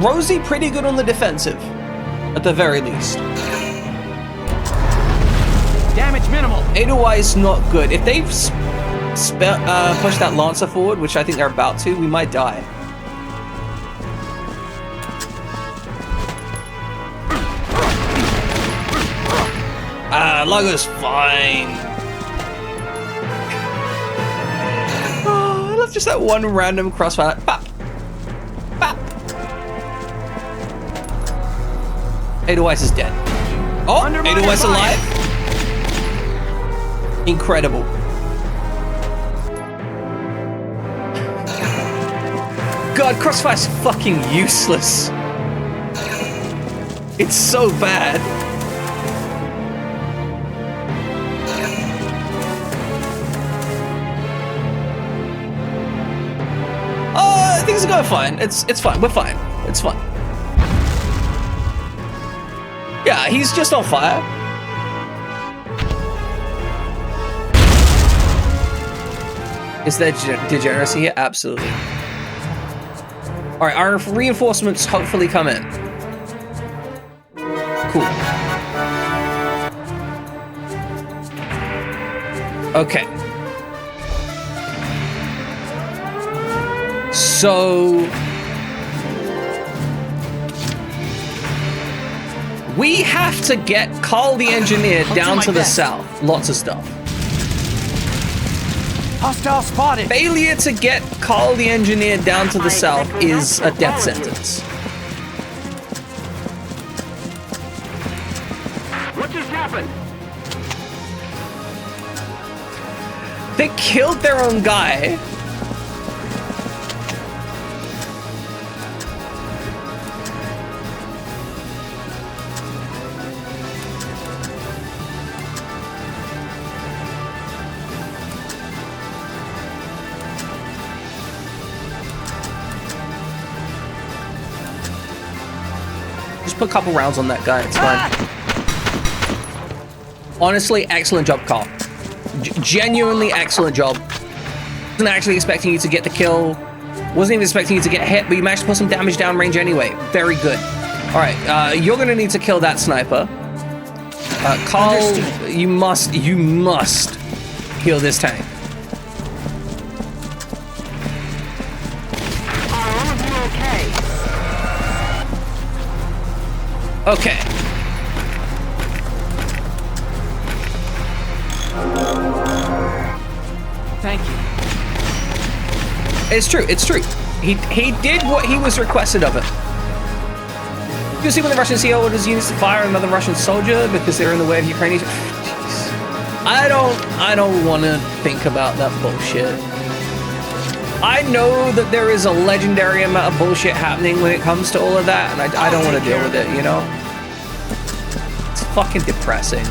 Rosie pretty good on the defensive, at the very least. Damage minimal. Edelweiss not good. If they've pushed that Lancer forward, which I think they're about to, we might die. Lago's fine. Oh, I love just that one random crossfire. Bap. Bap. Edelweiss is dead. Oh, Edelweiss alive. Incredible. God, crossfire's fucking useless. It's so bad. Things are going fine. It's fine. We're fine. It's fine. Yeah, he's just on fire. Is there degeneracy here? Absolutely. All right, our reinforcements hopefully come in. Cool. Okay. So we have to get Carl the Engineer down to the south. Lots of stuff. Hostile spotted. Failure to get Carl the Engineer down to the south is a death sentence. What just happened? They killed their own guy. Put a couple rounds on that guy, it's fine. Honestly, excellent job, Carl. Genuinely excellent job. Wasn't actually expecting you to get the kill. Wasn't even expecting you to get hit, but you managed to put some damage down range anyway. Very good. All right, you're gonna need to kill that sniper. Carl, you must heal this tank. Okay. Thank you. It's true, it's true. He did what he was requested of him. You see when the Russian CO orders units to fire another Russian soldier because they're in the way of Ukrainians. I don't want to think about that bullshit. I know that there is a legendary amount of bullshit happening when it comes to all of that, and I don't want to deal with it, you know? It's fucking depressing.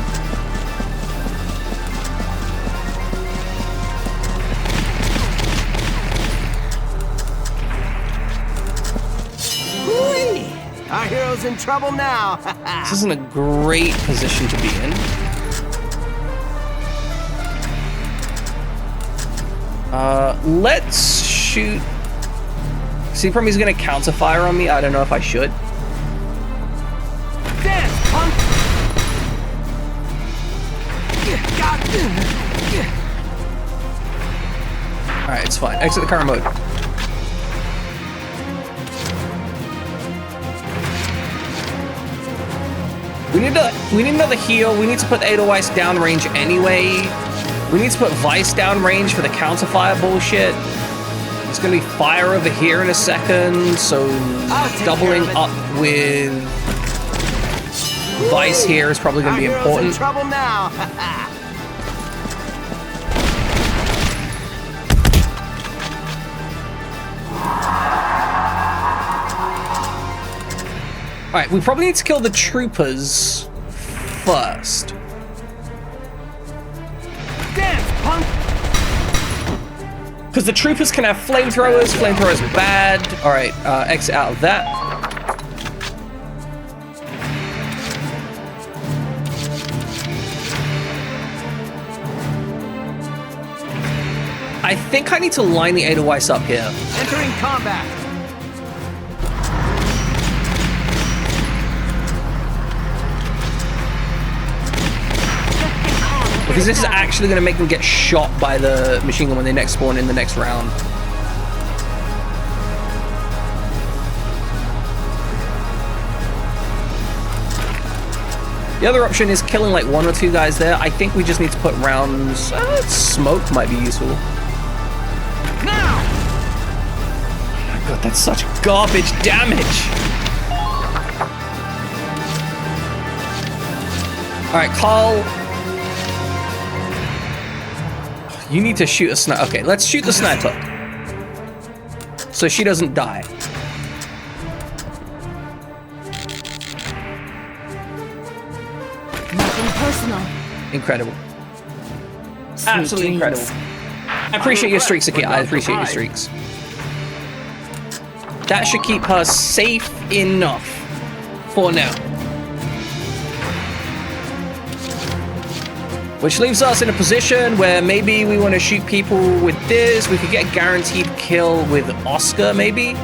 Our hero's in trouble now. This isn't a great position to be in. Let's shoot. See, from he's gonna counterfire on me. I don't know if I should. Dance, punk! Alright, it's fine. Exit the car mode. We need another heal. We need to put Edelweiss downrange anyway. We need to put Weiss downrange for the counterfire bullshit. It's gonna be fire over here in a second, so doubling up with Vice here is probably gonna be important. In trouble now. Alright, we probably need to kill the troopers first. Dance, punk! Because the troopers can have flamethrowers. Flamethrowers are bad. Alright, exit out of that. I think I need to line the Edelweiss up here. Entering combat. Because this is actually going to make them get shot by the machine gun when they next spawn in the next round. The other option is killing like 1 or 2 guys there. I think we just need to put rounds. Smoke might be useful. Now! Oh my god, that's such garbage damage. Alright, Carl. You need to shoot a sniper. Okay, let's shoot the sniper. So she doesn't die. Nothing personal. Incredible. Sweet Absolutely dreams. incredible. I appreciate your streaks, Akira. I appreciate your streaks. That should keep her safe enough for now. Which leaves us in a position where maybe we want to shoot people with this. We could get a guaranteed kill with Oscar, maybe.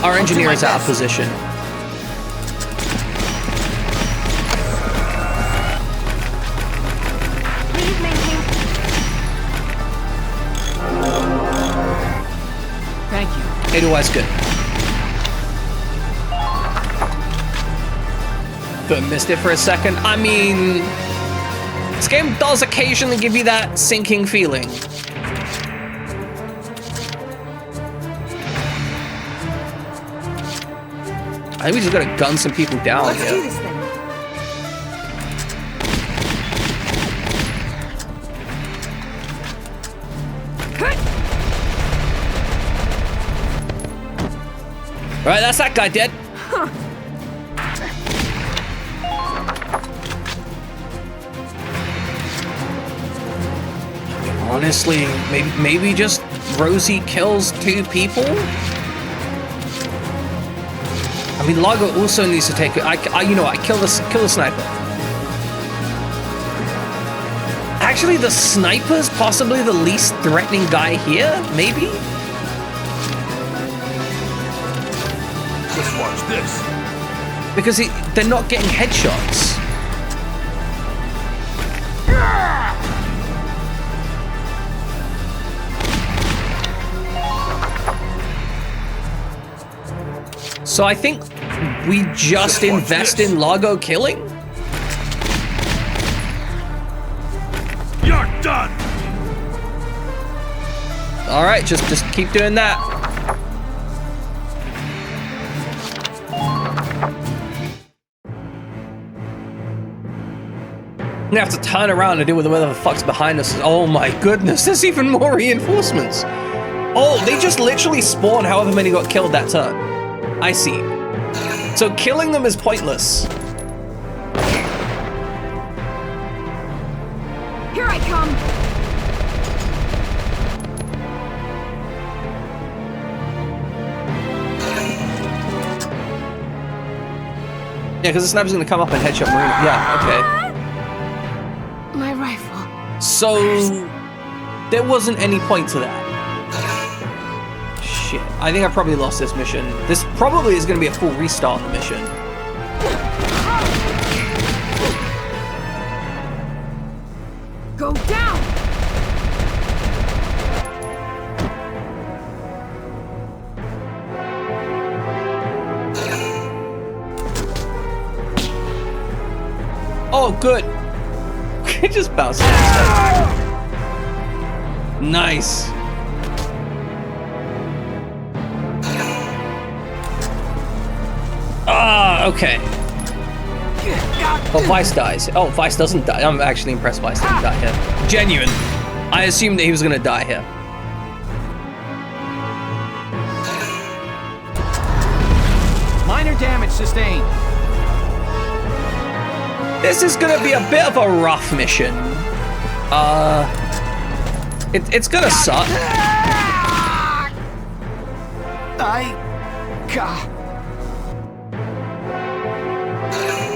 Our engineer is out of position. Thank you. Edelweiss good. But missed it for a second. I mean, this game does occasionally give you that sinking feeling. I think we just gotta gun some people down Let's here. do this thing. Right, that's that guy dead. Honestly, maybe just Rosie kills 2 people? I mean, Largo also needs to take it. You know what? Kill the sniper. Actually, the sniper's possibly the least threatening guy here. Maybe. Just watch this. Because they're not getting headshots. So I think we just invest in Largo killing? You're done! Alright, just keep doing that. I'm gonna have to turn around and deal with whatever the fuck's behind us. Oh my goodness, there's even more reinforcements. Oh, they just literally spawned however many got killed that turn. I see. So killing them is pointless. Here I come. Yeah, because the sniper's gonna come up and headshot Marina. Yeah, okay. My rifle. So there wasn't any point to that. Shit, I think I probably lost this mission. This probably is going to be a full restart on the mission. Go down. Oh, Oh, good. It just bounced. Nice. Ah, okay. Oh, Vice dies. Oh, Vice doesn't die. I'm actually impressed Vice didn't die here. Genuine. I assumed that he was gonna die here. Minor damage sustained. This is gonna be a bit of a rough mission. It's gonna suck.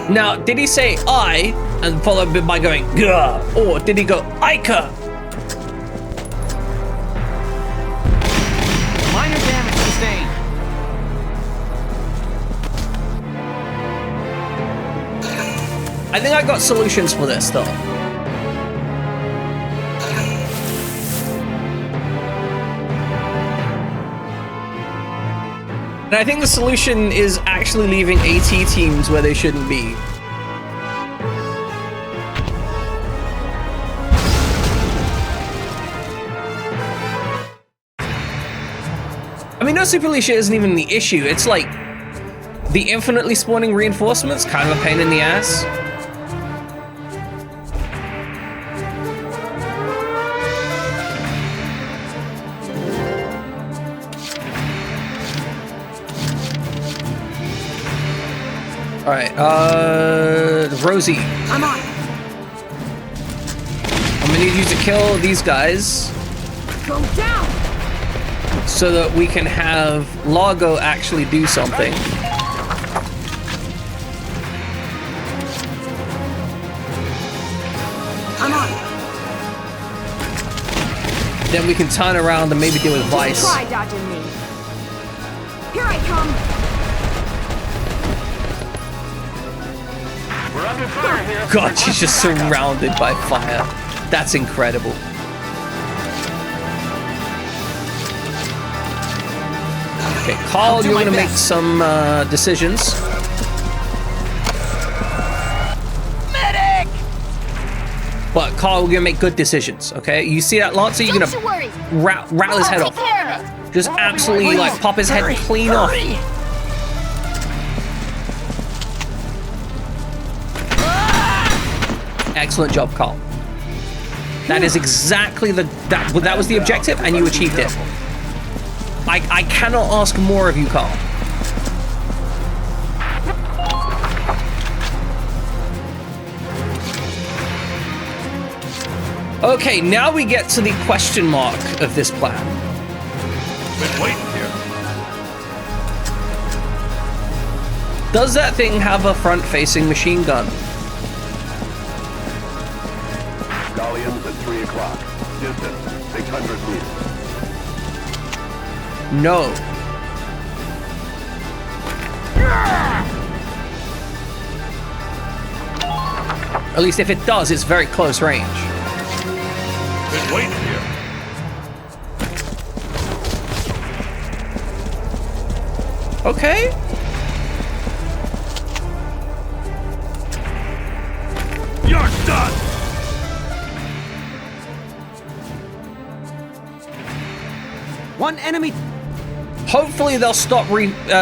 Now, did he say I and followed by going gah, or did he go Ica? Minor damage sustained. I think I got solutions for this though. And I think the solution is actually leaving AT teams where they shouldn't be. I mean, no Super Alicia isn't even the issue. It's like the infinitely spawning reinforcements, kind of a pain in the ass. All right, Rosie. I'm on. I'm gonna need you to kill these guys Go down. so that we can have Largo actually do something. I'm on. Then we can turn around and maybe deal with Vice. Try dodging me. Here I come. We're under fire here. God, she's just surrounded by fire. That's incredible. Okay, Carl, you're gonna make some decisions. Medic! But Carl, we're gonna make good decisions, okay? You see that Lancer, you're gonna rattle his head off. Just absolutely like pop his head clean off. Excellent job, Carl. That is exactly that was the objective, and you achieved it. I cannot ask more of you, Carl. Okay, now we get to the question mark of this plan. Been waiting here. Does that thing have a front-facing machine gun? Galleons at 3 o'clock. Distance 600 meters. No. At least if it does, it's very close range. Been waiting here. Okay. You're done. One enemy. Hopefully they'll stop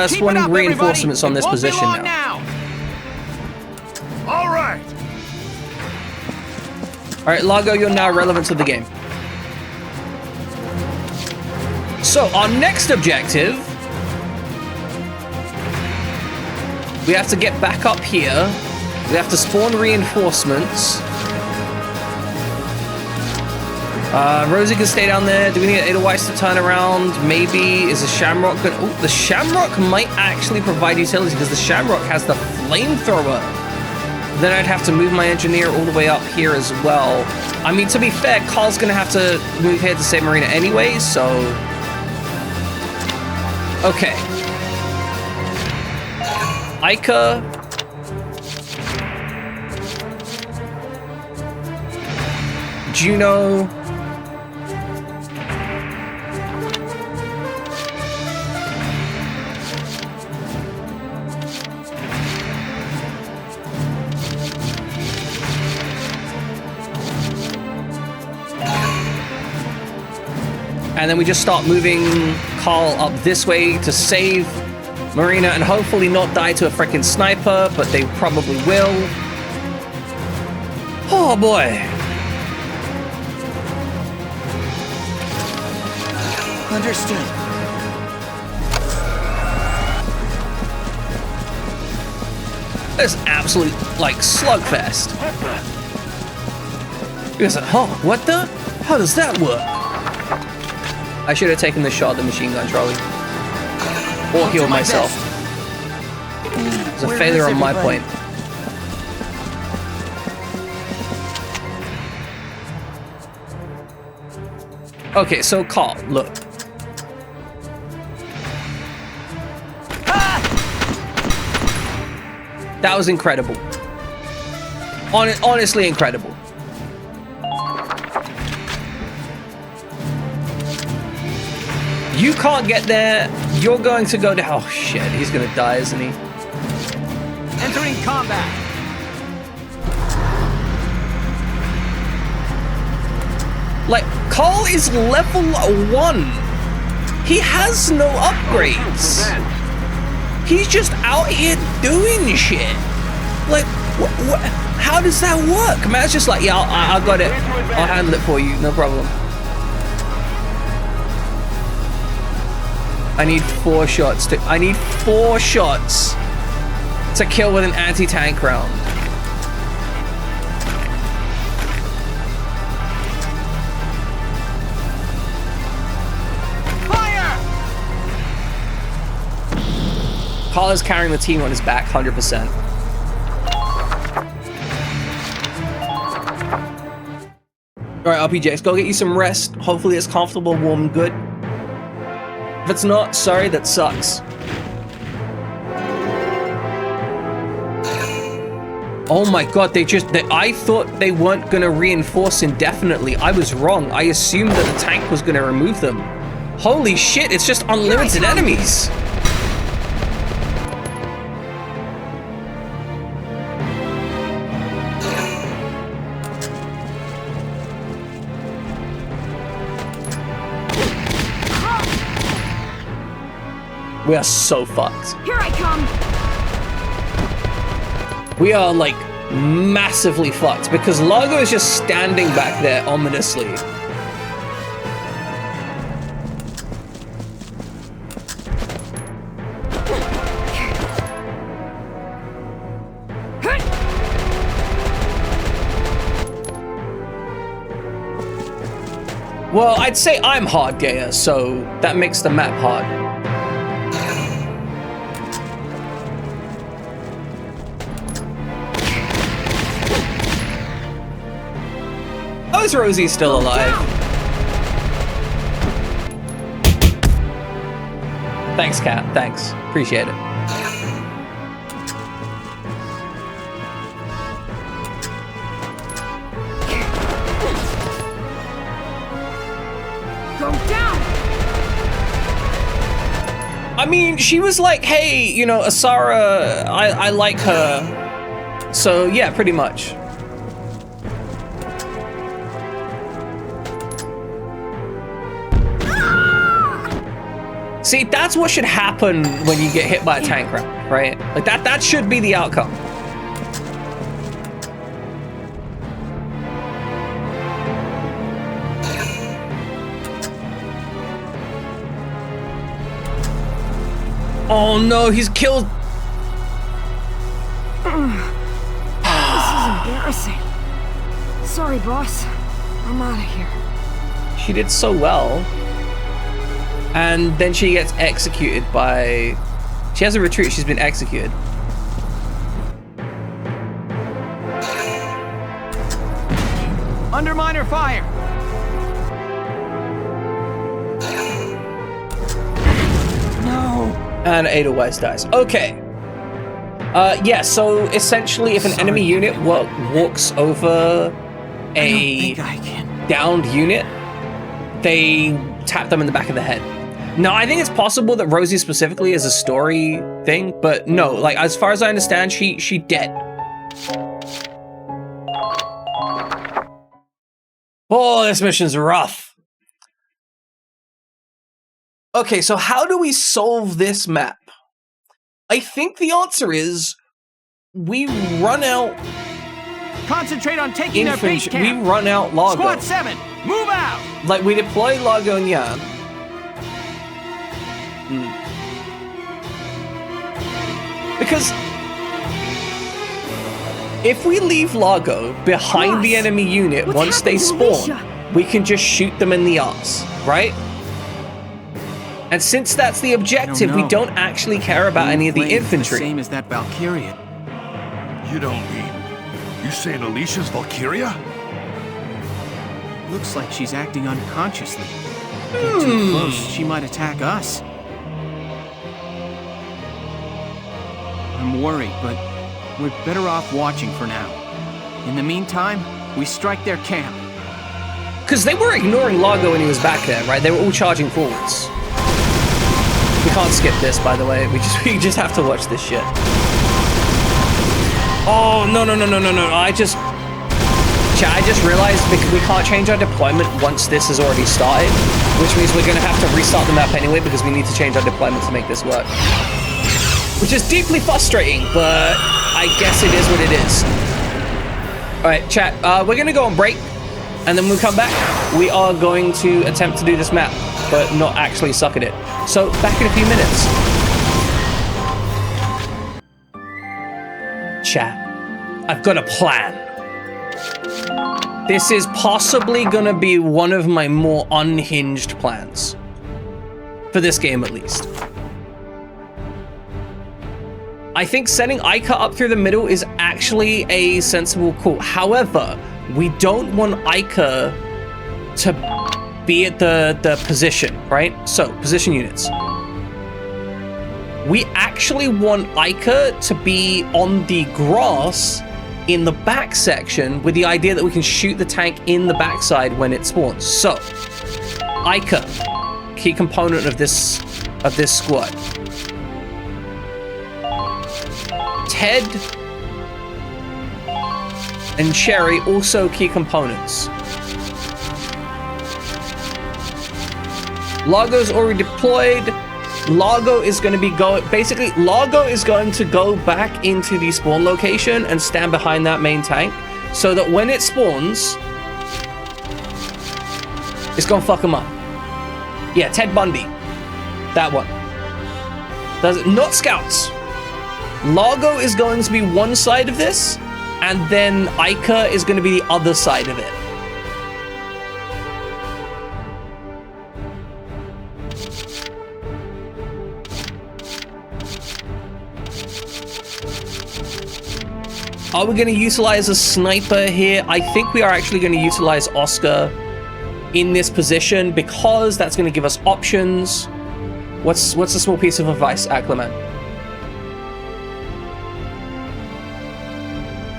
spawning reinforcements on this position now. All right. All right, Largo, you're now relevant to the game. So our next objective, we have to get back up here. We have to spawn reinforcements. Rosie can stay down there. Do we need Edelweiss to turn around? Maybe. Is the Shamrock good? Oh, the Shamrock might actually provide utility because the Shamrock has the flamethrower. Then I'd have to move my engineer all the way up here as well. I mean, to be fair, Carl's gonna have to move here to save Marina anyway, so... Okay. Ica. Juno. And then we just start moving Carl up this way to save Marina and hopefully not die to a freaking sniper, but they probably will. Oh boy. Understood. It's absolute, like, slugfest. Because, oh, what the? How does that work? I should have taken the shot at the machine gun trolley. Or healed myself. It's a failure on my point. Okay, so Carl, look. That was incredible. Honestly incredible. You can't get there. You're going to go down. Oh shit, he's gonna die, isn't he? Entering combat. Like, Carl is level 1. He has no upgrades. He's just out here doing shit. Like, how does that work? Man, it's just like, yeah, I got it. I'll handle it for you, no problem. I need 4 shots to kill with an anti-tank round. Carl is carrying the team on his back, 100%. Alright, RPJX, go get you some rest. Hopefully it's comfortable, warm, and good. If it's not, sorry, that sucks. Oh my god, I thought they weren't gonna reinforce indefinitely. I was wrong. I assumed that the tank was gonna remove them. Holy shit, it's just unlimited enemies. We are so fucked. Here I come. We are like massively fucked because Largo is just standing back there ominously. Well, I'd say I'm hard gayer, so that makes the map hard. How is Rosie still alive? Thanks, Kat. Thanks. Appreciate it. Go down. I mean, she was like, hey, you know, Asara, I like her. So, yeah, pretty much. See, that's what should happen when you get hit by a tank round, right? Like that should be the outcome. Oh no, he's killed. This is embarrassing. Sorry, boss. I'm out of here. She did so well. And then she gets executed by... She has a retreat, she's been executed. Underminer fire! No! And Ada Wise dies. Okay. Yeah, so essentially if an enemy unit walks over a downed unit, they tap them in the back of the head. No, I think it's possible that Rosie specifically is a story thing, but no, like as far as I understand, she dead. Oh, this mission's rough. Okay, so how do we solve this map? I think the answer is we run out. Concentrate on taking their base camp. We run out Largo. Squad 7, move out. Like we deploy Largo and Yan. Because if we leave Largo behind the enemy unit once they spawn, we can just shoot them in the arse, right? And since that's the objective, we don't actually care about any of the infantry. The same as that Valkyria. You don't mean... You saying Alicia's Valkyria? Looks like she's acting unconsciously. Get too close, she might attack us. I'm worried, but we're better off watching for now. In the meantime, we strike their camp. Because they were ignoring Largo when he was back there, right? They were all charging forwards. We can't skip this, by the way. We just have to watch this shit. Oh, no. I just realized we can't change our deployment once this has already started, which means we're going to have to restart the map anyway because we need to change our deployment to make this work. Which is deeply frustrating, but I guess it is what it is. All right, chat, we're going to go on break, and then when we come back, we are going to attempt to do this map, but not actually suck at it. So, back in a few minutes. Chat, I've got a plan. This is possibly gonna be one of my more unhinged plans. For this game, at least. I think setting Ica up through the middle is actually a sensible call. However, we don't want Ica to be at the position, right? So, position units. We actually want Ica to be on the grass in the back section with the idea that we can shoot the tank in the backside when it spawns. So, Ica, key component of this squad. Ted and Cherry, also key components. Largo's already deployed. Largo is going to be Largo is going to go back into the spawn location and stand behind that main tank so that when it spawns, it's going to fuck him up. Yeah, Ted Bundy. That one. Not scouts. Largo is going to be one side of this, and then Ica is going to be the other side of it. Are we going to utilize a sniper here? I think we are actually going to utilize Oscar in this position because that's going to give us options. What's a small piece of advice, Accliman?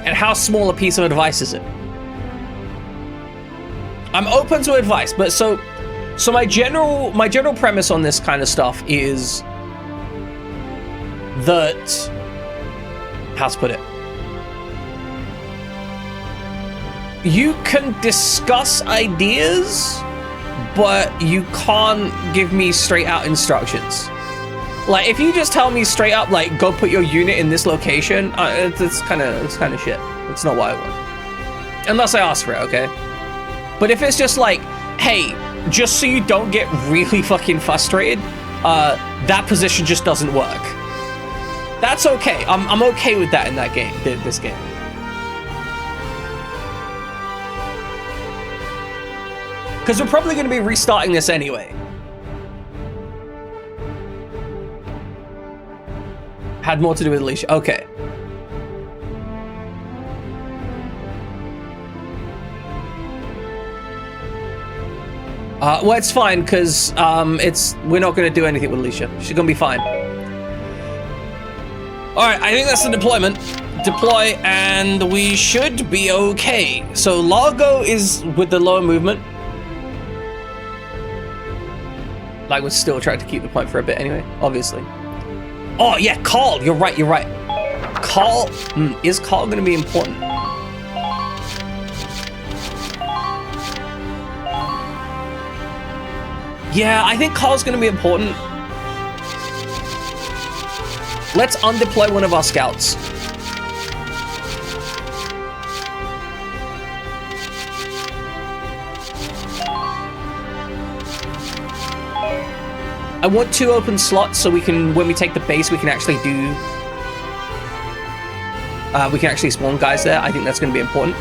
And how small a piece of advice is it? I'm open to advice, but so my general premise on this kind of stuff is that, how to put it? You can discuss ideas, but you can't give me straight out instructions. Like, if you just tell me straight up, like, go put your unit in this location, it's kind of shit. It's not what I want. Unless I ask for it, okay? But if it's just like, hey, just so you don't get really fucking frustrated, that position just doesn't work. That's okay. I'm okay with that in that game, this game. Because we're probably going to be restarting this anyway. Had more to do with Alicia. Okay. Well, it's fine because we're not going to do anything with Alicia. She's going to be fine. All right, I think that's the deployment. Deploy, and we should be okay. So Largo is with the lower movement. Like, we're still trying to keep the point for a bit anyway, obviously. Oh, yeah, Carl, you're right. Carl, is Carl going to be important? Yeah, I think Carl's going to be important. Let's undeploy one of our scouts. I want 2 open slots so we can, when we take the base, we can actually do... we can actually spawn guys there. I think that's going to be important.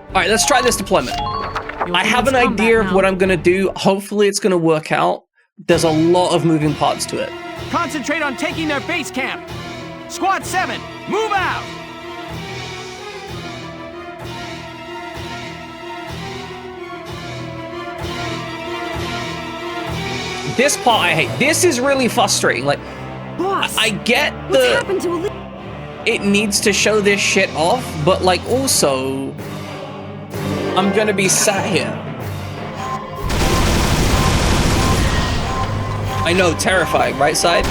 Alright, let's try this deployment. I have an idea of what I'm going to do. Hopefully it's going to work out. There's a lot of moving parts to it. Concentrate on taking their base camp. Squad 7, move out! This part I hate. This is really frustrating. Like, boss, I get the... It needs to show this shit off, but like also... I'm gonna be sat here. I know, terrifying, right side?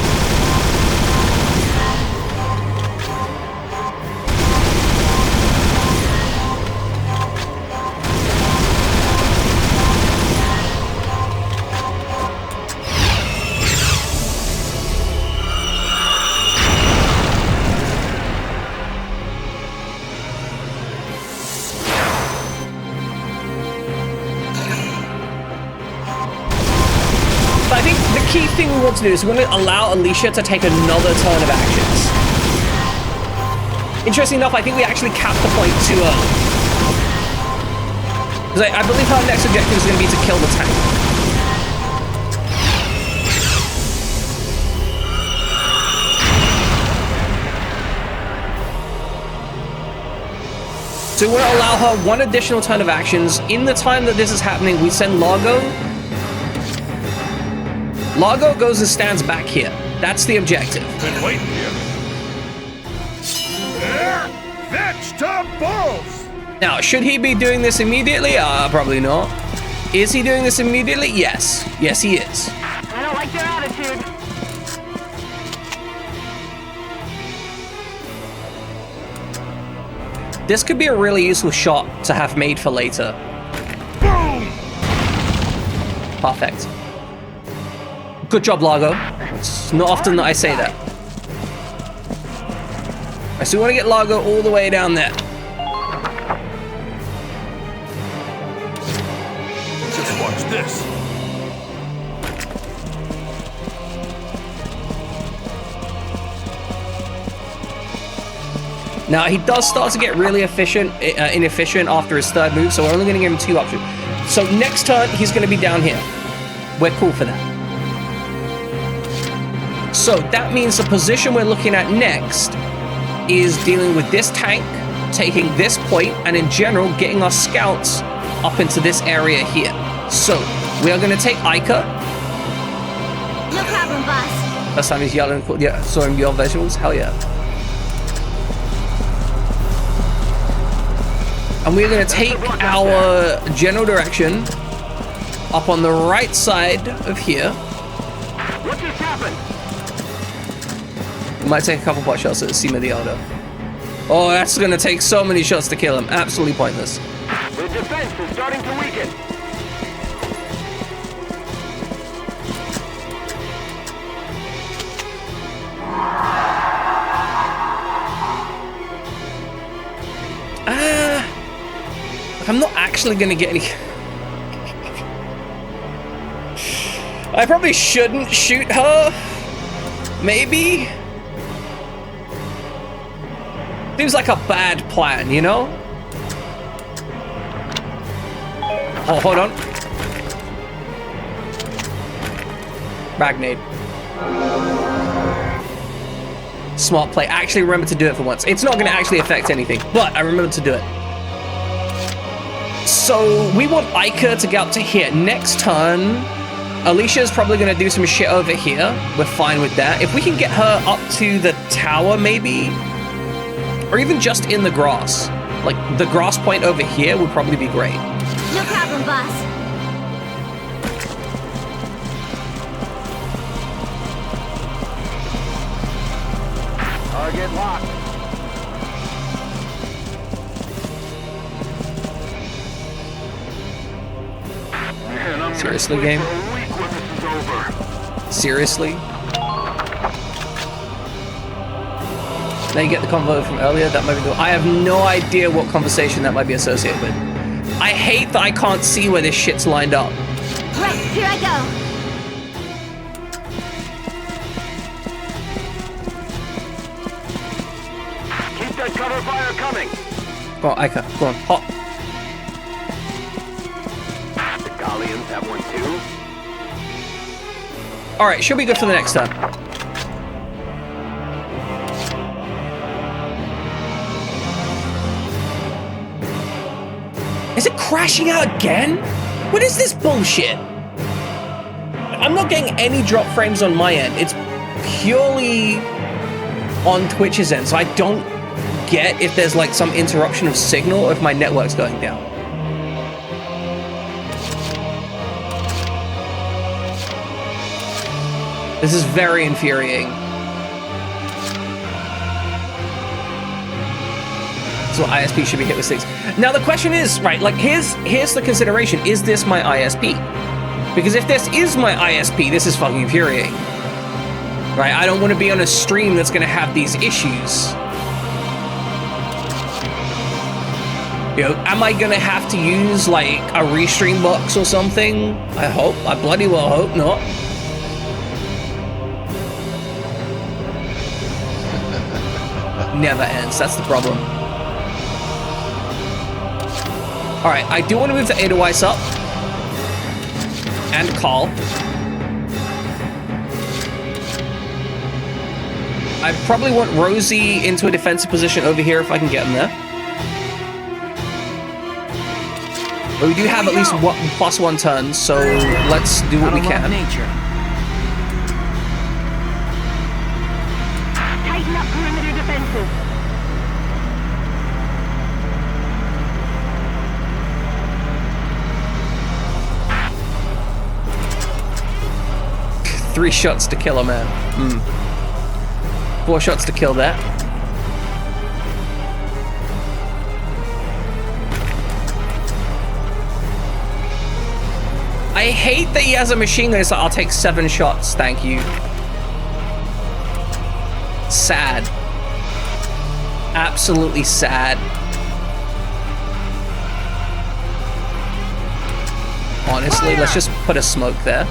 Key thing we want to do is we're going to allow Alicia to take another turn of actions. Interesting enough, I think we actually capped the point too early. Because I believe our next objective is going to be to kill the tank. So we want to allow her 1 additional turn of actions. In the time that this is happening, we send Largo. Largo goes and stands back here. That's the objective. Been waiting here. Vegetables! Now, should he be doing this immediately? Probably not. Is he doing this immediately? Yes. Yes, he is. I don't like their attitude. This could be a really useful shot to have made for later. Boom! Perfect. Good job, Largo. It's not often that I say that. I still want to get Largo all the way down there. Just watch this. Now, he does start to get really inefficient after his 3rd move, so we're only going to give him 2 options. So next turn, he's going to be down here. We're cool for that. So that means the position we're looking at next is dealing with this tank, taking this point, and in general, getting our scouts up into this area here. So we are going to take Ica. No problem, boss. First time he's yelling, yeah, saw him yell vegetables, hell yeah. And we're going to take our general direction up on the right side of here. What just happened? We might take a couple pot shots at the Cima de Elder. Oh, that's going to take so many shots to kill him. Absolutely pointless. The defense is starting to weaken. I'm not actually going to get any... I probably shouldn't shoot her. Maybe? Seems like a bad plan, you know? Oh, hold on. Magnate. Smart play. I actually remember to do it for once. It's not going to actually affect anything, but I remember to do it. So we want Ica to get up to here. Next turn, Alicia's probably going to do some shit over here. We're fine with that. If we can get her up to the tower, maybe, or even just in the grass, like the grass point over here would probably be great. No problem, boss. Target locked. Seriously, game? Seriously? Now you get the convo from earlier, that might be I have no idea what conversation that might be associated with. I hate that I can't see where this shit's lined up. Right, here I go. Keep that cover fire coming. Go on, Ica, go on, hop. The Gallians have one too. Alright, should be good for the next turn. Is it crashing out again? What is this bullshit? I'm not getting any drop frames on my end. It's purely on Twitch's end, so I don't get if there's like some interruption of signal or if my network's going down. This is very infuriating. So ISP should be hit with 6. Now the question is, right, like here's the consideration. Is this my ISP? Because if this is my ISP, this is fucking infuriating. Right? I don't want to be on a stream that's gonna have these issues. You know, am I gonna have to use like a restream box or something? I hope. I bloody well hope not. Never ends. That's the problem. Alright, I do want to move the Edelweiss up. And Carl. I probably want Rosie into a defensive position over here if I can get him there. But we do have at least +1 turn, so let's do what we can. Nature. Tighten up perimeter defenses. Three shots to kill a man. 4 shots to kill that. I hate that he has a machine gun. It's like, I'll take 7 shots, thank you. Sad. Absolutely sad. Honestly, let's just put a smoke there.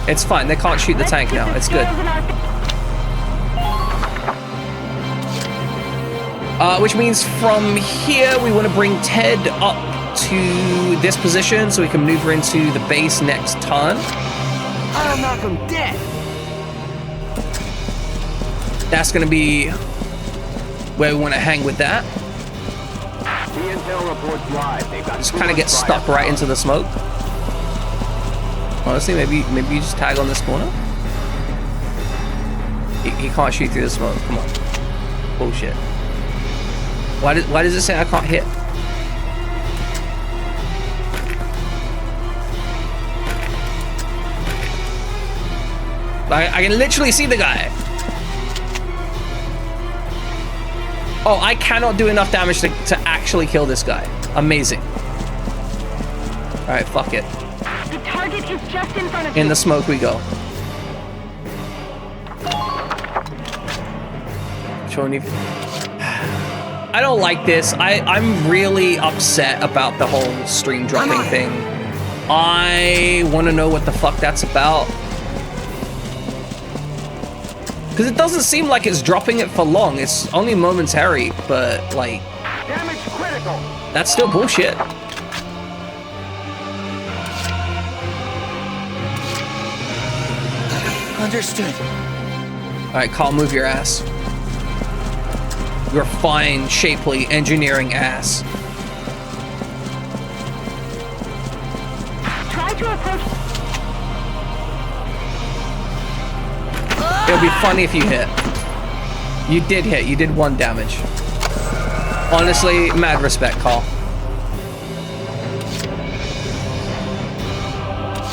It's fine, they can't shoot the tank now, it's good. Which means from here, we want to bring Ted up to this position so we can maneuver into the base next turn. I'll knock him dead. That's going to be where we want to hang with that. Just kind of get stuck right into the smoke. Honestly, maybe you just tag on this corner. He can't shoot through the smoke. Come on, bullshit. Why does it say I can't hit? I can literally see the guy. Oh, I cannot do enough damage to actually kill this guy. Amazing. All right, fuck it. The target is just in front of you. In the smoke we go. I don't like this. I'm really upset about the whole stream dropping thing. I want to know what the fuck that's about. Because it doesn't seem like it's dropping it for long. It's only momentary, but like... Damage critical. That's still bullshit. Understood. Alright, Carl, move your ass. Your fine, shapely engineering ass. Try to approach. It'll be funny if you hit. You did hit. You did 1 damage. Honestly, mad respect, Carl.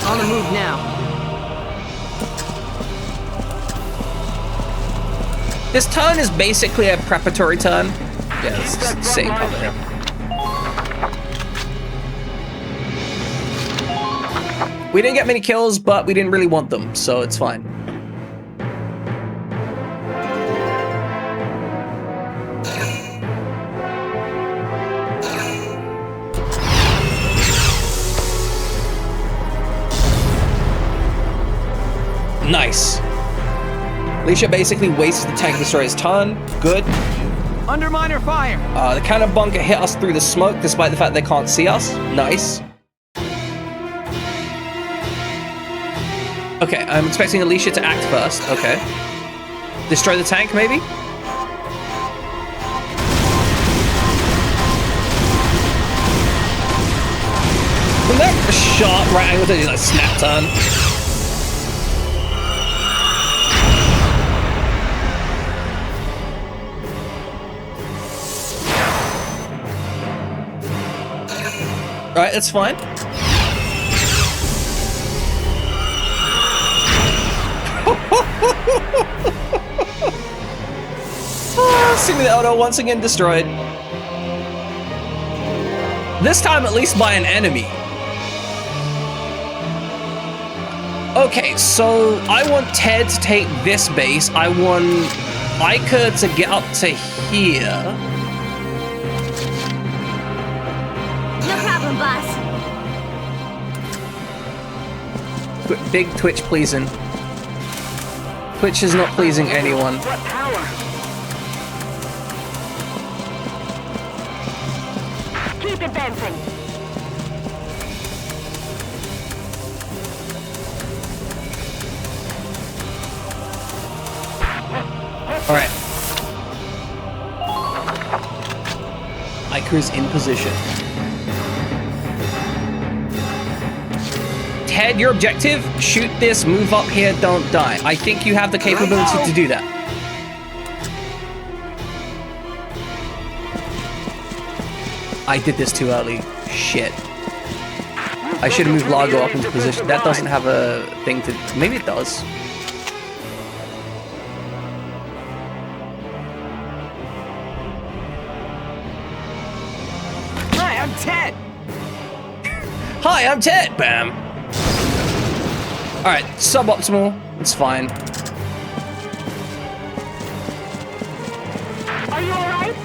On the move now. This turn is basically a preparatory turn. Yeah, it's the same cover here. We didn't get many kills, but we didn't really want them, so it's fine. Nice. Alicia basically wastes the tank destroyer's turn. Good. Underminer fire! The cannon bunker hit us through the smoke, despite the fact they can't see us. Nice. Okay, I'm expecting Alicia to act first. Okay. Destroy the tank, maybe? From that sharp right angle to do like snap turn. Alright, that's fine. Simi the Elder once again destroyed. This time at least by an enemy. Okay, so I want Ted to take this base. I want Ica to get up to here. Boss. Big Twitch pleasing. Twitch is not pleasing anyone. Keep advancing. All right. Icar's in position. Ted, your objective, shoot this, move up here, don't die. I think you have the capability to do that. I did this too early. Shit. I should have moved Largo up into position. That doesn't have a thing to... Maybe it does. Hi, I'm Ted! Hi, I'm Ted! Bam! Alright, suboptimal. It's fine. Are you alright?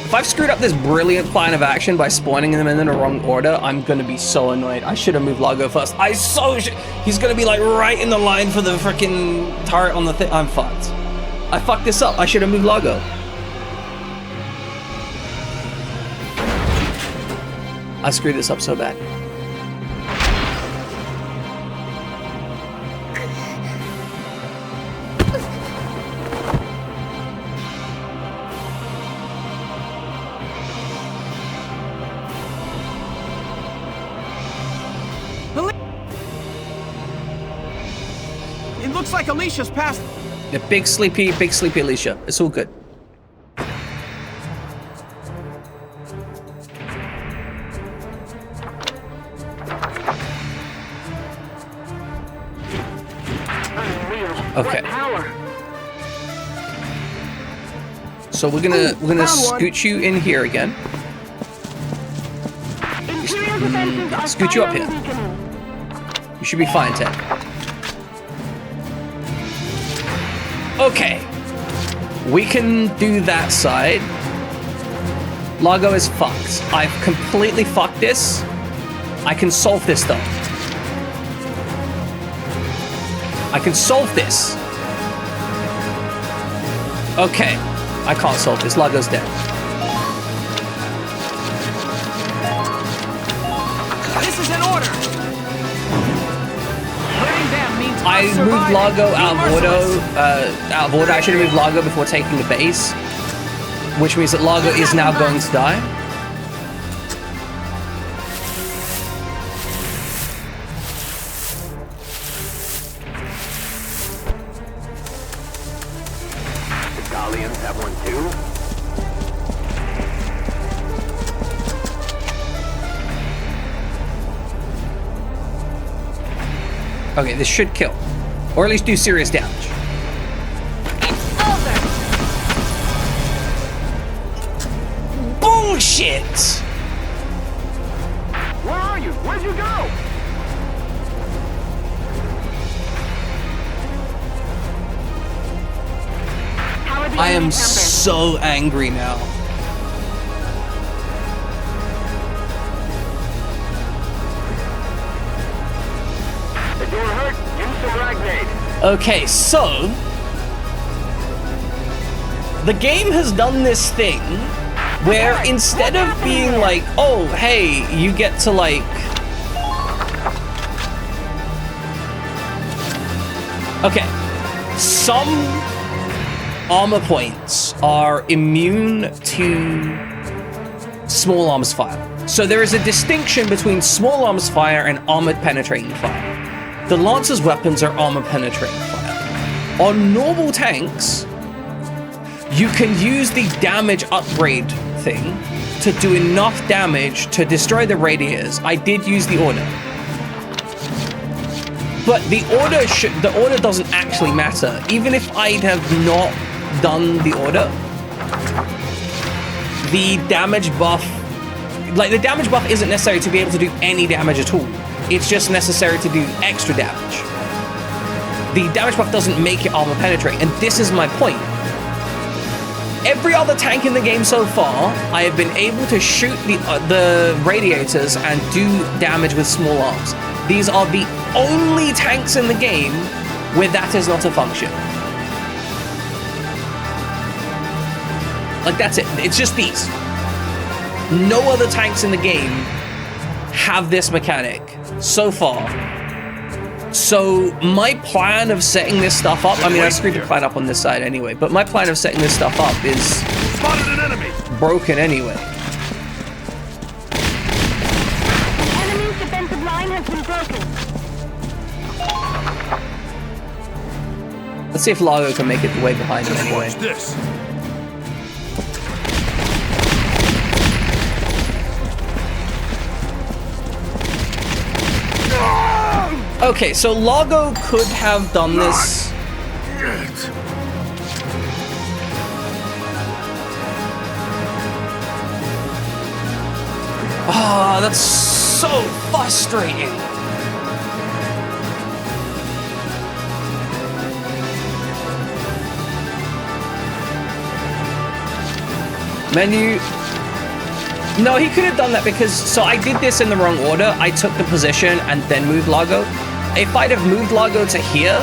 If I've screwed up this brilliant plan of action by spawning them in the wrong order, I'm gonna be so annoyed. I should have moved Largo first. He's gonna be like right in the line for the freaking turret on the thing. I'm fucked. I fucked this up. I should have moved Largo. I screwed this up so bad. It looks like Alicia's passed. The big sleepy Alicia. It's all good. Okay. So we're gonna scoot you in here again. Scoot you up here. You should be fine, Ted. Okay. We can do that side. Largo is fucked. I've completely fucked this. I can solve this though. I can solve this. Okay. I can't solve this. Largo's dead. This is an order. I moved Largo out of order. I should have moved Largo before taking the base, which means that Largo is now going to die. Have one too? Okay, this should kill. Or at least do serious damage. It's over! Bullshit! Where are you? Where Where'd you go? I am so angry now. If you were hurt, use some Ragnade. Okay, so the game has done this thing where instead of being like, oh, hey, you get to like... Okay, some armor points are immune to small arms fire. So there is a distinction between small arms fire and armored penetrating fire. The Lancer's weapons are armor penetrating fire. On normal tanks, you can use the damage upgrade thing to do enough damage to destroy the radiators. I did use the order. But the order doesn't actually matter. Even if I'd have not done the order, the damage buff, like the damage buff isn't necessary to be able to do any damage at all. It's just necessary to do extra damage. The damage buff doesn't make it armor penetrate, and this is my point. Every other tank in the game so far, I have been able to shoot the radiators and do damage with small arms. These are the only tanks in the game where that is not a function. Like, that's it. It's just these. No other tanks in the game have this mechanic so far. So my plan of setting this stuff up, I mean, I screwed the plan up on this side anyway, but my plan of setting this stuff up is spotted an enemy. Broken anyway. Enemy's defensive line has been broken. Let's see if Largo can make it the way behind him anyway. Watch this. Okay, so Largo could have done this. Ah, that's so frustrating. Menu. No, he could have done that because, so I did this in the wrong order. I took the position and then moved Largo. If I'd have moved Largo to here,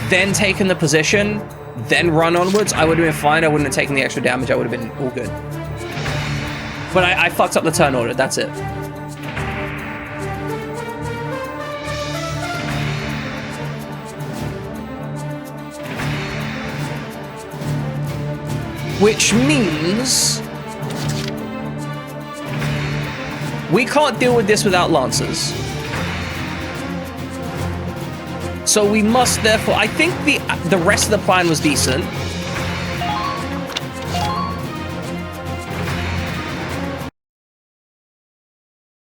then taken the position, then run onwards, I would have been fine. I wouldn't have taken the extra damage. I would have been all good. But I fucked up the turn order. That's it. Which means we can't deal with this without Lancers. So we must therefore, I think the rest of the plan was decent.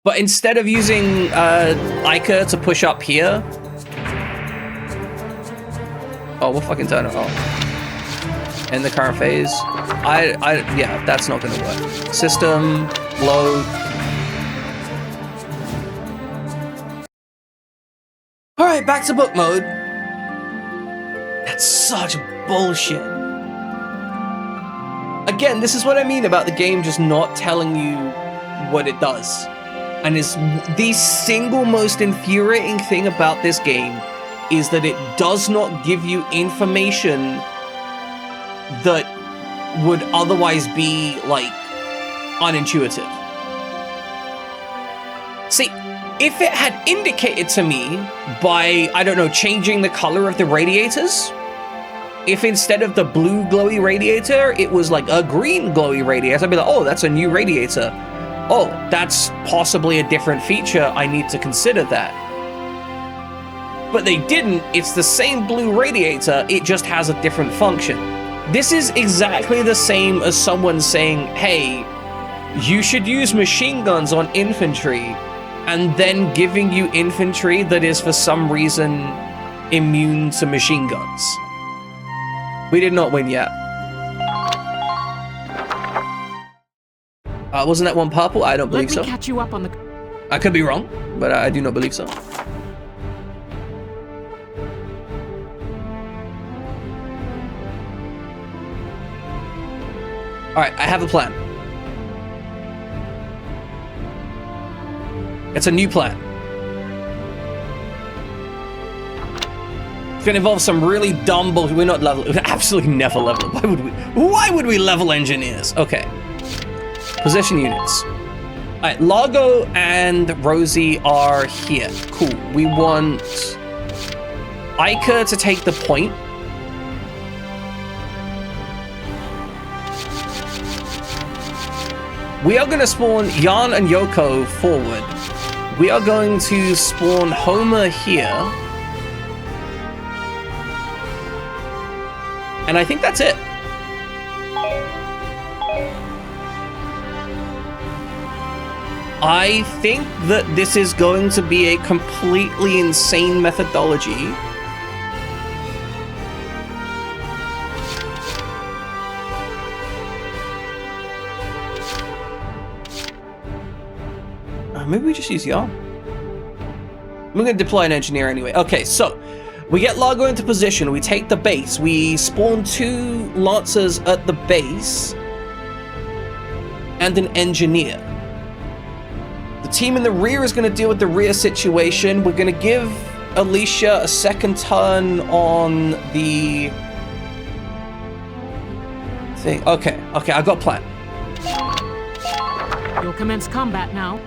But instead of using Ica to push up here, oh, we'll fucking turn it off. In the current phase, yeah, that's not gonna work. System, load. All right, back to book mode. That's such bullshit. Again, this is what I mean about the game just not telling you what it does. And is the single most infuriating thing about this game is that it does not give you information that would otherwise be, like, unintuitive. See, if it had indicated to me by, I don't know, changing the color of the radiators, if instead of the blue glowy radiator, it was like a green glowy radiator, I'd be like, oh, that's a new radiator. Oh, that's possibly a different feature. I need to consider that. But they didn't. It's the same blue radiator. It just has a different function. This is exactly the same as someone saying, hey, you should use machine guns on infantry, and then giving you infantry that is for some reason immune to machine guns. We did not win yet. Wasn't that one purple? I don't believe so. Let me catch you up on the... I could be wrong, but I do not believe so. All right, I have a plan. It's a new plan. It's gonna involve some really dumb bullshit. We're not level. We're absolutely never level. Why would we? Why would we level engineers? Okay. Position units. All right, Largo and Rosie are here. Cool. We want Ica to take the point. We are going to spawn Jan and Yoko forward. We are going to spawn Homer here. And I think that's it. I think that this is going to be a completely insane methodology. Maybe we just use Jan. We're going to deploy an engineer anyway. Okay, so we get Largo into position. We take the base. We spawn 2 Lancers at the base and an engineer. The team in the rear is going to deal with the rear situation. We're going to give Alicia a second turn on the thing. Okay, I got a plan. You'll commence combat now.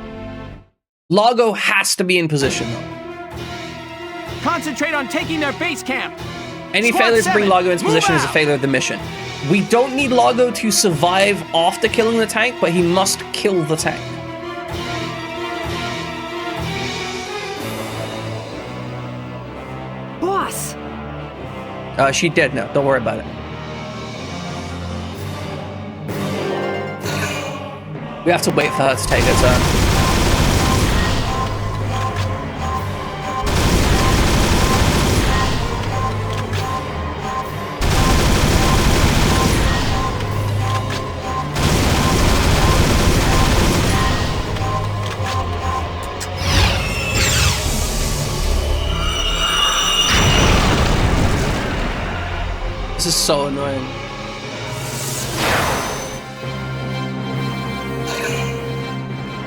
Largo has to be in position, though. Concentrate on taking their base camp. Any Squad failure to 7, bring Largo into move position is a out. failure of the mission. We don't need Largo to survive after killing the tank, but he must kill the tank. Boss! She's dead now. Don't worry about it. We have to wait for her to take her turn. This is so annoying.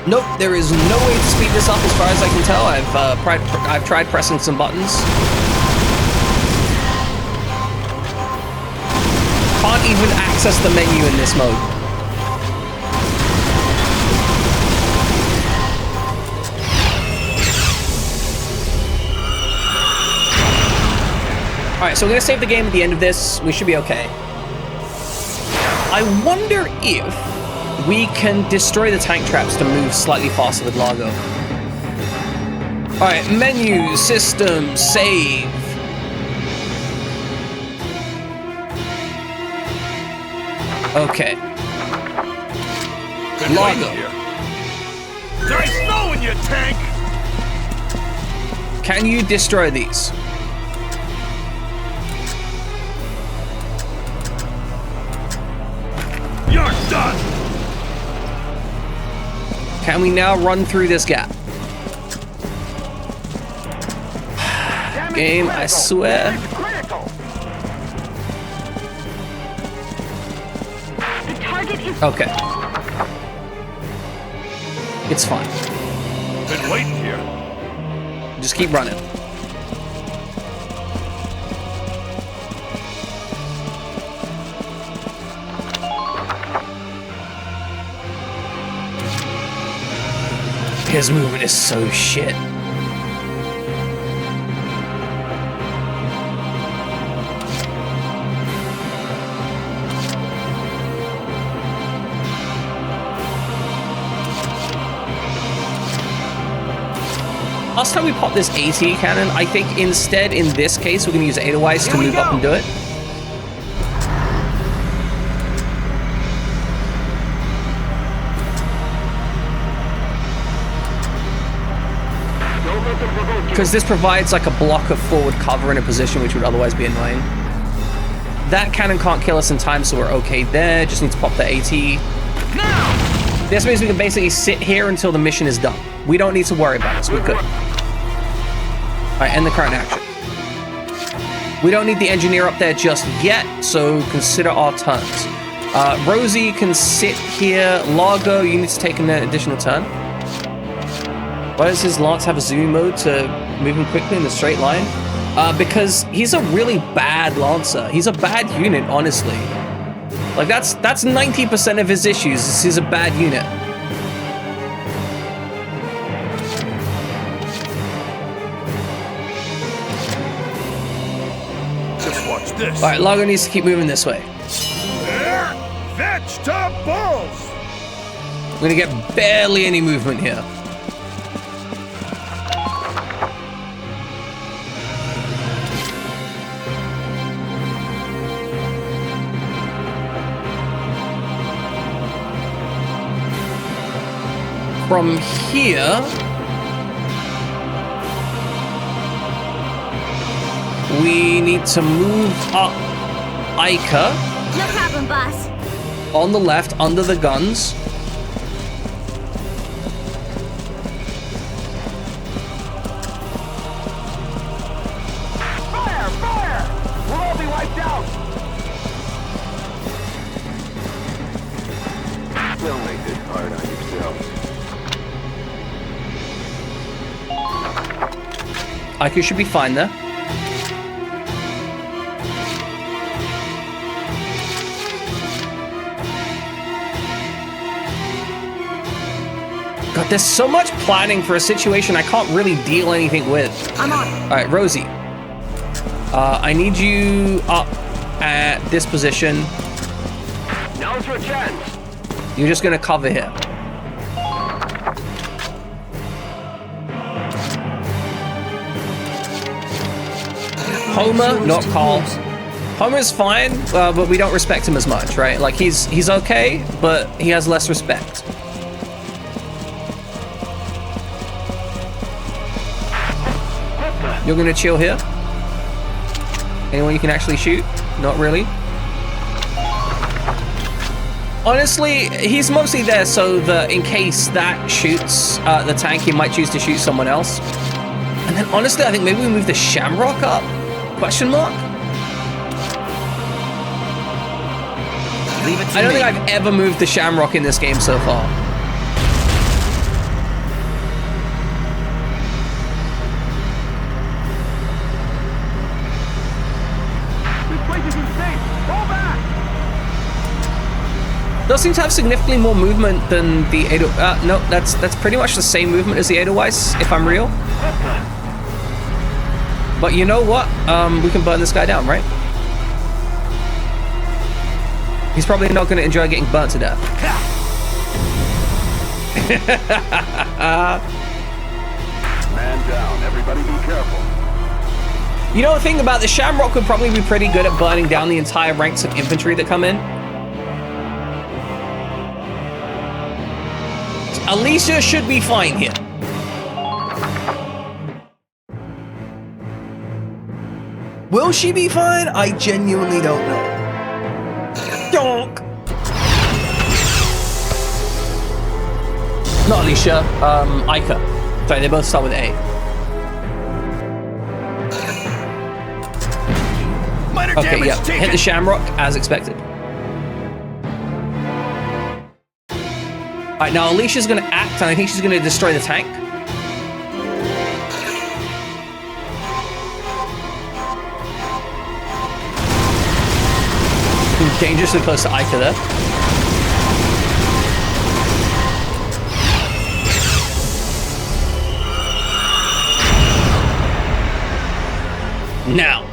Nope, there is no way to speed this up as far as I can tell. I've tried pressing some buttons. Can't even access the menu in this mode. Alright, so we're gonna save the game at the end of this. We should be okay. I wonder if we can destroy the tank traps to move slightly faster with Largo. Alright, menu, system, save. Okay. Largo. There's snow in your tank! Can you destroy these? You're done! Can we now run through this gap? Game, I swear. The target is... Okay. It's fine. Been waiting here. Just keep running. His movement is so shit. Last time we popped this AT cannon, I think instead in this case we're going to use Edelweiss to move up and do it. Because this provides like a block of forward cover in a position which would otherwise be annoying. That cannon can't kill us in time, so we're okay there. Just need to pop the AT. Now! This means we can basically sit here until the mission is done. We don't need to worry about this. We're good. All right, end the current action. We don't need the engineer up there just yet, so consider our turns. Rosie can sit here. Largo, you need to take an additional turn. Why does his lance have a zoom mode to move him quickly in a straight line? Because he's a really bad lancer. He's a bad unit, honestly. Like, that's 90% of his issues, is he's a bad unit. Just watch this. All right, Largo needs to keep moving this way. Vegetables! We're gonna get barely any movement here. From here, we need to move up Ica. No problem, boss. On the left, under the guns. Fire! Fire! We'll all be wiped out! Don't make this hard on yourself. Ica should be fine there. God, there's so much planning for a situation I can't really deal anything with. I'm on. All right, Rosie. I need you up at this position. Now's your chance. You're just gonna cover here. Homer, not Carl. Homer's fine, but we don't respect him as much, right? Like, he's okay, but he has less respect. You're gonna chill here? Anyone you can actually shoot? Not really. Honestly, he's mostly there so that in case that shoots the tank, he might choose to shoot someone else. And then honestly, I think maybe we move the Shamrock up? Question mark? Leave it to I don't me. think I've ever moved the Shamrock in this game so far. Does seem to have significantly more movement than the Edelweiss. No, that's pretty much the same movement as the Edelweiss, if I'm real. But you know what? We can burn this guy down, right? He's probably not going to enjoy getting burnt to death. Man down. Everybody be careful. You know, the thing about the Shamrock would probably be pretty good at burning down the entire ranks of infantry that come in. Alicia should be fine here. Will she be fine? I genuinely don't know. Donk. Not Alicia, Ica. Sorry, they both start with A. Okay, yeah, hit the Shamrock as expected. Alright, now Alicia's gonna act, and I think she's gonna destroy the tank. Dangerously close to Ica there. Now,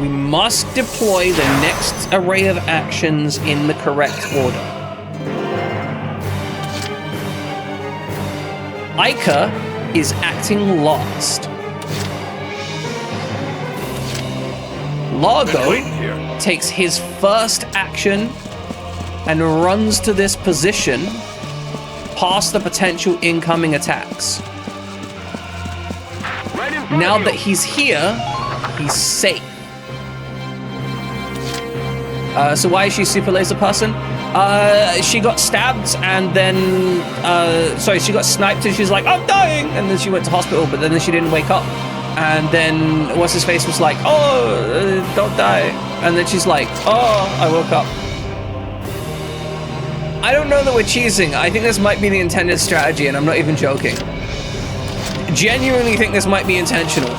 we must deploy the next array of actions in the correct order. Ica is acting last. Largo takes his first action and runs to this position past the potential incoming attacks. Now that he's here, he's safe. So why is she super laser person? She got stabbed and then, sorry, she got sniped and she's like, I'm dying! And then she went to hospital, but then she didn't wake up. And then what's-his-face was like, oh, don't die. And then she's like, oh, I woke up. I don't know that we're cheesing. I think this might be the intended strategy, and I'm not even joking. Genuinely think this might be intentional.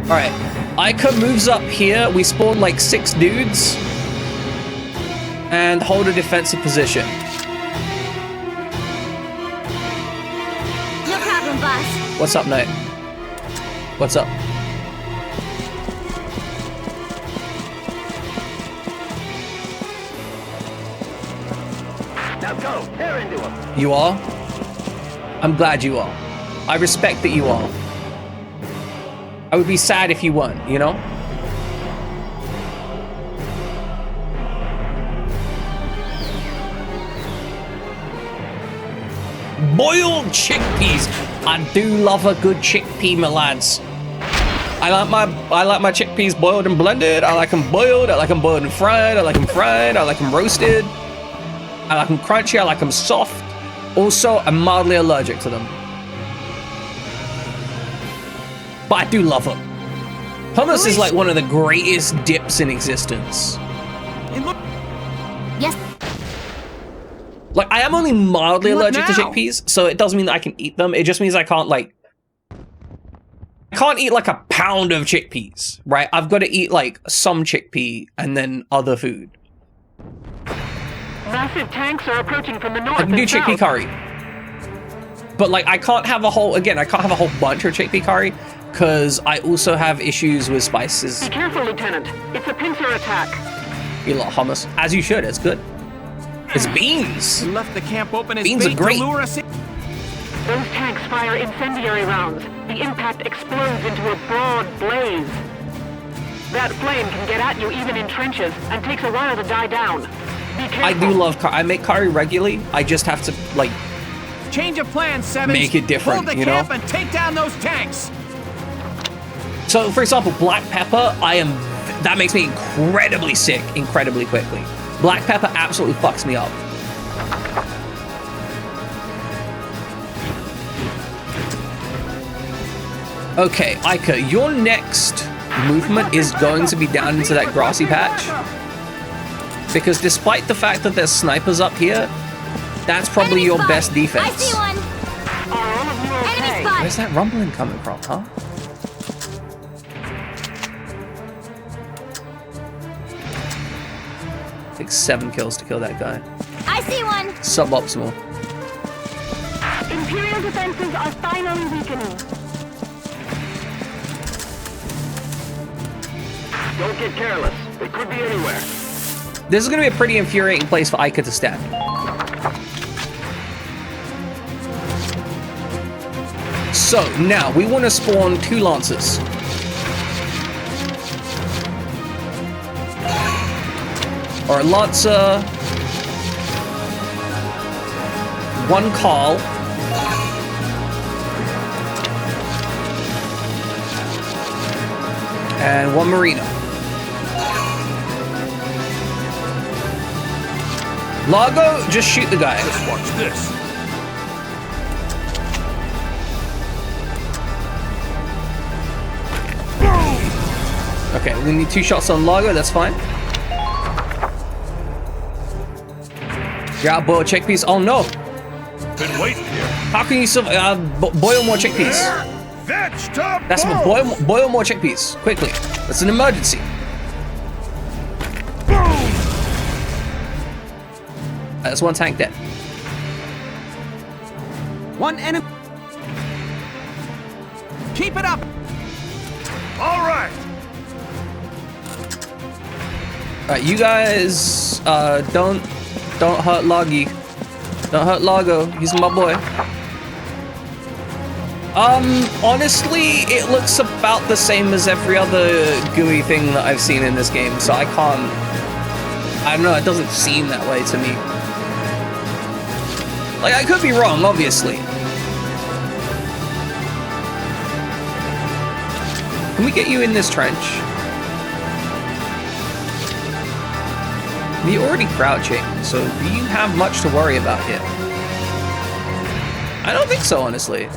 Alright, Ica moves up here. We spawn like 6 dudes. And hold a defensive position. No problem, boss. What's up, Knight? What's up? Now go, tear into him. You are? I'm glad you are. I respect that you are. I would be sad if you weren't, you know? Boiled chickpeas. I do love a good chickpea, my lads. I like my chickpeas boiled and blended. I like them boiled. I like them boiled and fried. I like them fried. I like them roasted. I like them crunchy. I like them soft. Also, I'm mildly allergic to them. But I do love them. Hummus is like one of the greatest dips in existence. Yes. Like, I am only mildly allergic to chickpeas, so it doesn't mean that I can eat them. It just means I can't, like... I can't eat, like, a pound of chickpeas, right? I've got to eat, like, some chickpea and then other food. Massive tanks are approaching from the north. I can do chickpea curry. But, like, I can't have a whole... Again, I can't have a whole bunch of chickpea curry, because I also have issues with spices. Be careful, Lieutenant. It's a pincer attack. Eat a lot of hummus. As you should, it's good. It's beans. We left the camp open as beans bait are great. to lure us in. Those tanks fire incendiary rounds. The impact explodes into a broad blaze. That flame can get at you even in trenches and takes a while to die down. Be careful. I do love curry. I make curry regularly. I just have to, like... Change of plans, Sevens. Make it different, Hold the you camp know? and take down those tanks. So, for example, black pepper, that makes me incredibly sick incredibly quickly. Black pepper absolutely fucks me up. Okay, Ica, your next movement is going to be down into that grassy patch. Because despite the fact that there's snipers up here, that's probably your best defense. I see one. Enemy spot. Where's that rumbling coming from, huh? Takes 7 kills to kill that guy. I see one. Suboptimal. Imperial defenses are finally weakening. Don't get careless. They could be anywhere. This is going to be a pretty infuriating place for Ica to stand. So, now, we want to spawn 2 Lancers. Or a Lancer. 1 Carl. And 1 Marina. Largo, just shoot the guy. Just watch this. Okay, we need 2 shots on Largo, that's fine. You're out boiled chickpeas. Oh no! Been waiting here. How can you boil more chickpeas? That's boil more chickpeas quickly. That's an emergency. That's 1 tank dead. 1 enemy. Keep it up. All right. Alright, you guys don't hurt Loggy. Don't hurt Largo. He's my boy. Honestly, it looks about the same as every other GUI thing that I've seen in this game, so I don't know, it doesn't seem that way to me. Like, I could be wrong, obviously. Can we get you in this trench? You're already crouching, so do you have much to worry about here? I don't think so, honestly.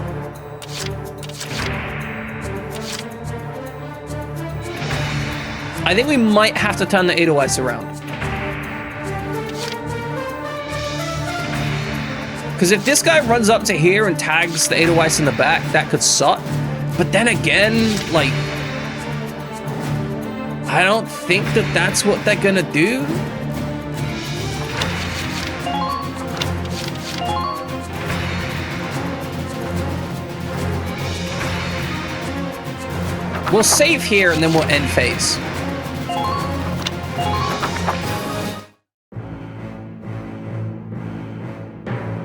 I think we might have to turn the Edelweiss around. Because if this guy runs up to here and tags the Edelweiss in the back, that could suck. But then again, like, I don't think that that's what they're gonna do. We'll save here and then we'll end phase.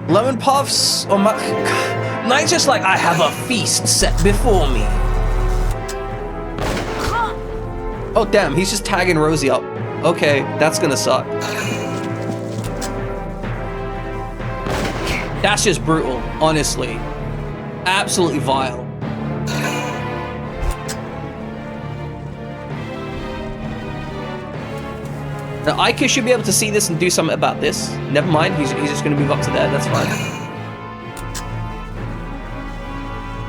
Lemon puffs or Knight's just like, I have a feast set before me. Oh damn, he's just tagging Rosie up. Okay, that's gonna suck. That's just brutal, honestly. Absolutely vile. Now, Ica should be able to see this and do something about this. Never mind, he's just going to move up to there, that's fine.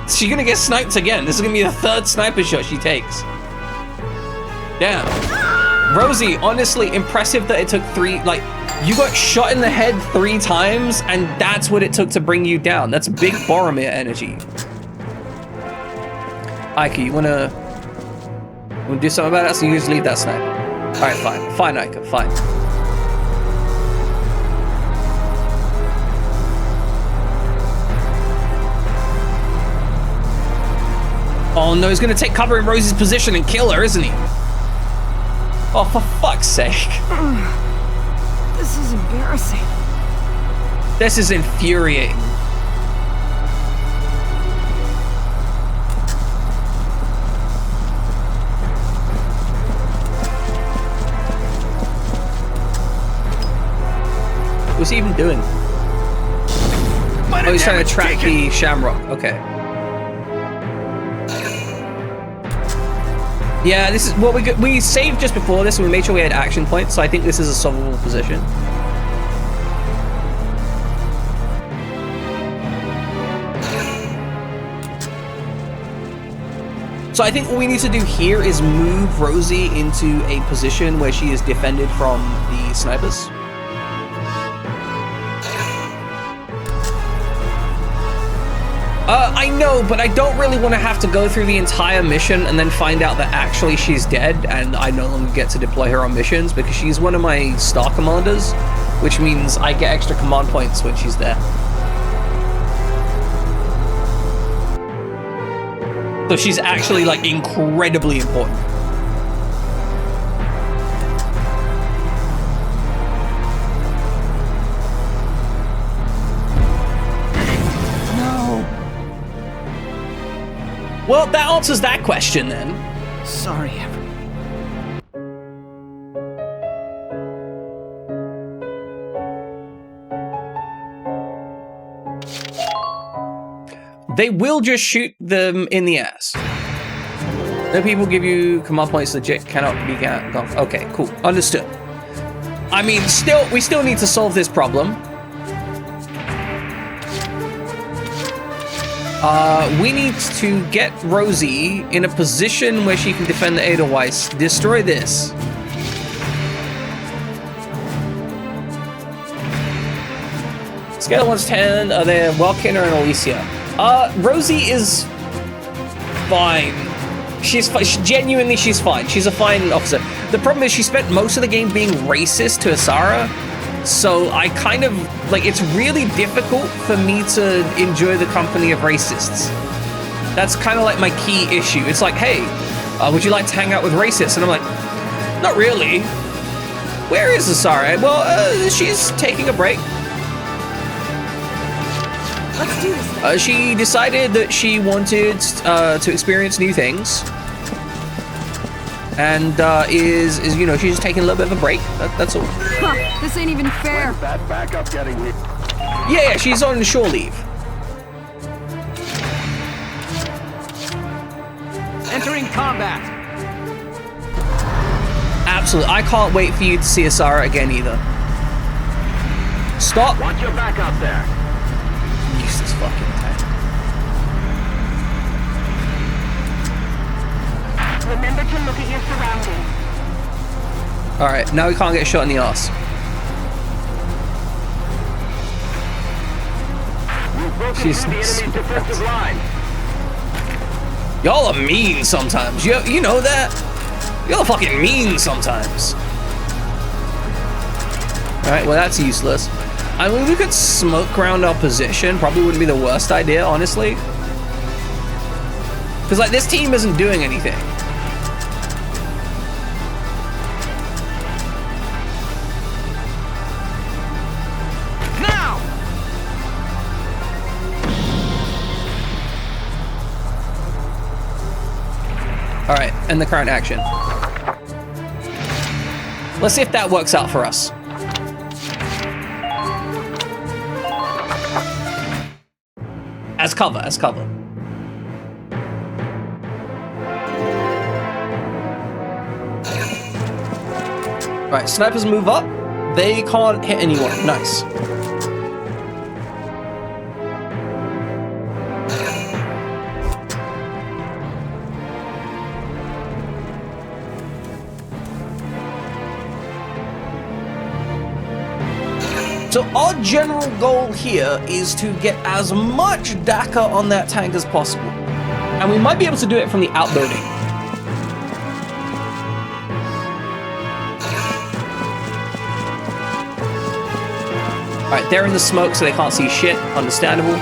She's going to get sniped again. This is going to be the third sniper shot she takes. Damn. Rosie, honestly, impressive that it took 3, like, you got shot in the head 3 times, and that's what it took to bring you down. That's big Boromir energy. Ica, you want to do something about that? So you just leave that sniper. Alright, fine. Fine, Ica, fine. Oh no, he's gonna take cover in Rosie's position and kill her, isn't he? Oh, for fuck's sake. This is embarrassing. This is infuriating. What's he even doing? Oh, he's trying to track the Shamrock. Okay. Yeah, this is what we saved just before this, and we made sure we had action points. So I think this is a solvable position. So I think what we need to do here is move Rosie into a position where she is defended from the snipers. I know, but I don't really want to have to go through the entire mission and then find out that actually she's dead and I no longer get to deploy her on missions, because she's one of my star commanders, which means I get extra command points when she's there. So she's actually, like, incredibly important. Well, that answers that question then. Sorry, They will just shoot them in the ass. No people give you command points legit cannot be gone. Okay, cool. Understood. I mean, we still need to solve this problem. We need to get Rosie in a position where she can defend the Edelweiss. Destroy this. Scale 1 to 10, are there Welkinder and Alicia? Rosie is fine. She's genuinely, she's fine. She's a fine officer. The problem is she spent most of the game being racist to Asara. So I kind of, like, it's really difficult for me to enjoy the company of racists. That's kind of like my key issue. It's like, hey, would you like to hang out with racists? And I'm like, not really. Where is Asara? Well, she's taking a break. Let's do this. She decided that she wanted to experience new things. And is you know, she's just taking a little bit of a break. That's all. Huh, this ain't even fair. That backup getting here? Yeah, she's on shore leave. Entering combat. Absolutely. I can't wait for you to see Asara again either. Stop. Watch your back out there. Useless fucking tank. Remember to look at your surroundings. Alright, now we can't get shot in the arse. She's defensive line. Y'all are mean sometimes. You know that? Y'all fucking mean sometimes. Alright, well that's useless. I mean, we could smoke around our position. Probably wouldn't be the worst idea, honestly. Because, like, this team isn't doing anything. Now! Alright, end the current action. Let's see if that works out for us. As cover, as cover. Right, snipers move up. They can't hit anyone. Nice. So our general goal here is to get as much DACA on that tank as possible. And we might be able to do it from the outbuilding. Alright, they're in the smoke so they can't see shit. Understandable.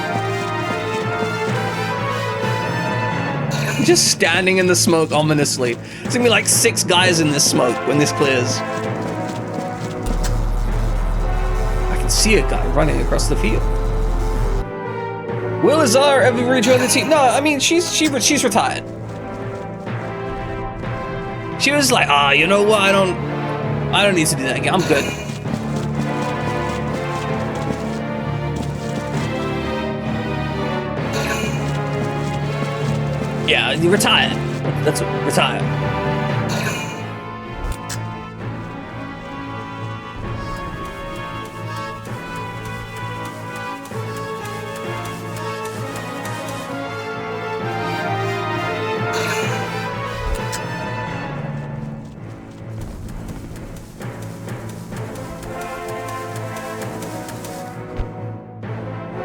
Just standing in the smoke ominously. There's gonna be like 6 guys in this smoke when this clears. See a guy running across the field. Will Azar ever rejoin the team? No, I mean she's retired. She was like, you know what? I don't need to do that again. I'm good. Yeah, you retired. That's retired.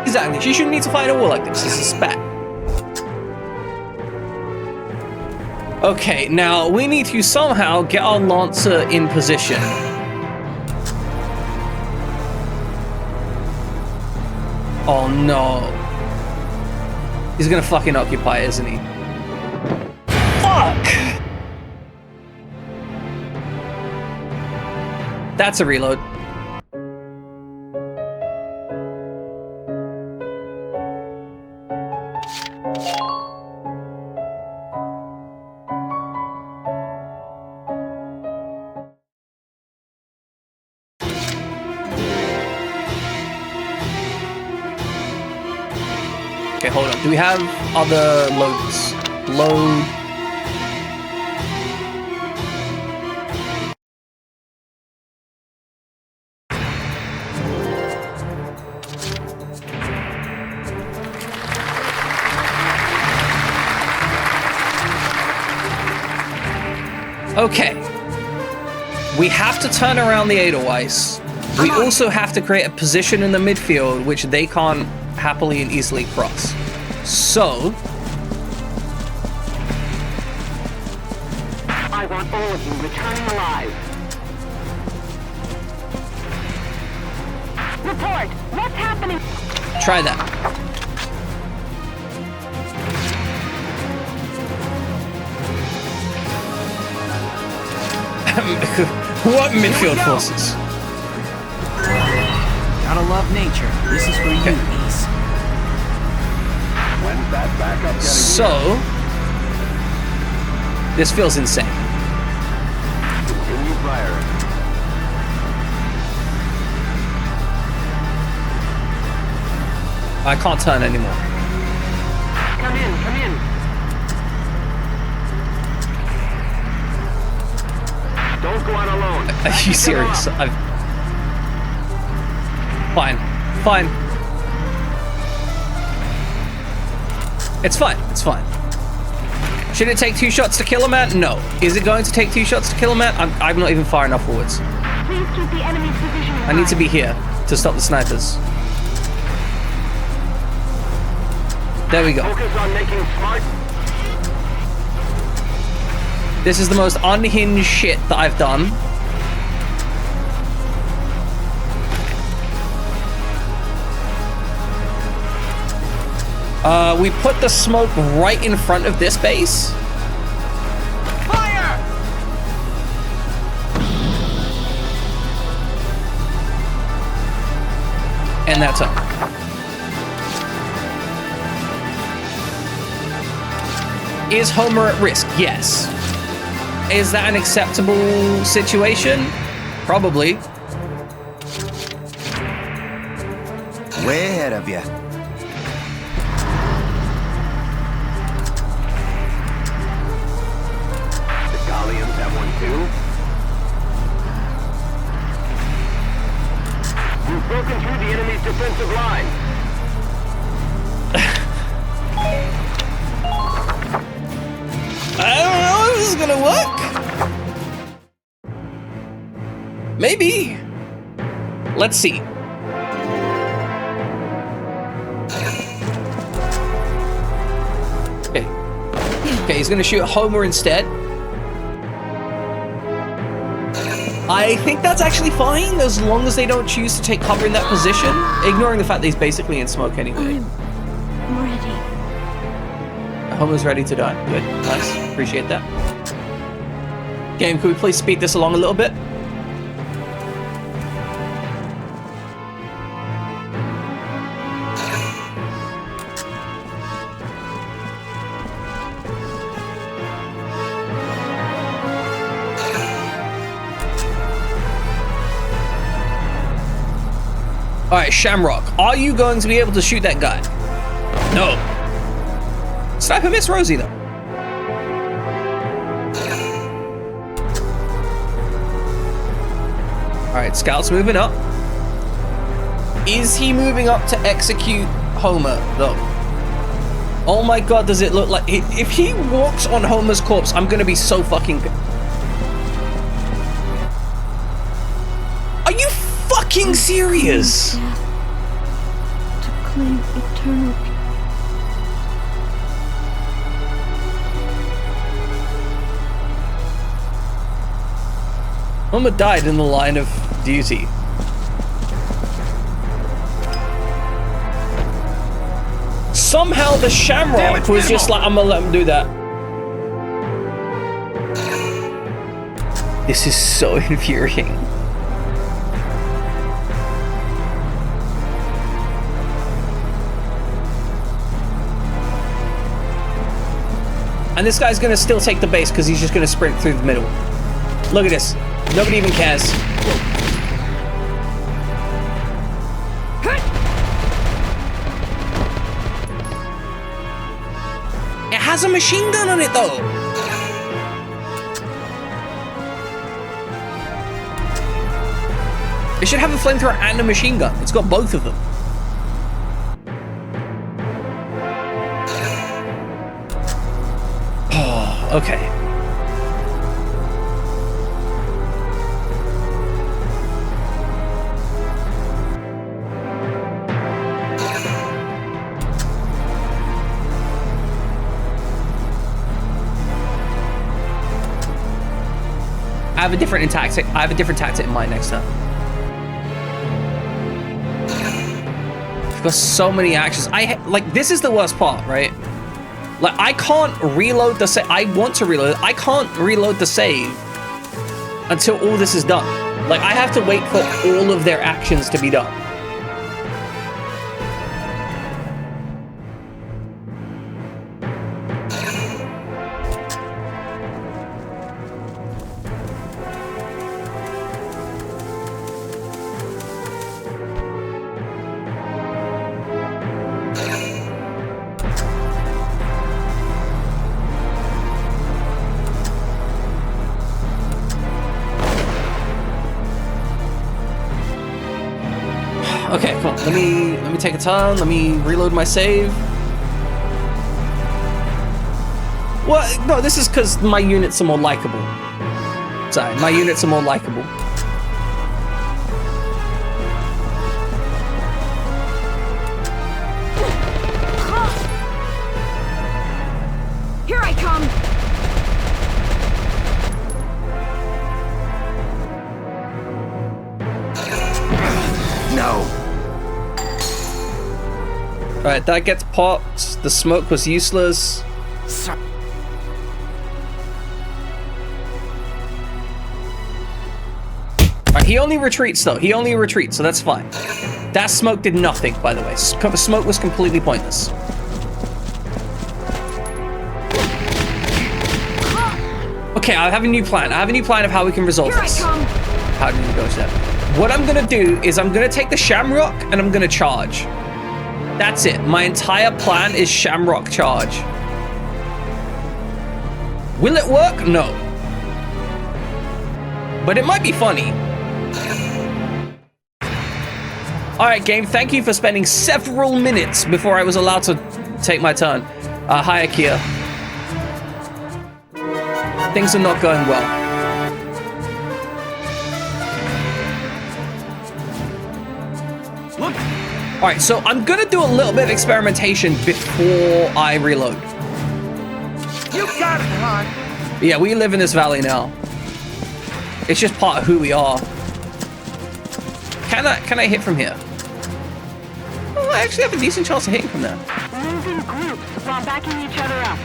Exactly. She shouldn't need to fight a war like this. This is spat. Okay, now we need to somehow get our Lancer in position. Oh no. He's gonna fucking occupy, isn't he? Fuck! That's a reload. Okay, hold on. Do we have other loads? Load. Okay. We have to turn around the Edelweiss. We also have to create a position in the midfield which they can't happily and easily cross. So I want all of you returning alive. Report! What's happening? Try that. What midfield forces? Gotta love nature. This is for you, Beast. When's that backup getting So, this feels insane. Continue firing. I can't turn anymore. Come in, come in. Don't go out alone. Are you serious? Fine. Fine. It's fine. It's fine. Should it take 2 shots to kill a man? No. Is it going to take 2 shots to kill a man? I'm not even far enough forwards. Please keep the enemy's position. I need to be here to stop the snipers. There we go. Focus on making smart. This is the most unhinged shit that I've done. We put the smoke right in front of this base. Fire! And that's up. Is Homer at risk? Yes. Is that an acceptable situation? Probably. Way ahead of you. The Galleons have one too. You've broken through the enemy's defensive line. I don't know if this is gonna work. Maybe. Let's see. Okay. Okay, he's gonna shoot Homer instead. I think that's actually fine, as long as they don't choose to take cover in that position, ignoring the fact that he's basically in smoke anyway. I'm ready. Homer's ready to die. Good. Nice. Appreciate that. Game, could we please speed this along a little bit? Alright, Shamrock, are you going to be able to shoot that guy? No. Sniper miss Rosie, though. Alright, Scout's moving up. Is he moving up to execute Homer, though? Oh my god, does it look like... If he walks on Homer's corpse, I'm gonna be so fucking... Are you fucking serious? To claim eternal peace. Homer died in the line of duty. Somehow the Shamrock was just like, I'm gonna let him do that. This is so infuriating. And this guy's gonna still take the base because he's just gonna sprint through the middle. Look at this. Nobody even cares. It has a machine gun on it, though. It should have a flamethrower and a machine gun. It's got both of them. Oh, okay. I have a different tactic. I have a different tactic in mind next time. I've got so many actions. Like, this is the worst part, right? Like, I can't reload the save. I want to reload. I can't reload the save until all this is done. Like, I have to wait for all of their actions to be done. Okay, cool. Let me take a turn. Let me reload my save. Well, no, this is because my units are more likable. Sorry, my units are more likable. Here I come! No. Alright, that gets popped. The smoke was useless. Alright, he only retreats though. He only retreats, so that's fine. That smoke did nothing, by the way. Smoke was completely pointless. Okay, I have a new plan. I have a new plan of how we can resolve this. How do we go to that? What I'm gonna do is I'm gonna take the Shamrock and I'm gonna charge. That's it. My entire plan is Shamrock charge. Will it work? No. But it might be funny. Alright, game, thank you for spending several minutes before I was allowed to take my turn. Hi, Akia. Things are not going well. Alright, so I'm gonna do a little bit of experimentation before I reload. You got it, hon. Yeah, we live in this valley now. It's just part of who we are. Can I hit from here? Oh, I actually have a decent chance of hitting from there. Move in groups while backing each other up.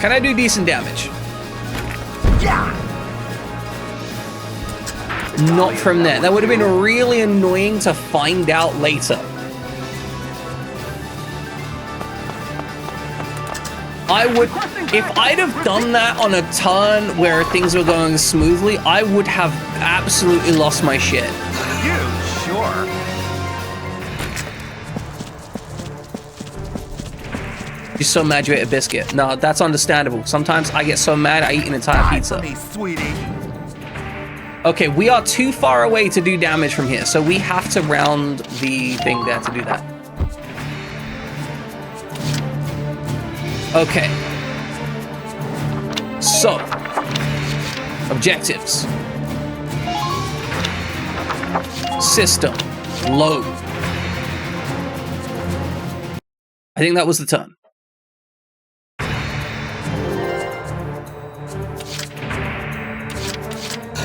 Can I do decent damage? Yeah. Not from there. That would have been really annoying to find out later. I would, if I'd have done that on a turn where things were going smoothly, I would have absolutely lost my shit. You sure? You're so mad you ate a biscuit. No, that's understandable. Sometimes I get so mad I eat an entire pizza. Okay, we are too far away to do damage from here, so we have to round the thing there to do that. Okay. So, objectives. System. Load. I think that was the turn.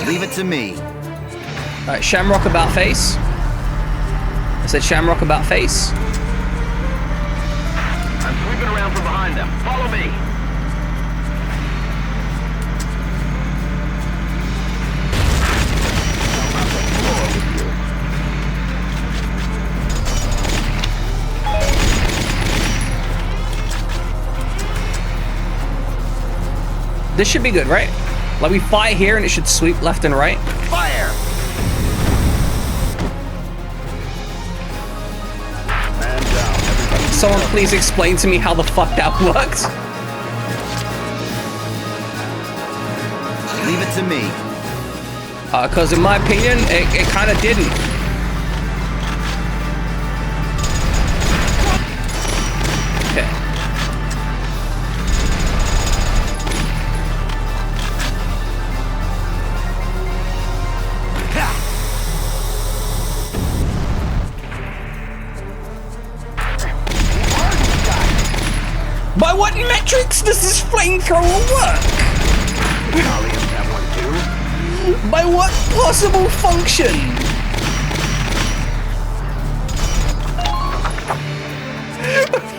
Leave it to me. Alright, Shamrock about face. I said Shamrock about face. I'm sweeping around from behind them. Follow me. This should be good, right? Like we fire here and it should sweep left and right. Fire! Man down, everybody. Someone please explain to me how the fuck that works. Leave it to me. Because in my opinion, it kind of didn't. Okay. By what metrics does this flamethrower work? Guardians have one too. By what possible function?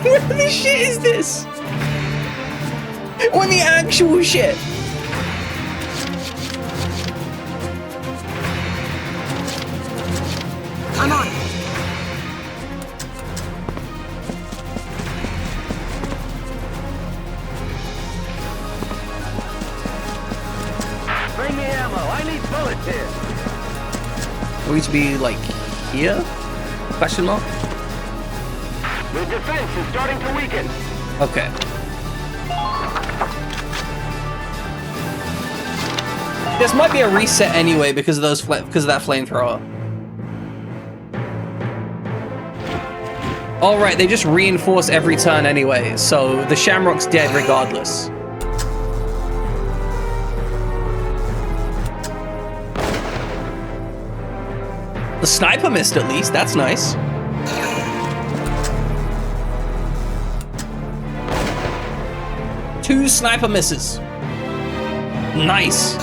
What the shit is this? What the actual shit? I'm on. Bring me ammo. I need bullets here. Are we to be like here? Question mark? The defense is starting to weaken. Okay. This might be a reset anyway because of those because of that flamethrower. All right, they just reinforce every turn anyway, so the Shamrock's dead regardless. The sniper missed at least. That's nice. Two sniper misses. Nice.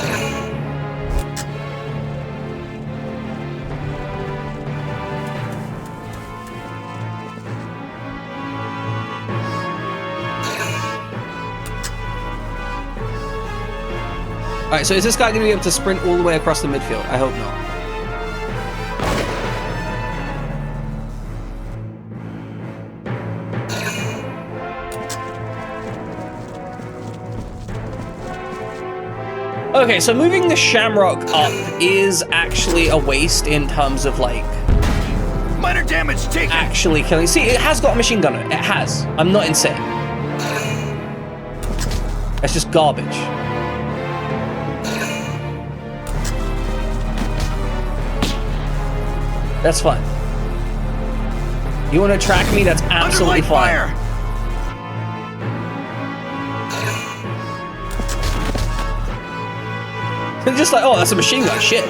All right, so is this guy going to be able to sprint all the way across the midfield? I hope not. Okay, so moving the Shamrock up is actually a waste in terms of like minor damage taken. Actually killing. See, it has got a machine gunner. It has. I'm not insane. It's just garbage. That's fine. You want to track me? That's absolutely fine. Fire. They're just like, oh, that's a machine gun. Shit.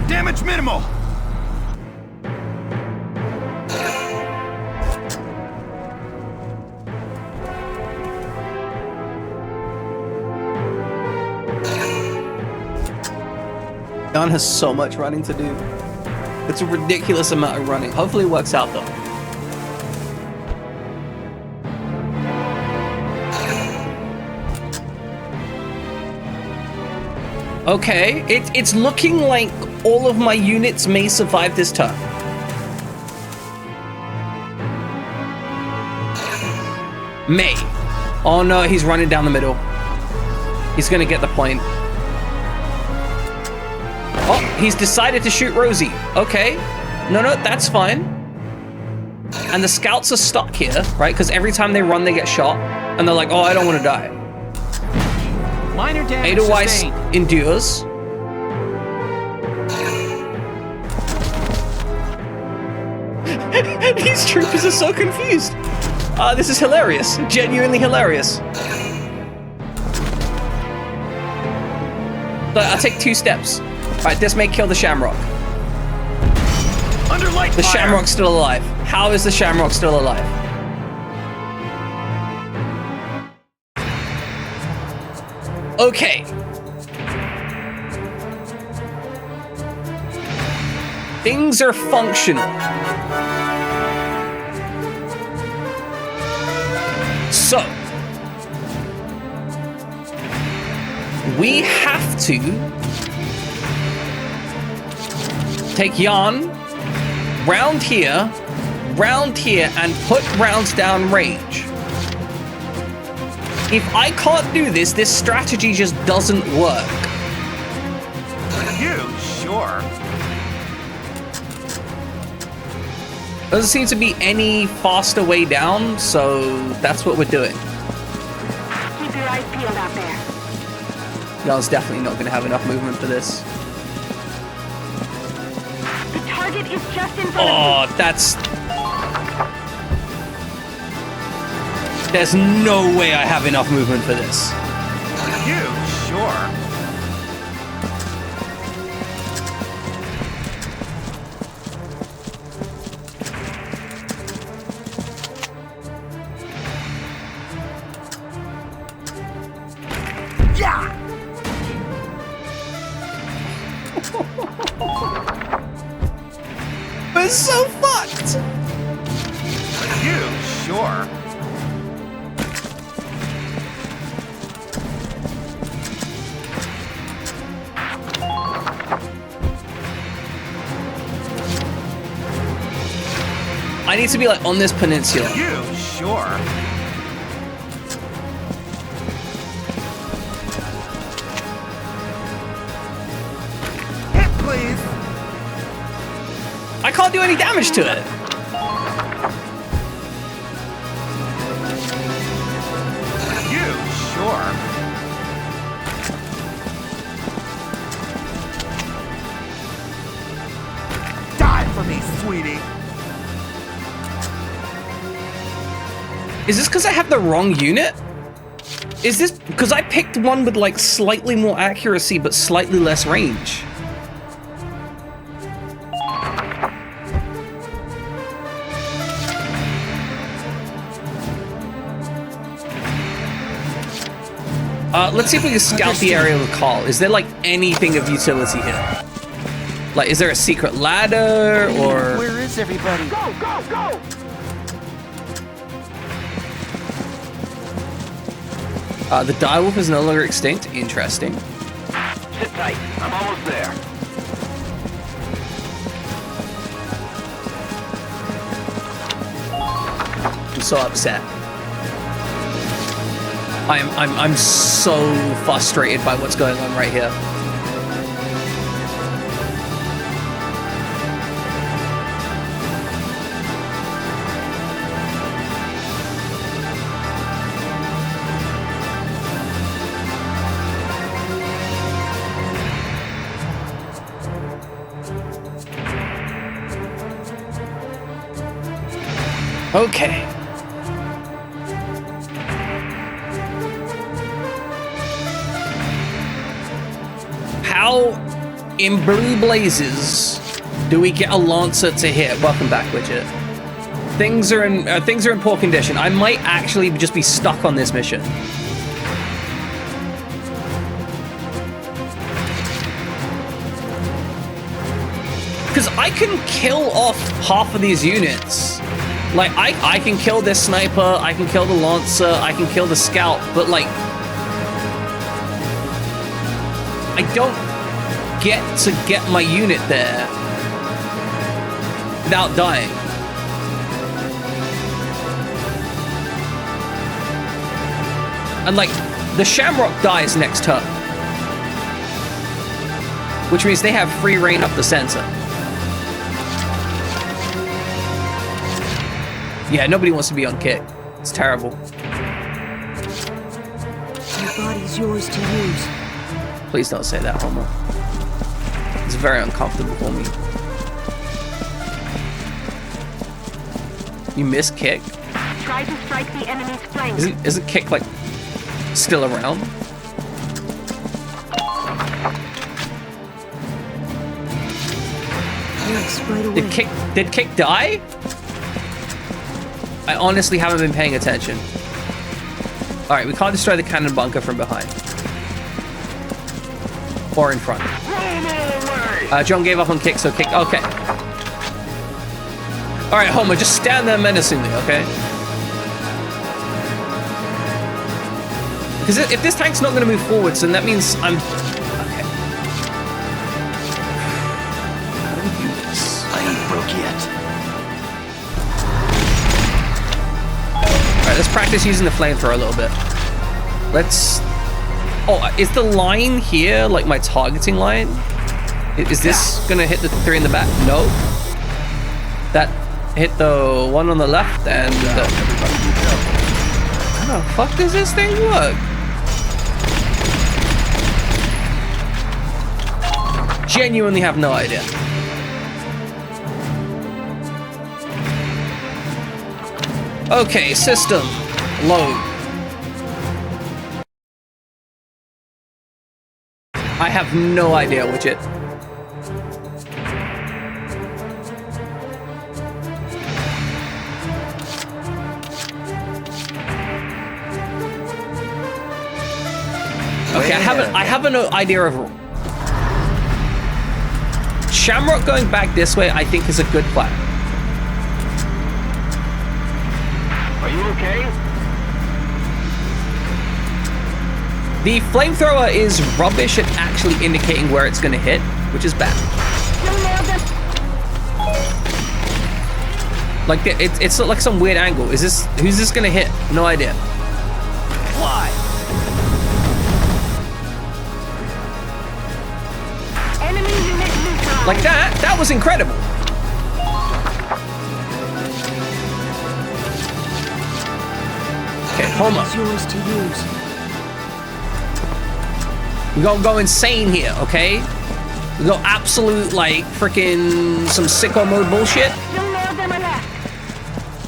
Damage minimal. Jan has so much running to do. It's a ridiculous amount of running. Hopefully it works out though. Okay, it's looking like all of my units may survive this turn. May. Oh no, he's running down the middle. He's gonna get the point. Oh, he's decided to shoot Rosie. Okay. No, that's fine. And the scouts are stuck here, right? Because every time they run, they get shot. And they're like, oh, I don't want to die. Minor damage Edelweiss endures. These troopers are so confused. This is hilarious. Genuinely hilarious. But I'll take 2 steps. Alright, this may kill the Shamrock. Under light the fire. Shamrock's still alive. How is the Shamrock still alive? Okay. Things are functional. So, we have to take Jan round here, and put rounds down range. If I can't do this, this strategy just doesn't work. You sure? Doesn't seem to be any faster way down, so that's what we're doing. Keep your eyes peeled out there. Jan's definitely not going to have enough movement for this. The target is just in front of you. That's... There's no way I have enough movement for this. You sure? Yeah. We're so fucked. You sure? I need to be like on this peninsula. You sure? Hit, please. I can't do any damage to it. Sure. Die for me, sweetie. Is this because I have the wrong unit? Is this because I picked one with like slightly more accuracy but slightly less range? Let's see if we can scout the area with Carl. Is there like anything of utility here? Like, is there a secret ladder or? Where is everybody? Go, go, go! The direwolf is no longer extinct. Interesting. Sit tight. I'm almost there. I'm so upset. I'm so frustrated by what's going on right here. Okay. How in blue blazes do we get a Lancer to hit? Welcome back, Widget. Things are in poor condition. I might actually just be stuck on this mission. Because I can kill off half of these units. Like, I can kill this sniper, I can kill the Lancer, I can kill the scout, but like, I don't get to get my unit there without dying. And like, the Shamrock dies next turn, which means they have free reign up the center. Yeah, nobody wants to be on kick. It's terrible. Your body's yours to use. Please don't say that, Homo. It's very uncomfortable for me. You miss kick? Try to strike the enemy's flank. Isn't kick like still around? Yes, right away. Did kick die? I honestly haven't been paying attention. All right, we can't destroy the cannon bunker from behind. Or in front. John gave up on kick, so kick. Okay. All right, Homer, just stand there menacingly, okay? Because if this tank's not going to move forwards, then that means I'm... Okay. How do we do this? I ain't broke yet. All right, let's practice using the flamethrower a little bit. Let's... Oh, is the line here like my targeting line? Is this going to hit the three in the back? No. That hit the one on the left and the... How the fuck does this thing work? Genuinely have no idea. Okay, system. Load. I have no idea, Widget. Okay, I have an idea of... Shamrock going back this way, I think, is a good plan. Are you okay? The flamethrower is rubbish at actually indicating where it's going to hit, which is bad. Like, it's like some weird angle. Is this... Who's this going to hit? No idea. Why? Like that was incredible. Okay, Homer. It's yours to use. We gonna go insane here, okay? We go absolute, like, freaking some sicko mode bullshit.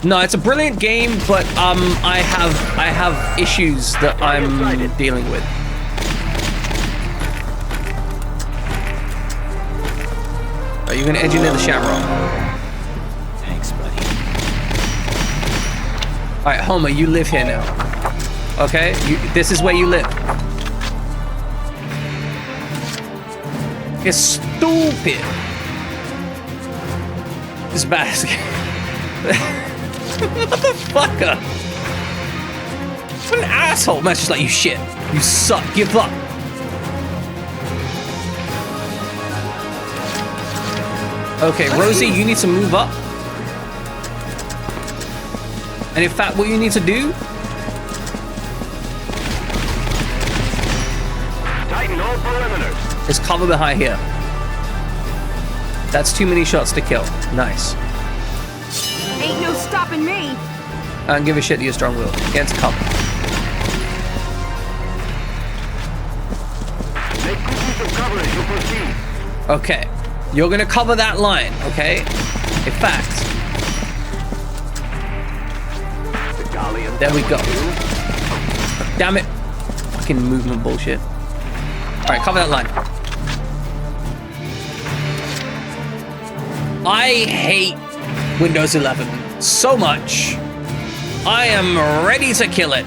No, it's a brilliant game, but I have issues that I'm dealing with. Are you gonna engineer the Shamrock? Thanks, buddy. All right, Homer, you live here now. Okay, this is where you live. It's stupid. This basket. Motherfucker. What an asshole. Man's just like, you shit. You suck. Give up. Okay, Rosie, you need to move up. And in fact, what you need to do... Tighten all perimeters. is cover behind here. That's too many shots to kill. Nice. Ain't no stopping me. I don't give a shit that you're strong will. Get into cover. Make good use of cover as you proceed. Okay. You're gonna cover that line, okay? In fact. There we go. Damn it. Fucking movement bullshit. Alright, cover that line. I hate Windows 11 so much. I am ready to kill it.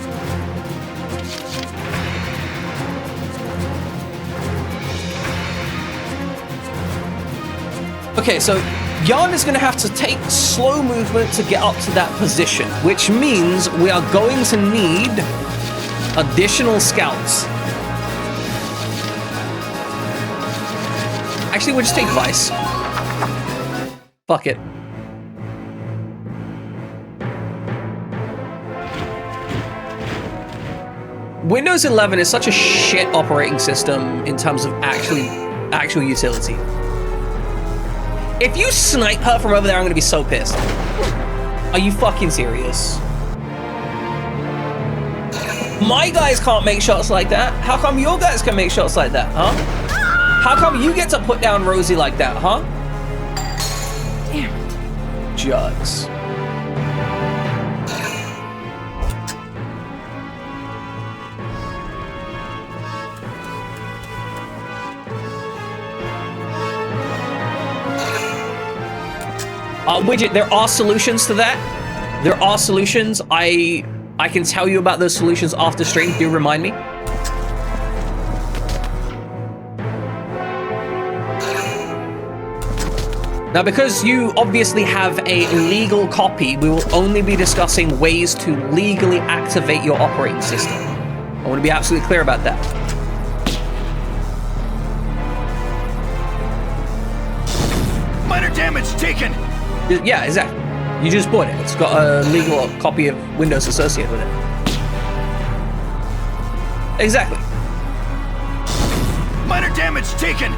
Okay, so Jan is going to have to take slow movement to get up to that position, which means we are going to need additional scouts. Actually, we'll just take Vice. Fuck it. Windows 11 is such a shit operating system in terms of actual utility. If you snipe her from over there, I'm gonna be so pissed. Are you fucking serious? My guys can't make shots like that. How come your guys can make shots like that, huh? How come you get to put down Rosie like that, huh? Damn. Jugs. Widget, there are solutions to that. There are solutions. I can tell you about those solutions after stream. Do remind me. Now, because you obviously have a legal copy, we will only be discussing ways to legally activate your operating system. I want to be absolutely clear about that. Minor damage taken! Yeah, exactly. You just bought it. It's got a legal copy of Windows associated with it. Exactly. Minor damage taken!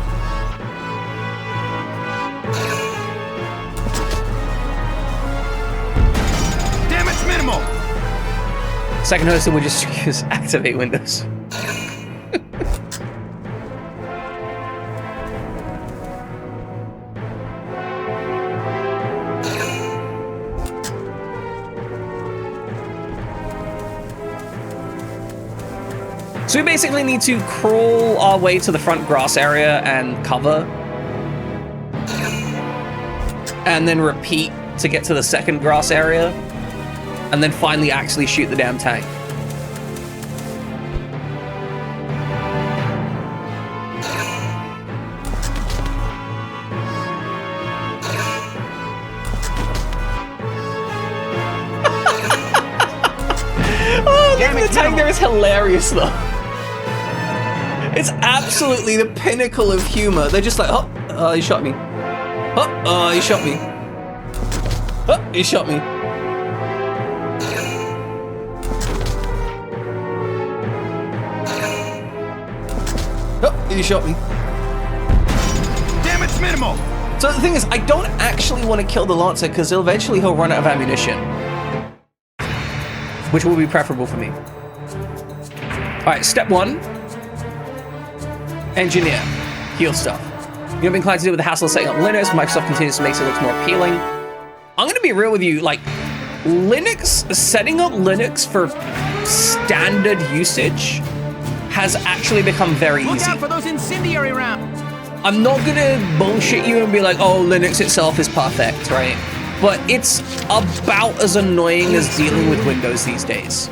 Damage minimal! Second host would just use activate Windows. So we basically need to crawl our way to the front grass area and cover. And then repeat to get to the second grass area. And then finally actually shoot the damn tank. Oh, the tank there is hilarious though. It's absolutely the pinnacle of humor. They're just like, oh, he shot me. Oh, he shot me. Oh, he shot me. Oh, he shot me. Damage minimal. So the thing is, I don't actually want to kill the Lancer because eventually he'll run out of ammunition. Which will be preferable for me. All right, step one. engineer, heal stuff. You have been inclined to deal with the hassle of setting up Linux. Microsoft continues to make it look more appealing. I'm gonna be real with you, like Linux, setting up Linux for standard usage has actually become very easy. Look out for those incendiary rounds! I'm not gonna bullshit you and be like, oh, Linux itself is perfect, right? But it's about as annoying as dealing with Windows these days.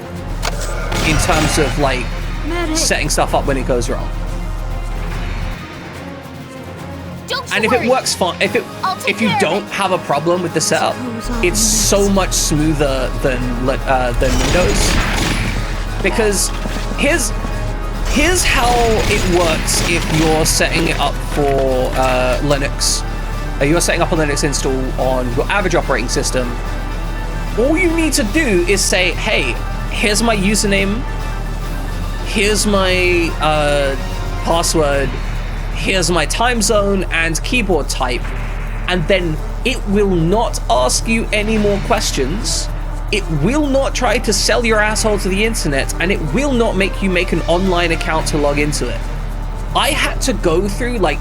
In terms of like setting stuff up when it goes wrong. And if it works fine, if you don't have a problem with the setup, it's so much smoother than Windows. Because here's how it works if you're setting it up for Linux. You're setting up a Linux install on your average operating system. All you need to do is say, hey, here's my username, here's my password, here's my time zone and keyboard type, and then it will not ask you any more questions. It will not try to sell your asshole to the internet, and it will not make you make an online account to log into it. I had to go through like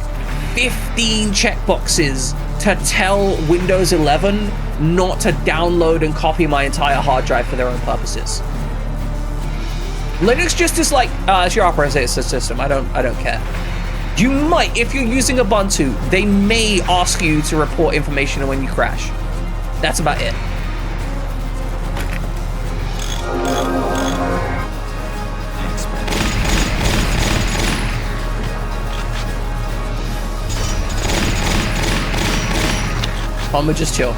15 checkboxes to tell Windows 11 not to download and copy my entire hard drive for their own purposes. Linux just is like, it's your operating system. I don't care. You might, if you're using Ubuntu, they may ask you to report information when you crash. That's about it. I'm gonna just chill.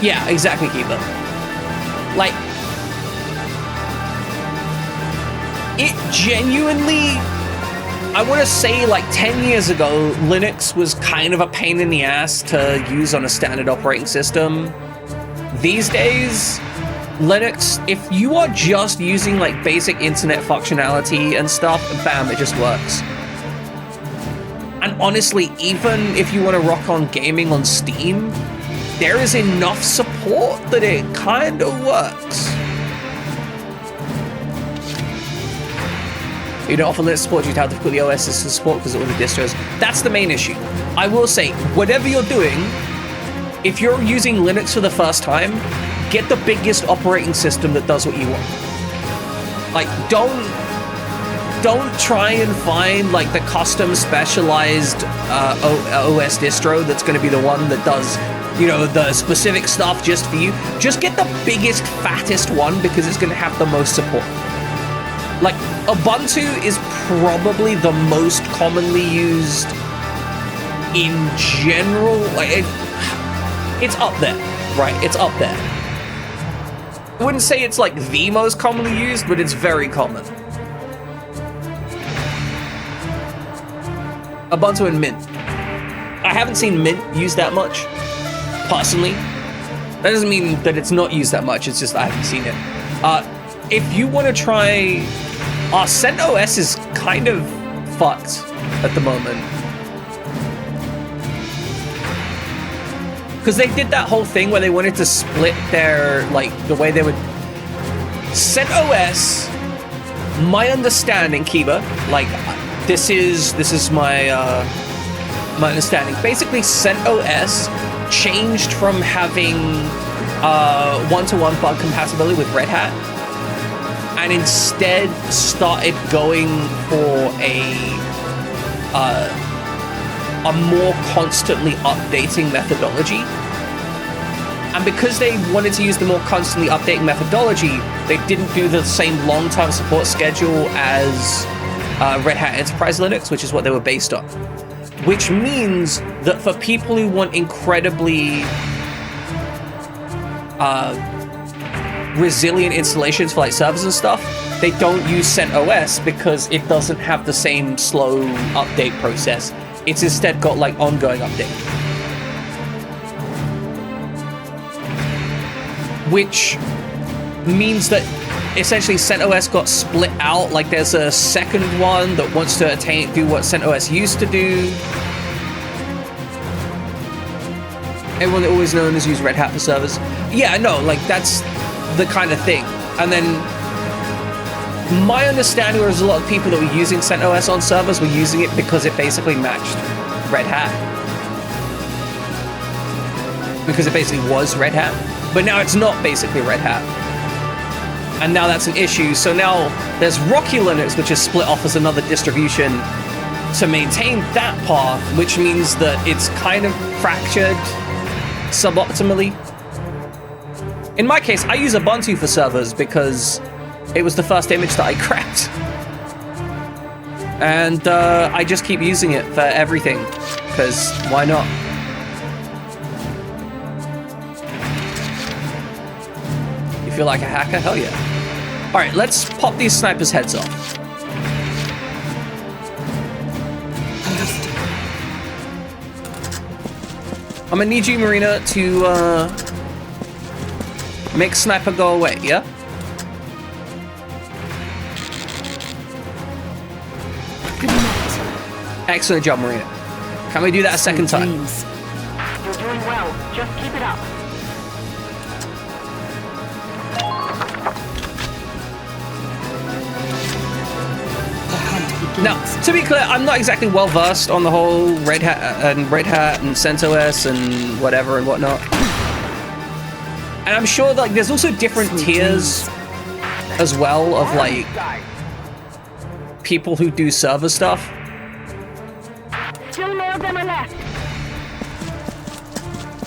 Yeah, exactly, Keeper. Like, it genuinely, I want to say like 10 years ago, Linux was kind of a pain in the ass to use on a standard operating system. These days, Linux, if you are just using like basic internet functionality and stuff, bam, it just works. And honestly, even if you want to rock on gaming on Steam, there is enough support that it kind of works. You don't often let support due to how difficult the OS is to support because of all the distros. That's the main issue. I will say, whatever you're doing, if you're using Linux for the first time, get the biggest operating system that does what you want. Like, don't try and find like the custom specialized OS distro that's going to be the one that does, you know, the specific stuff just for you. Just get the biggest, fattest one because it's going to have the most support. Like, Ubuntu is probably the most commonly used in general. Like, it's up there, right? It's up there. I wouldn't say it's like the most commonly used, but it's very common. Ubuntu and Mint. I haven't seen Mint used that much, personally. That doesn't mean that it's not used that much, it's just I haven't seen it. If you want to try... CentOS is kind of fucked at the moment. Because they did that whole thing where they wanted to split their, like, the way they would... CentOS, my understanding, Kiba, like, this is my, my understanding. Basically, CentOS changed from having one-to-one bug compatibility with Red Hat, and instead started going for a more constantly updating methodology. And because they wanted to use the more constantly updating methodology, they didn't do the same long-term support schedule as Red Hat Enterprise Linux, which is what they were based on. Which means that for people who want incredibly resilient installations for like servers and stuff, they don't use CentOS because it doesn't have the same slow update process. It's instead got like ongoing update. Which means that essentially CentOS got split out. Like there's a second one that wants to do what CentOS used to do. Everyone that always known as use Red Hat for servers. Yeah, no, like that's the kind of thing. And then my understanding was a lot of people that were using CentOS on servers were using it because it basically matched Red Hat. Because it basically was Red Hat. But now it's not basically Red Hat. And now that's an issue. So now there's Rocky Linux, which is split off as another distribution to maintain that path, which means that it's kind of fractured suboptimally. In my case, I use Ubuntu for servers because it was the first image that I cracked. And I just keep using it for everything, because why not? You feel like a hacker? Hell yeah. All right, let's pop these snipers' heads off. I'm gonna need you, Marina, to make sniper go away, yeah? Good night. Excellent job, Marina. Can we do that a second time? You're doing well. Just keep it up. Now, to be clear, I'm not exactly well versed on the whole Red Hat and CentOS and whatever and whatnot. And I'm sure like there's also different tiers as well of like people who do server stuff. Still more of them are left.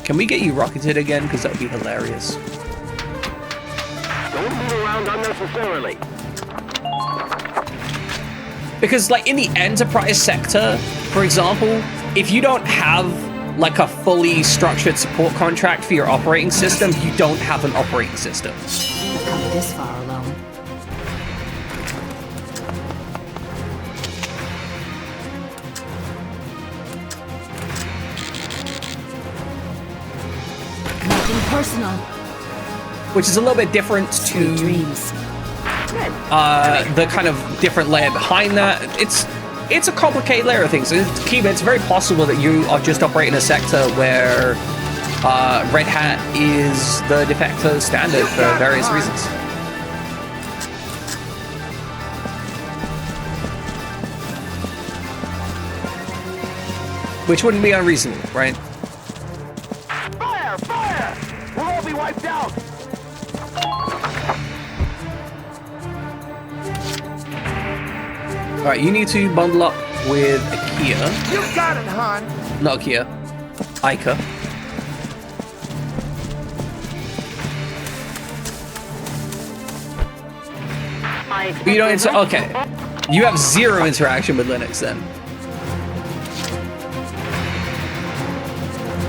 Can we get you rocketed again? Because that would be hilarious. Don't move around unnecessarily. Because like in the enterprise sector, for example, if you don't have like a fully structured support contract for your operating system, you don't have an operating system. I've come this far alone. Nothing personal. Which is a little bit different to dreams. The kind of different layer behind that. It's a complicated layer of things. It's very possible that you are just operating a sector where Red Hat is the de facto standard for various reasons. Which wouldn't be unreasonable, right? Fire! Fire! We'll all be wiped out! Alright, you need to bundle up with Akia. You got it, hon. Not Akia. Ica. You don't okay. You have zero interaction with Linux then.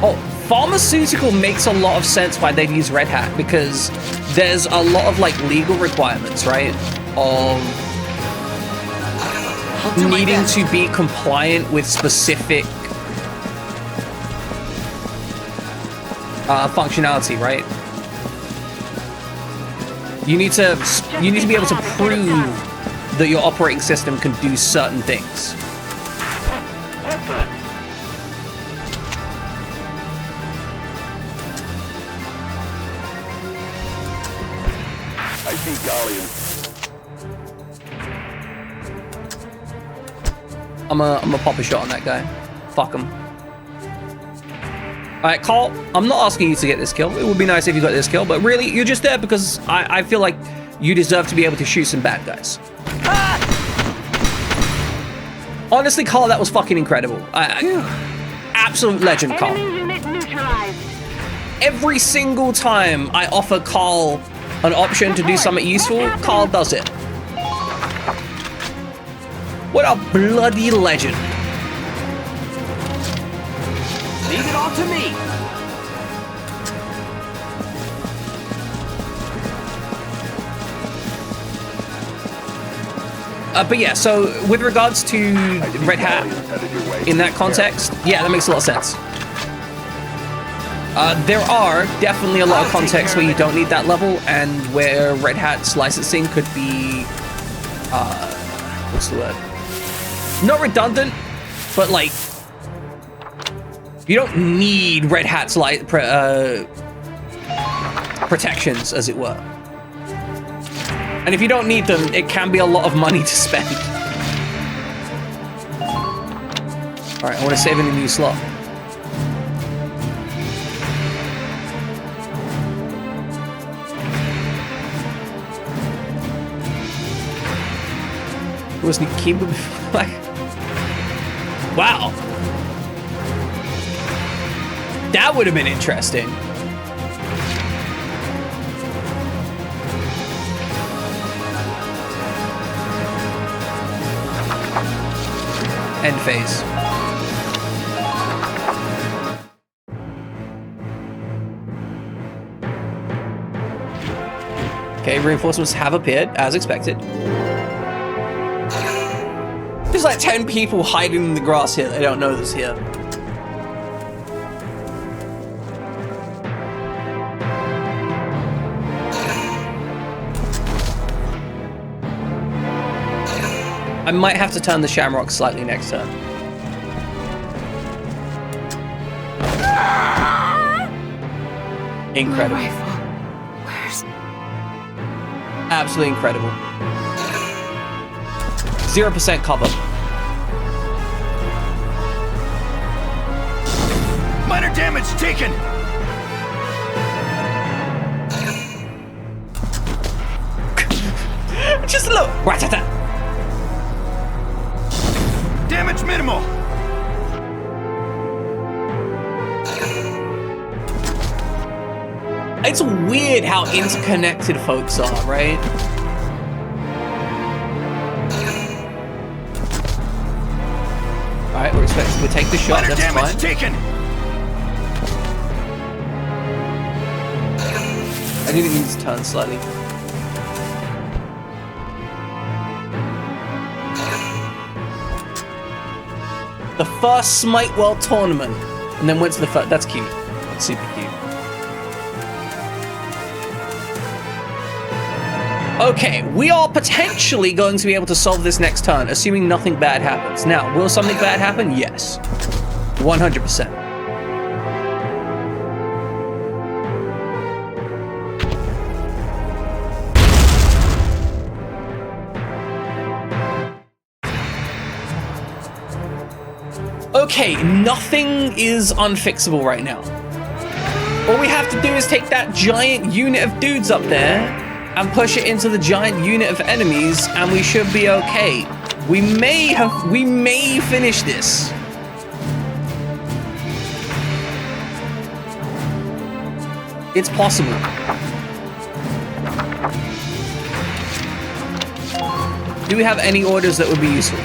Oh, pharmaceutical makes a lot of sense why they'd use Red Hat, because there's a lot of like legal requirements, right? Of needing to be compliant with specific functionality, right? You need to be able to prove that your operating system can do certain things. I see Galleon. I'm gonna pop a shot on that guy. Fuck him. Alright, Carl, I'm not asking you to get this kill. It would be nice if you got this kill, but really, you're just there because I feel like you deserve to be able to shoot some bad guys. Ah! Honestly, Carl, that was fucking incredible. Absolute legend, Carl. Every single time I offer Carl an option to do something useful, Carl does it. What a bloody legend. Leave it all to me. But yeah, so with regards to Red Hat in that context, yeah, that makes a lot of sense. There are definitely a lot of contexts where you don't need that level, and where Red Hat's licensing could be, what's the word? Not redundant, but like, you don't need Red Hat's protections, as it were. And if you don't need them, it can be a lot of money to spend. All right, I want to save in a new slot. Wasn't he keeping like? Wow, that would have been interesting. End phase. Okay, reinforcements have appeared as expected. There's like 10 people hiding in the grass here. They don't know this here. I might have to turn the Shamrock slightly next turn. Incredible. Where's... Absolutely incredible. 0% cover. Minor damage taken! Just look! Ratata! Damage minimal! It's weird how interconnected folks are, right? Alright, we're expecting to take the shot, Minor that's damage fine. taken! I think it needs to turn slightly. The first Smite World Tournament, and then went to the first. That's cute. That's super cute. Okay, we are potentially going to be able to solve this next turn, assuming nothing bad happens. Now, will something bad happen? Yes. 100%. Okay, nothing is unfixable right now. All we have to do is take that giant unit of dudes up there and push it into the giant unit of enemies, and we should be okay. We may finish this. It's possible. Do we have any orders that would be useful?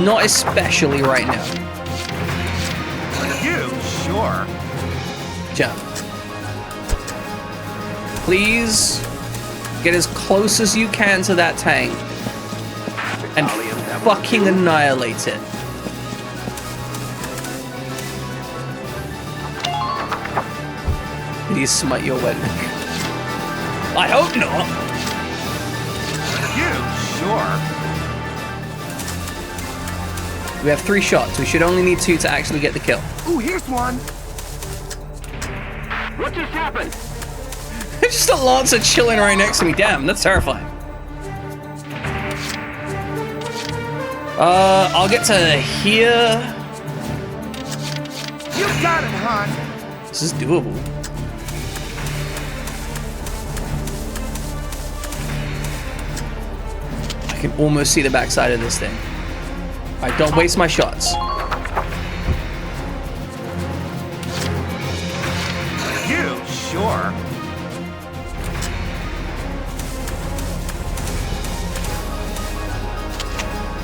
Not especially right now. You? Sure. Jump. Please get as close as you can to that tank and fucking annihilate it. Did he smite your weapon? I hope not. You? Sure. We have 3 shots. We should only need 2 to actually get the kill. Ooh, here's one. What just happened? Just a Lancer chilling right next to me. Damn, that's terrifying. I'll get to here. You got it, hon. This is doable. I can almost see the backside of this thing. Alright, don't waste my shots. You? Sure.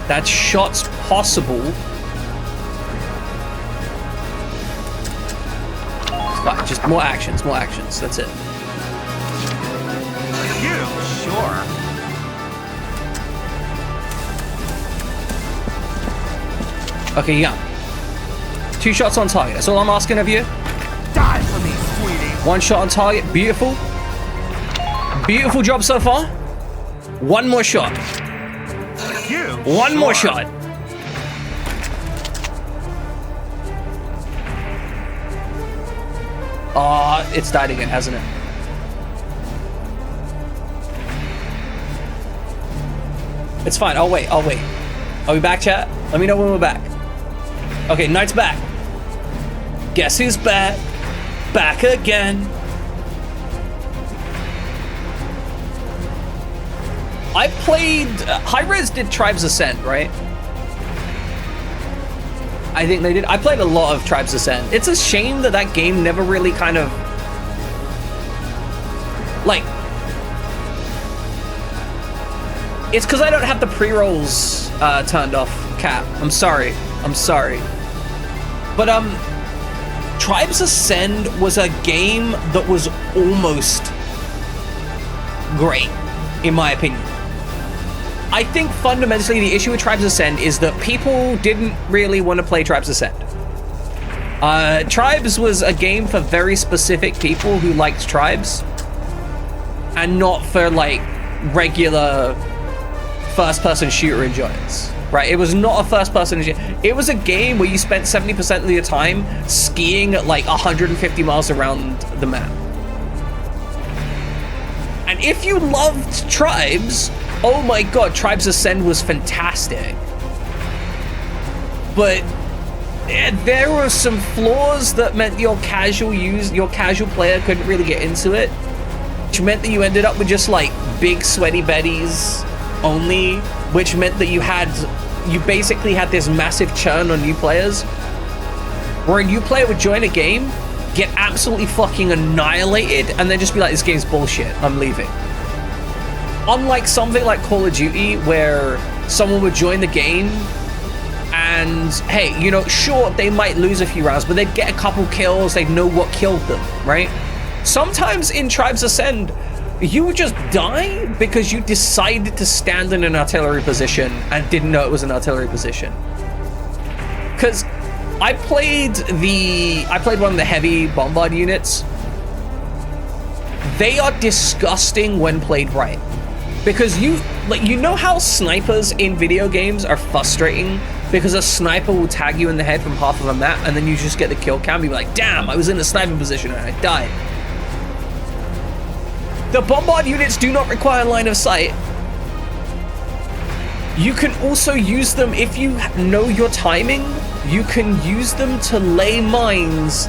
That shot's possible. Fine, just more actions, that's it. You? Sure. Okay, yeah. 2 shots on target, that's all I'm asking of you. Die for me, sweetie. 1 shot on target, beautiful. Beautiful job so far. 1 more shot. You? 1 more shot. It's died again, hasn't it? It's fine. I'll wait. Are we back, chat? Let me know when we're back. Okay, Knight's back. Guess who's back? Back again. I played... Hi-Rez did Tribes Ascend, right? I think they did. I played a lot of Tribes Ascend. It's a shame that that game never really kind of... Like... It's because I don't have the pre-rolls turned off, Cap. I'm sorry. But, Tribes Ascend was a game that was almost great, in my opinion. I think fundamentally the issue with Tribes Ascend is that people didn't really want to play Tribes Ascend. Tribes was a game for very specific people who liked Tribes, and not for, like, regular first-person shooter enjoyers, right? It was not a first-person shooter. It was a game where you spent 70% of your time skiing at, like, 150 miles around the map. And if you loved Tribes... Oh my god, Tribes Ascend was fantastic. But there were some flaws that meant your casual player couldn't really get into it. Which meant that you ended up with just like big sweaty betties only, which meant that you basically had this massive churn on new players. Where a new player would join a game, get absolutely fucking annihilated, and then just be like, this game's bullshit, I'm leaving. Unlike something like Call of Duty, where someone would join the game and, hey, you know, sure, they might lose a few rounds, but they'd get a couple kills, they'd know what killed them, right? Sometimes in Tribes Ascend, you would just die because you decided to stand in an artillery position and didn't know it was an artillery position. Because I played one of the heavy bombard units. They are disgusting when played right. Because you know how snipers in video games are frustrating because a sniper will tag you in the head from half of a map and then you just get the kill cam, you're like, damn, I was in a sniping position and I died. The bombard units do not require line of sight. You can also use them, if you know your timing, you can use them to lay mines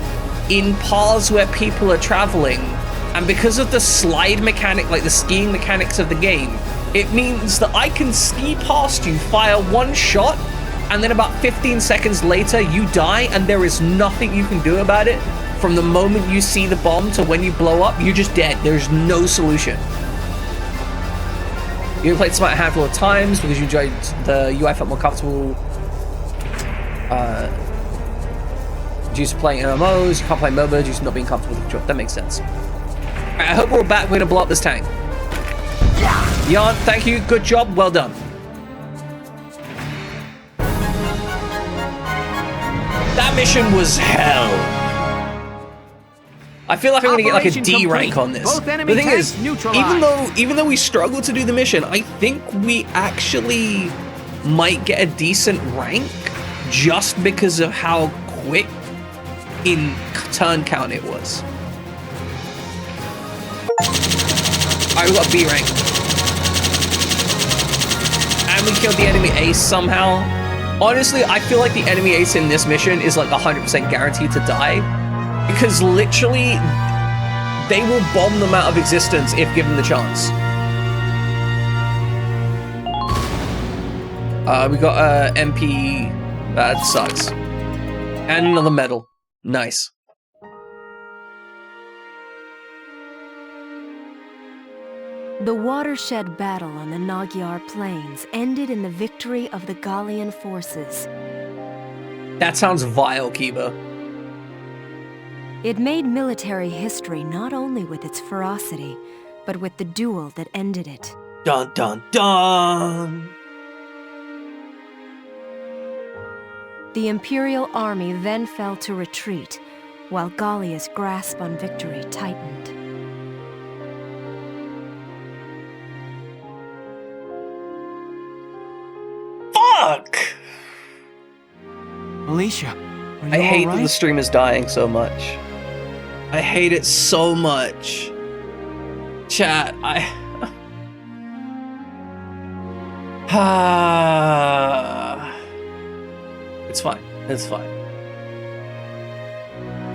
in paths where people are traveling. And because of the slide mechanic, like the skiing mechanics of the game, it means that I can ski past you, fire one shot, and then about 15 seconds later, you die, and there is nothing you can do about it. From the moment you see the bomb to when you blow up, you're just dead. There's no solution. You played Smite a handful of times because you enjoyed the UI felt more comfortable. Due to playing MMOs, you can't play MOBA due to not being comfortable with the control. That makes sense. Alright, I hope we're back. We're gonna blow up this tank. Jan, thank you. Good job. Well done. That mission was hell. I feel like I'm gonna get like a D rank on this. The thing is, even though we struggled to do the mission, I think we actually might get a decent rank just because of how quick in turn count it was. Alright, we got a B rank. And we killed the enemy ace somehow. Honestly, I feel like the enemy ace in this mission is like 100% guaranteed to die. Because literally, they will bomb them out of existence if given the chance. We got MP. That sucks. And another medal. Nice. The watershed battle on the Nagyar Plains ended in the victory of the Gallian forces. That sounds vile, Kiba. It made military history not only with its ferocity, but with the duel that ended it. Dun dun dun! The Imperial army then fell to retreat, while Gallia's grasp on victory tightened. Fuck! Alicia, I hate that the stream is dying so much. I hate it so much. Chat, It's fine. It's fine.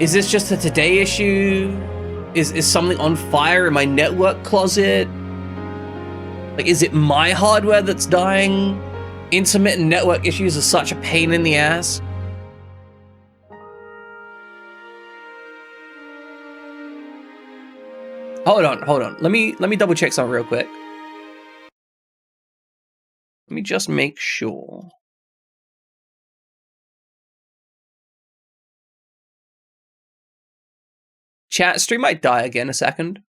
Is this just a today issue? Is something on fire in my network closet? Like, is it my hardware that's dying? Intermittent network issues are such a pain in the ass. Hold on. Let me double check something real quick. Let me just make sure. Chat stream might die again a second.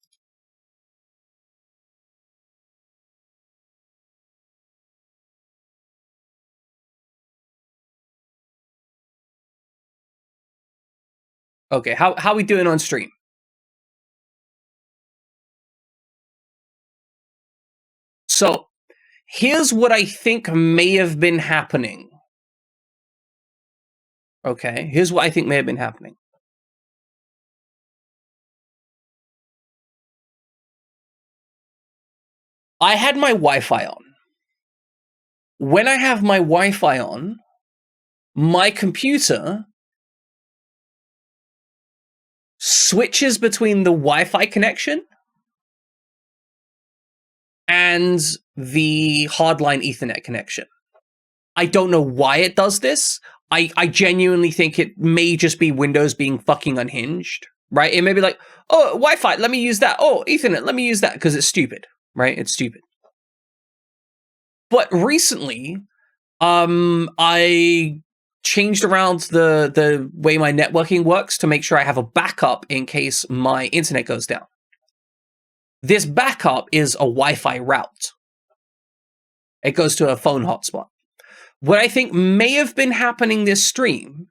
Okay, how are we doing on stream? So, here's what I think may have been happening. Okay, here's what I think may have been happening. I had my Wi-Fi on. When I have my Wi-Fi on, my computer switches between the Wi-Fi connection and the hardline Ethernet connection. I don't know why it does this. I genuinely think it may just be Windows being fucking unhinged, right? It may be like, oh, Wi-Fi, let me use that. Oh, Ethernet, let me use that, because it's stupid, right? It's stupid. But recently, I changed around the way my networking works to make sure I have a backup in case my internet goes down. This backup is a Wi-Fi route. It goes to a phone hotspot. What I think may have been happening this stream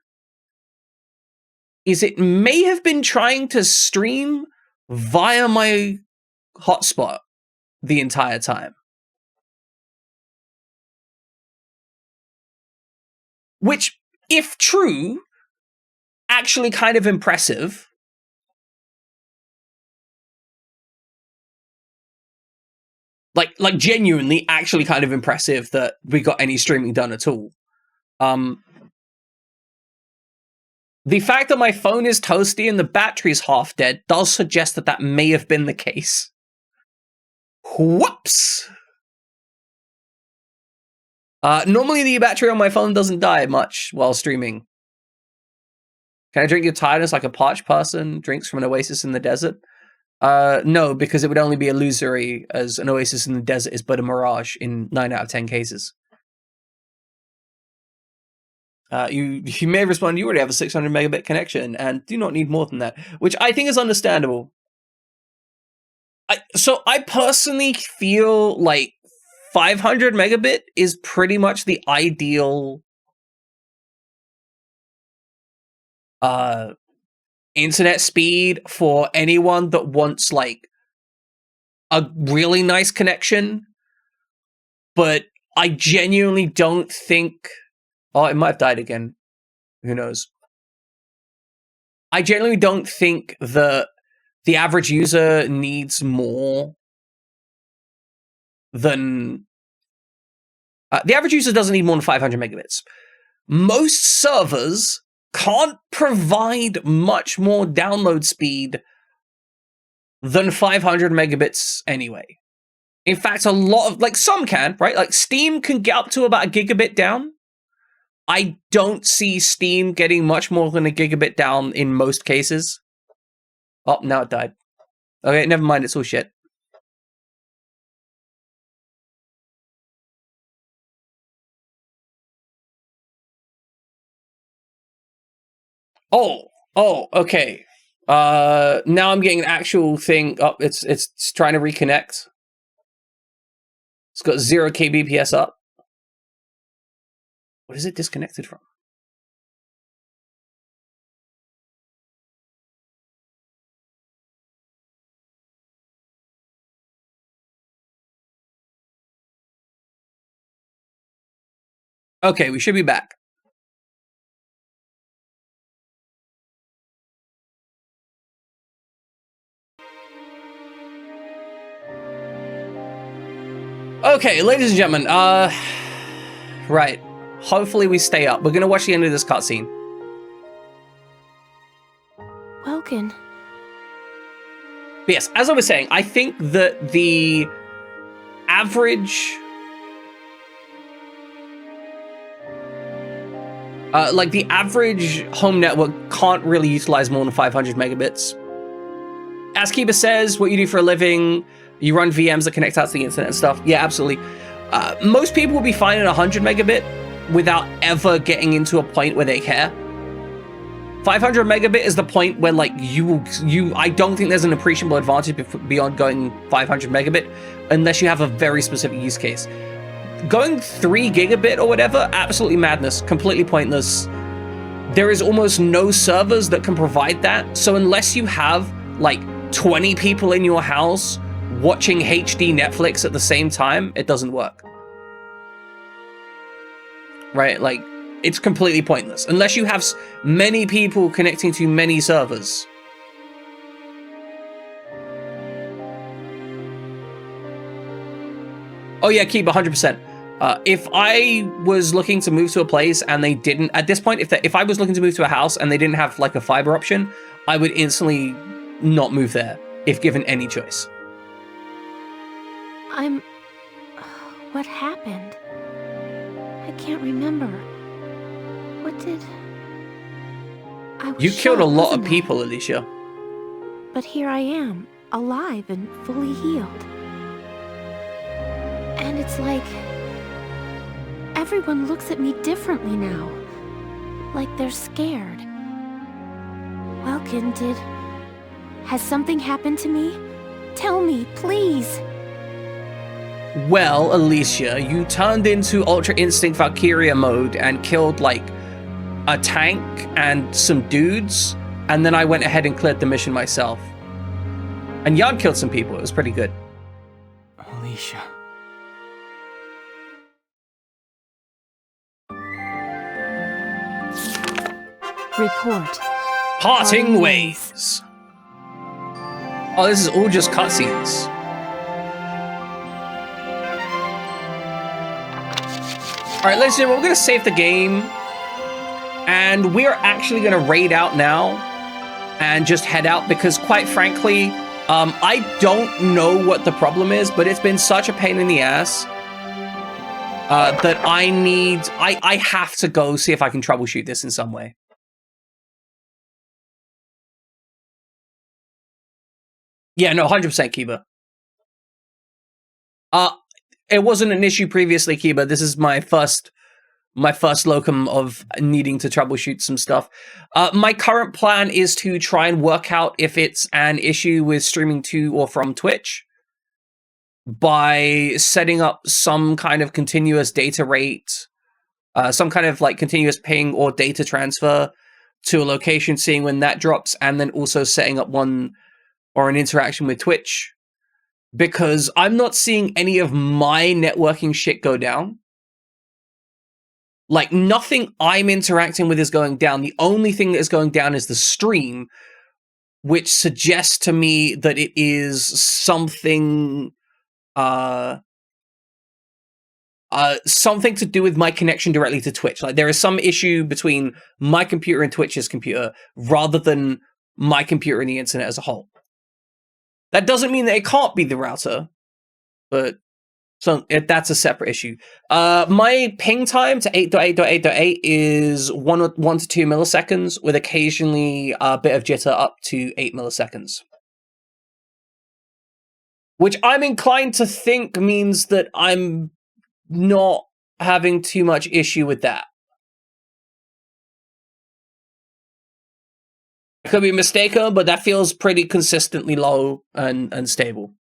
is it may have been trying to stream via my hotspot the entire time. Which, if true, actually kind of impressive. Like genuinely actually kind of impressive that we got any streaming done at all. The fact that my phone is toasty and the battery's half dead does suggest that that may have been the case. Whoops! Normally the battery on my phone doesn't die much while streaming. Can I drink your tiredness like a parched person drinks from an oasis in the desert? No, because it would only be illusory, as an oasis in the desert is but a mirage in 9 out of 10 cases. You may respond, you already have a 600 megabit connection and do not need more than that, which I think is understandable. So I personally feel like 500 megabit is pretty much the ideal internet speed for anyone that wants like a really nice connection. But I genuinely don't think, oh, it might have died again. Who knows? I genuinely don't think that the average user needs more than the average user doesn't need more than 500 megabits. Most servers can't provide much more download speed than 500 megabits anyway. In fact, a lot of, like, some can, right? Like, Steam can get up to about a gigabit down. I don't see Steam getting much more than a gigabit down in most cases. Oh, now it died. Okay, never mind, it's all shit. Oh, okay. Now I'm getting an actual thing. Oh, it's trying to reconnect. It's got 0 kbps up. What is it disconnected from? Okay, we should be back. Okay, ladies and gentlemen, right. Hopefully we stay up. We're gonna watch the end of this cutscene. Welkin. But yes, as I was saying, I think that the average... like, the average home network can't really utilize more than 500 megabits. As Kiba says, what you do for a living, you run VMs that connect out to the internet and stuff. Yeah, absolutely. Most people will be fine at 100 megabit without ever getting into a point where they care. 500 megabit is the point where, like, I don't think there's an appreciable advantage beyond going 500 megabit unless you have a very specific use case. Going 3 gigabit or whatever, absolutely madness, completely pointless. There is almost no servers that can provide that. So unless you have like 20 people in your house watching HD Netflix at the same time, it doesn't work. Right? Like, it's completely pointless unless you have many people connecting to many servers. Oh yeah, keep 100%. If I was looking to move to a place and they didn't, at this point, if I was looking to move to a house and they didn't have like a fiber option, I would instantly not move there if given any choice. What happened? I can't remember. What did... You killed a lot of people, Alicia. But here I am, alive and fully healed. And it's like... everyone looks at me differently now. Like they're scared. Welkin, has something happened to me? Tell me, please! Well, Alicia, you turned into Ultra Instinct Valkyria mode and killed, like, a tank and some dudes, and then I went ahead and cleared the mission myself. And Jan killed some people. It was pretty good. Alicia. Report. Parting ways. Oh, this is all just cutscenes. All right, ladies and gentlemen, we're gonna save the game, and we are actually gonna raid out now and just head out because, quite frankly, I don't know what the problem is, but it's been such a pain in the ass that I have to go see if I can troubleshoot this in some way. Yeah, no, 100% Kiba. It wasn't an issue previously, Kiba. This is my first locum of needing to troubleshoot some stuff. My current plan is to try and work out if it's an issue with streaming to or from Twitch by setting up some kind of continuous data rate, some kind of like continuous ping or data transfer to a location, seeing when that drops, and then also setting up one or an interaction with Twitch, because I'm not seeing any of my networking shit go down. Like, nothing I'm interacting with is going down. The only thing that is going down is the stream, which suggests to me that it is something something to do with my connection directly to Twitch. Like, there is some issue between my computer and Twitch's computer rather than my computer and the internet as a whole. That doesn't mean that it can't be the router, but that's a separate issue. My ping time to 8.8.8.8 is 1 to 2 milliseconds, with occasionally a bit of jitter up to 8 milliseconds. Which I'm inclined to think means that I'm not having too much issue with that. I could be mistaken, but that feels pretty consistently low and stable.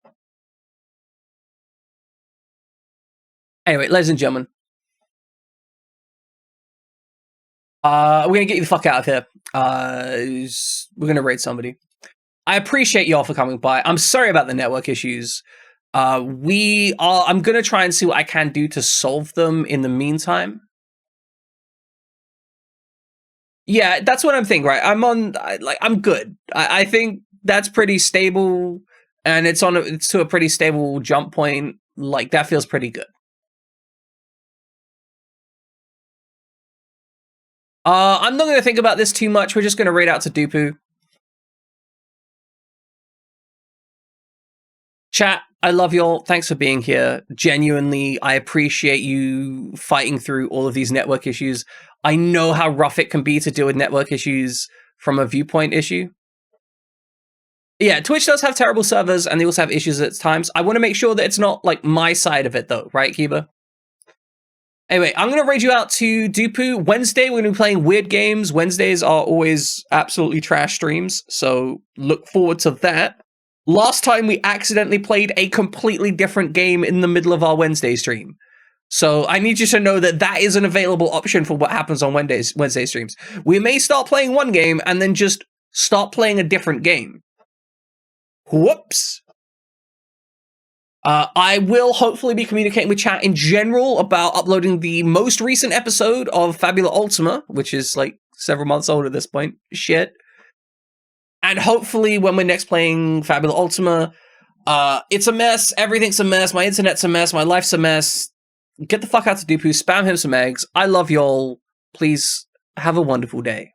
Anyway, ladies and gentlemen, we're gonna get you the fuck out of here. We're gonna raid somebody. I appreciate y'all for coming by. I'm sorry about the network issues. I'm gonna try and see what I can do to solve them in the meantime. Yeah, that's what I'm thinking, right? I'm good. I think that's pretty stable, and it's to a pretty stable jump point. Like, that feels pretty good. I'm not going to think about this too much. We're just going to raid out to Dupu. Chat, I love y'all. Thanks for being here. Genuinely, I appreciate you fighting through all of these network issues. I know how rough it can be to deal with network issues from a viewpoint issue. Yeah, Twitch does have terrible servers, and they also have issues at times. I want to make sure that it's not, like, my side of it, though. Right, Kiba? Anyway, I'm going to raid you out to Dupu. Wednesday, we're going to be playing weird games. Wednesdays are always absolutely trash streams, so look forward to that. Last time, we accidentally played a completely different game in the middle of our Wednesday stream. So I need you to know that that is an available option for what happens on Wednesday streams. We may start playing one game and then just start playing a different game. Whoops. I will hopefully be communicating with chat in general about uploading the most recent episode of Fabula Ultima, which is like several months old at this point. Shit. And hopefully when we're next playing Fabula Ultima, it's a mess. Everything's a mess. My internet's a mess. My life's a mess. Get the fuck out to Dupu. Spam him some eggs. I love y'all. Please have a wonderful day.